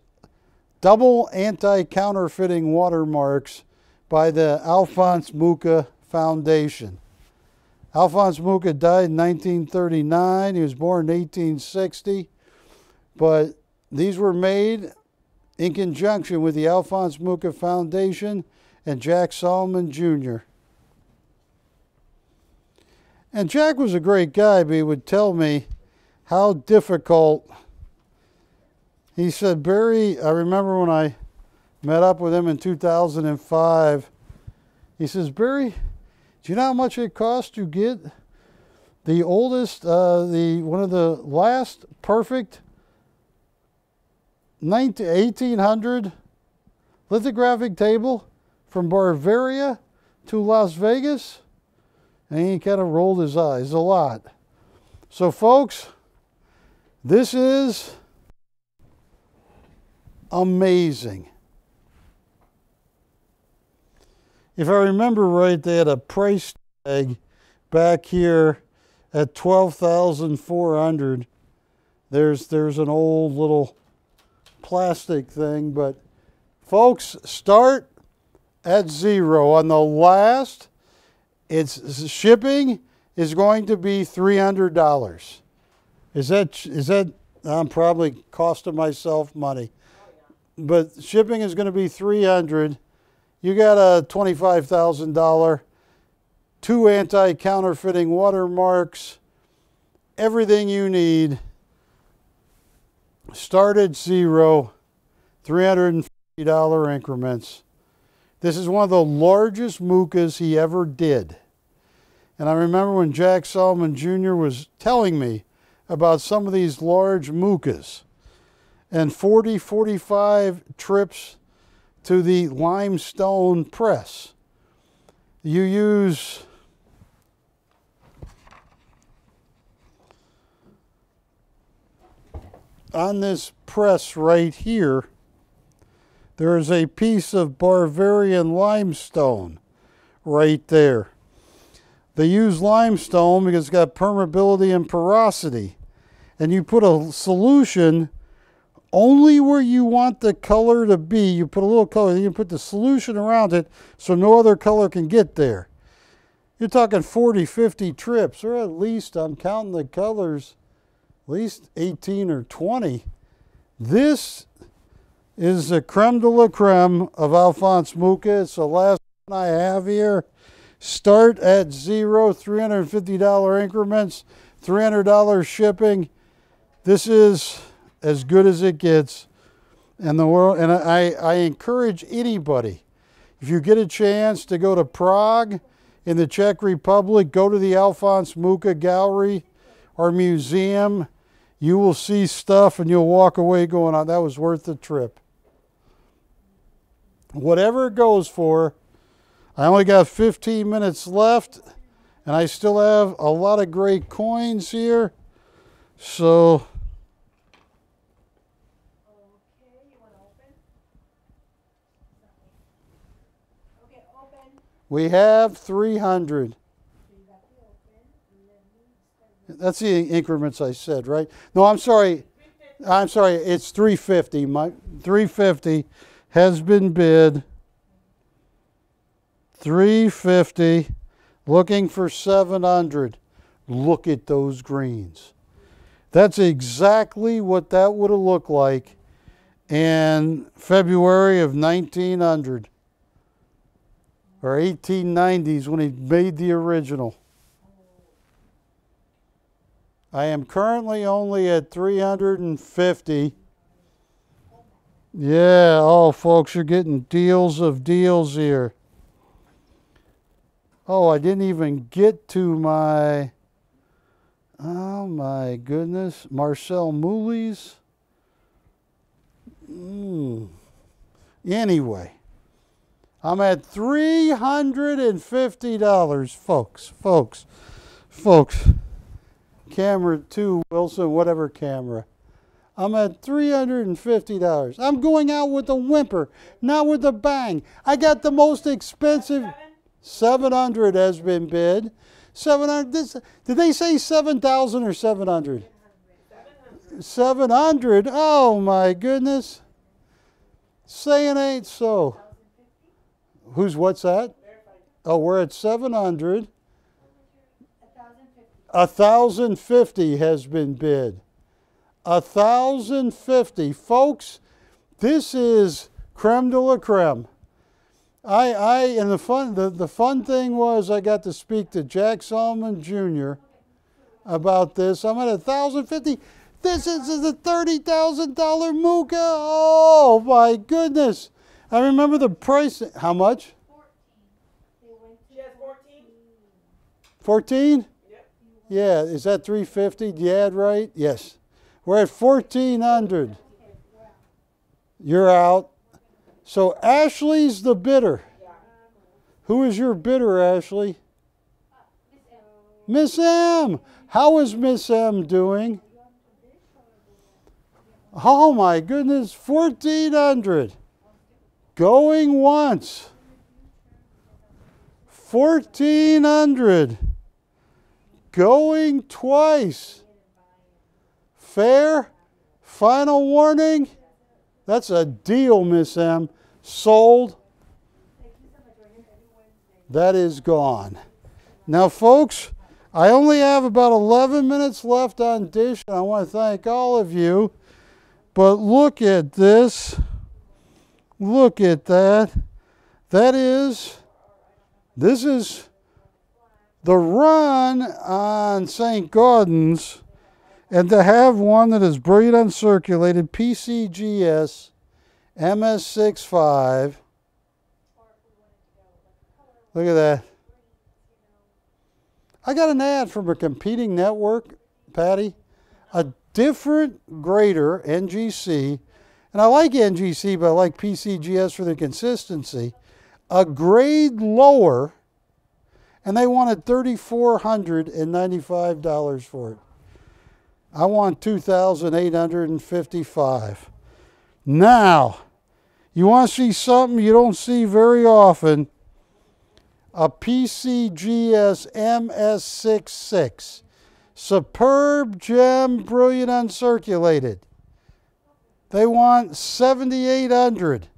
double anti-counterfeiting watermarks by the Alphonse Mucha Foundation. Alphonse Mucha died in 1939. He was born in 1860. But these were made in conjunction with the Alphonse Mucha Foundation and Jack Solomon Jr. And Jack was a great guy, but he would tell me how difficult. He said, Barry, I remember when I met up with him in 2005, he says, Barry, do you know how much it costs to get the oldest, one of the last perfect 1800 lithographic table from Bavaria to Las Vegas? And he kind of rolled his eyes a lot. So folks, this is amazing. If I remember right, they had a price tag back here at $12,400. There's an old little plastic thing, but folks, start at zero. On the last, its shipping is going to be $300. Is that I'm probably costing myself money. But shipping is going to be $300. You got a $25,000, 2 anti-counterfeiting watermarks, everything you need. Start at zero, $350 increments. This is one of the largest Muchas he ever did. And I remember when Jack Solomon Jr. was telling me about some of these large Muchas and 40, 45 trips to the limestone press. You use on this press right here, there is a piece of Bavarian limestone right there. They use limestone because it's got permeability and porosity. And you put a solution only where you want the color to be. You put a little color, then you put the solution around it so no other color can get there. You're talking 40, 50 trips, or at least, I'm counting the colors, at least 18 or 20. This is the creme de la creme of Alphonse Mucha. It's the last one I have here. Start at zero, $350 increments, $300 shipping. This is as good as it gets in the world. And I encourage anybody, if you get a chance to go to Prague in the Czech Republic, go to the Alphonse Mucha Gallery or Museum. You will see stuff and you'll walk away going, oh, that was worth the trip. Whatever it goes for. I only got 15 minutes left, and I still have a lot of great coins here. So, Okay, you want to open? Okay, open. we have 300. That's the increments I said, right? No, I'm sorry. I'm sorry. It's 350. My 350 has been bid. 350. Looking for 700. Look at those greens. That's exactly what that would have looked like in February of 1900 or 1890s when he made the original. I am currently only at 350. Yeah, oh folks, you're getting deals of deals here. Oh, I didn't even get to my, oh my goodness, Marcel Mouly's. Anyway, I'm at $350, folks. Camera 2, Wilson, whatever camera. I'm at $350. I'm going out with a whimper, not with a bang. I got the most expensive. 700 has been bid. 700. Did they say 7,000 or 700? 700. Oh my goodness. Say it ain't so. What's that? Oh, we're at 700. 1,050 has been bid. 1,050. Folks, this is creme de la creme. And the fun thing was I got to speak to Jack Solomon Jr. about this. I'm at 1,050. This is a $30,000 Mucha. Oh my goodness. I remember the price. How much? 14. She has 14? 14? Yeah, is that 350? Did you add right? Yes. We're at 1,400. You're out. So Ashley's the bidder. Who is your bidder, Ashley? Miss M. How is Miss M doing? Oh my goodness, 1,400. Going once. 1,400. Going twice. Fair? Final warning? That's a deal, Miss M. Sold. That is gone. Now, folks, I only have about 11 minutes left on Dish, and I want to thank all of you. But look at this. Look at that. This is the run on St. Gaudens, and to have one that is brilliant uncirculated, PCGS, MS65. Look at that. I got an ad from a competing network, Patty. A different grader, NGC, and I like NGC, but I like PCGS for the consistency. A grade lower, and they wanted $3,495 for it. I want $2,855. Now, you want to see something you don't see very often? A PCGS MS66. Superb gem, brilliant uncirculated. They want 7,800.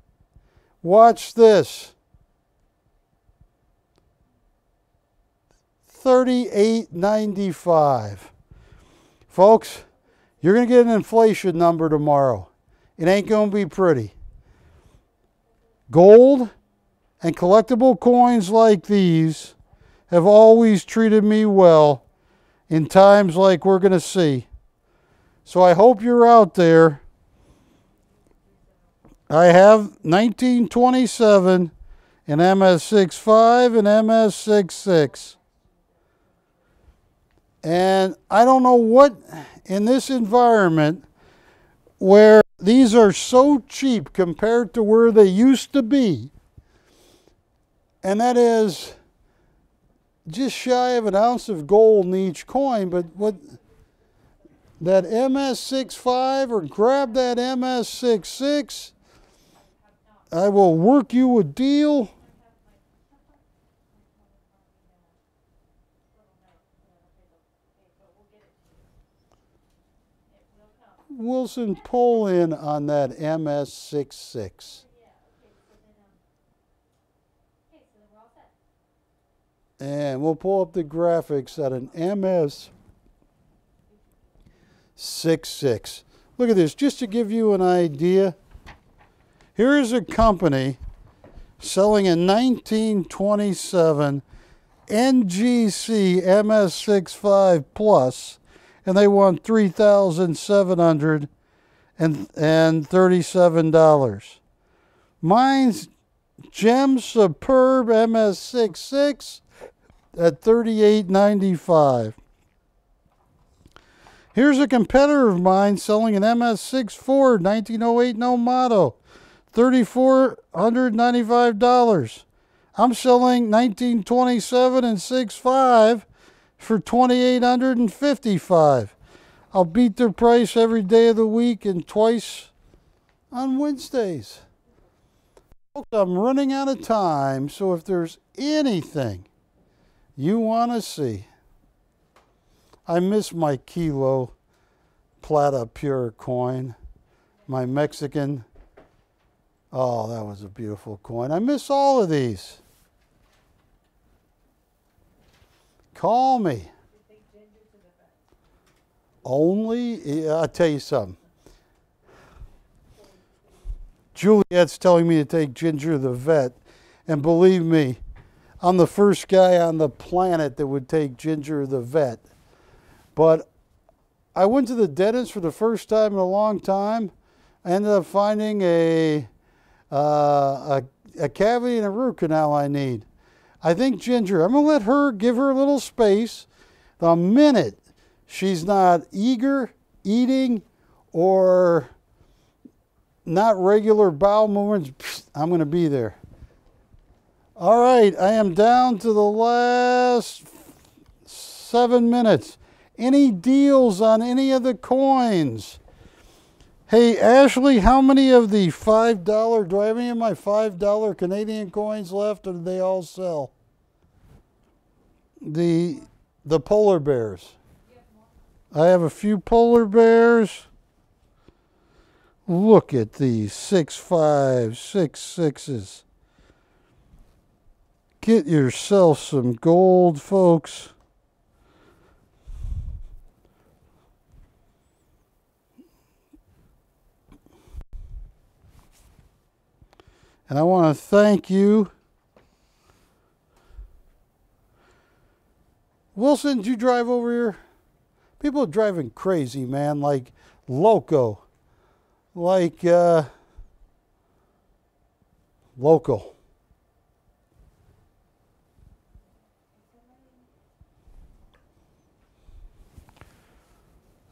Watch this. 38.95. Folks, you're going to get an inflation number tomorrow. It ain't going to be pretty. Gold and collectible coins like these have always treated me well in times like we're going to see. So I hope you're out there. I have 1927 and MS65 and MS66. And I don't know what in this environment where these are so cheap compared to where they used to be. And that is just shy of an ounce of gold in each coin. But what that MS65 or grab that MS66, I will work you a deal. Wilson, pull in on that MS66. And we'll pull up the graphics at an MS66. Look at this, just to give you an idea. Here is a company selling a 1927 NGC MS65 Plus, and they want $3,737. Mine's Gem Superb MS66 at $38.95. Here's a competitor of mine selling an MS64 1908 no motto, $3,495. I'm selling 1927 and 65 for $2,855. I'll beat their price every day of the week and twice on Wednesdays. Folks, I'm running out of time, so if there's anything you want to see, I miss my Kilo Plata Pure coin, my Mexican. Oh, that was a beautiful coin. I miss all of these. Call me. Only, I'll tell you something. Juliet's telling me to take Ginger to the vet. And believe me, I'm the first guy on the planet that would take Ginger to the vet. But I went to the dentist for the first time in a long time. I ended up finding a cavity and a root canal I need. I think Ginger, I'm going to give her a little space. The minute she's not eager, eating, or not regular bowel movements, I'm going to be there. All right, I am down to the last 7 minutes. Any deals on any of the coins? Hey, Ashley, how many of the $5, do I have any of my $5 Canadian coins left, or did they all sell? The polar bears. I have a few polar bears. Look at these 6.5, 6.6s. Get yourself some gold, folks. And I want to thank you. Wilson, did you drive over here? People are driving crazy, man, like loco. Like local.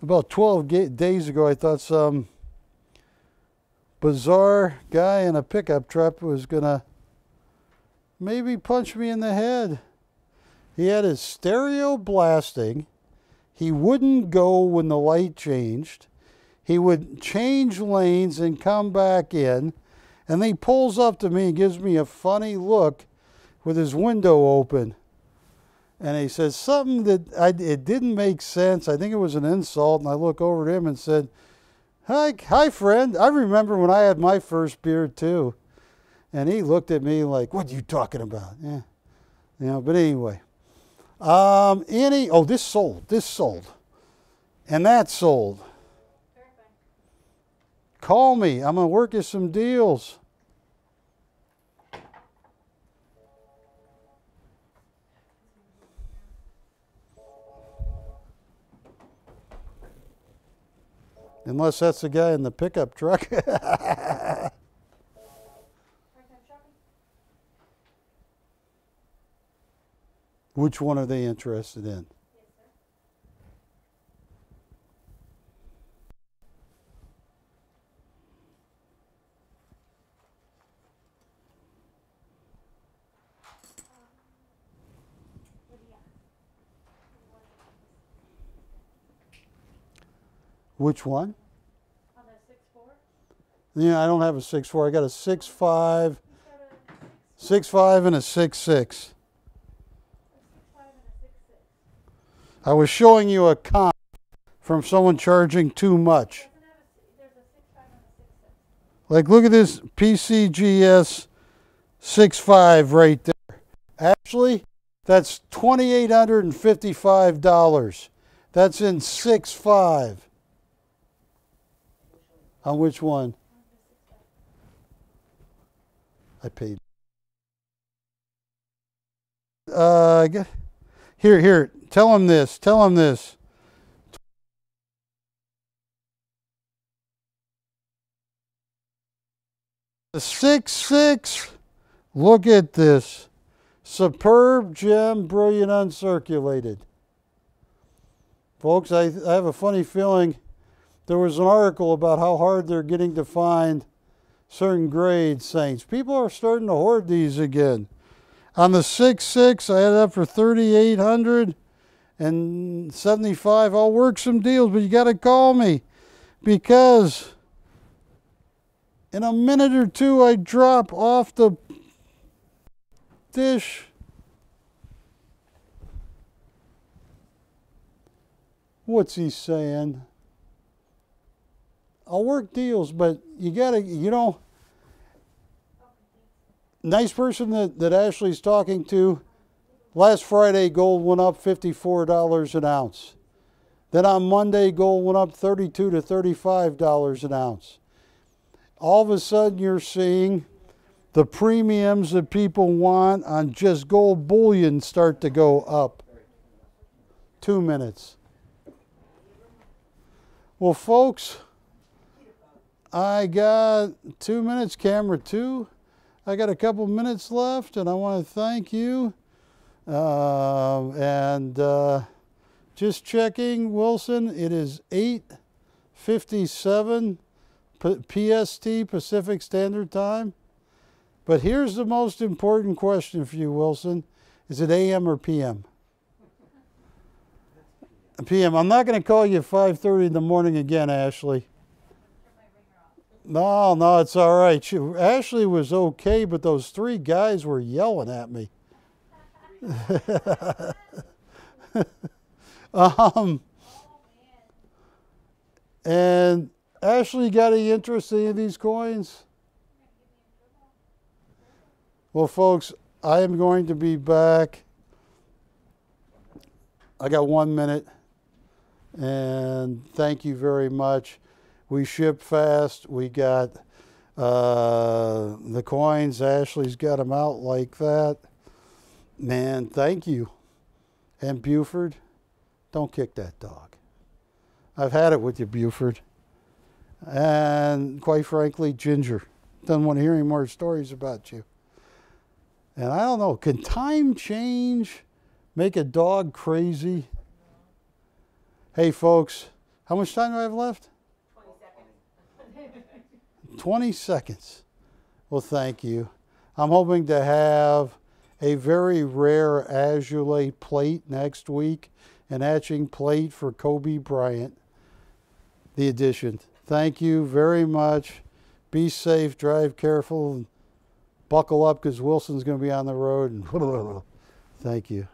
About 12 days ago, I thought some bizarre guy in a pickup truck was gonna maybe punch me in the head. He had his stereo blasting. He wouldn't go when the light changed. He would change lanes and come back in. And then he pulls up to me and gives me a funny look with his window open. And he says something that it didn't make sense. I think it was an insult. And I look over at him and said, Hi, friend. I remember when I had my first beer too. And he looked at me like, what are you talking about? Yeah. You know, but anyway. Annie, oh, this sold. And that sold. Call me. I'm going to work you some deals. Unless that's the guy in the pickup truck. Which one are they interested in? Which one? On the 6'4"? Yeah, I don't have a 6'4". I got a 6'5", 6'5", and a 6'6". I was showing you a comp from someone charging too much. There's a 6'5" and a 6'6". Like, look at this PCGS 6'5" right there. Actually, that's $2,855. That's in 6'5". On which one? I paid. Here. Tell him this. The 6'6". Look at this. Superb gem, brilliant uncirculated. Folks, I have a funny feeling there was an article about how hard they're getting to find certain grade saints. People are starting to hoard these again. On the 6'6", I had it up for $3,875. I'll work some deals, but you got to call me because in a minute or two I drop off the dish. What's he saying? I'll work deals, but you gotta, nice person that Ashley's talking to. Last Friday, gold went up $54 an ounce. Then on Monday, gold went up $32 to $35 an ounce. All of a sudden, you're seeing the premiums that people want on just gold bullion start to go up. 2 minutes. Well, folks, I got 2 minutes, camera 2. I got a couple minutes left, and I want to thank you. Just checking, Wilson, it is 8:57 PST, Pacific Standard Time. But here's the most important question for you, Wilson. Is it AM or PM? PM. I'm not going to call you at 5:30 in the morning again, Ashley. No, it's all right. Ashley was okay, but those 3 guys were yelling at me. And Ashley, got any interest in any of these coins? Well, folks, I am going to be back. I got 1 minute, and thank you very much. We ship fast. We got the coins. Ashley's got them out like that. Man, thank you. And Buford, don't kick that dog. I've had it with you, Buford. And quite frankly, Ginger. Don't want to hear any more stories about you. And I don't know, can time change make a dog crazy? Hey, folks, how much time do I have left? 20 seconds. Well, thank you. I'm hoping to have a very rare azulate plate next week, an etching plate for Kobe Bryant, the edition. Thank you very much. Be safe, drive careful, and buckle up because Wilson's going to be on the road. And thank you.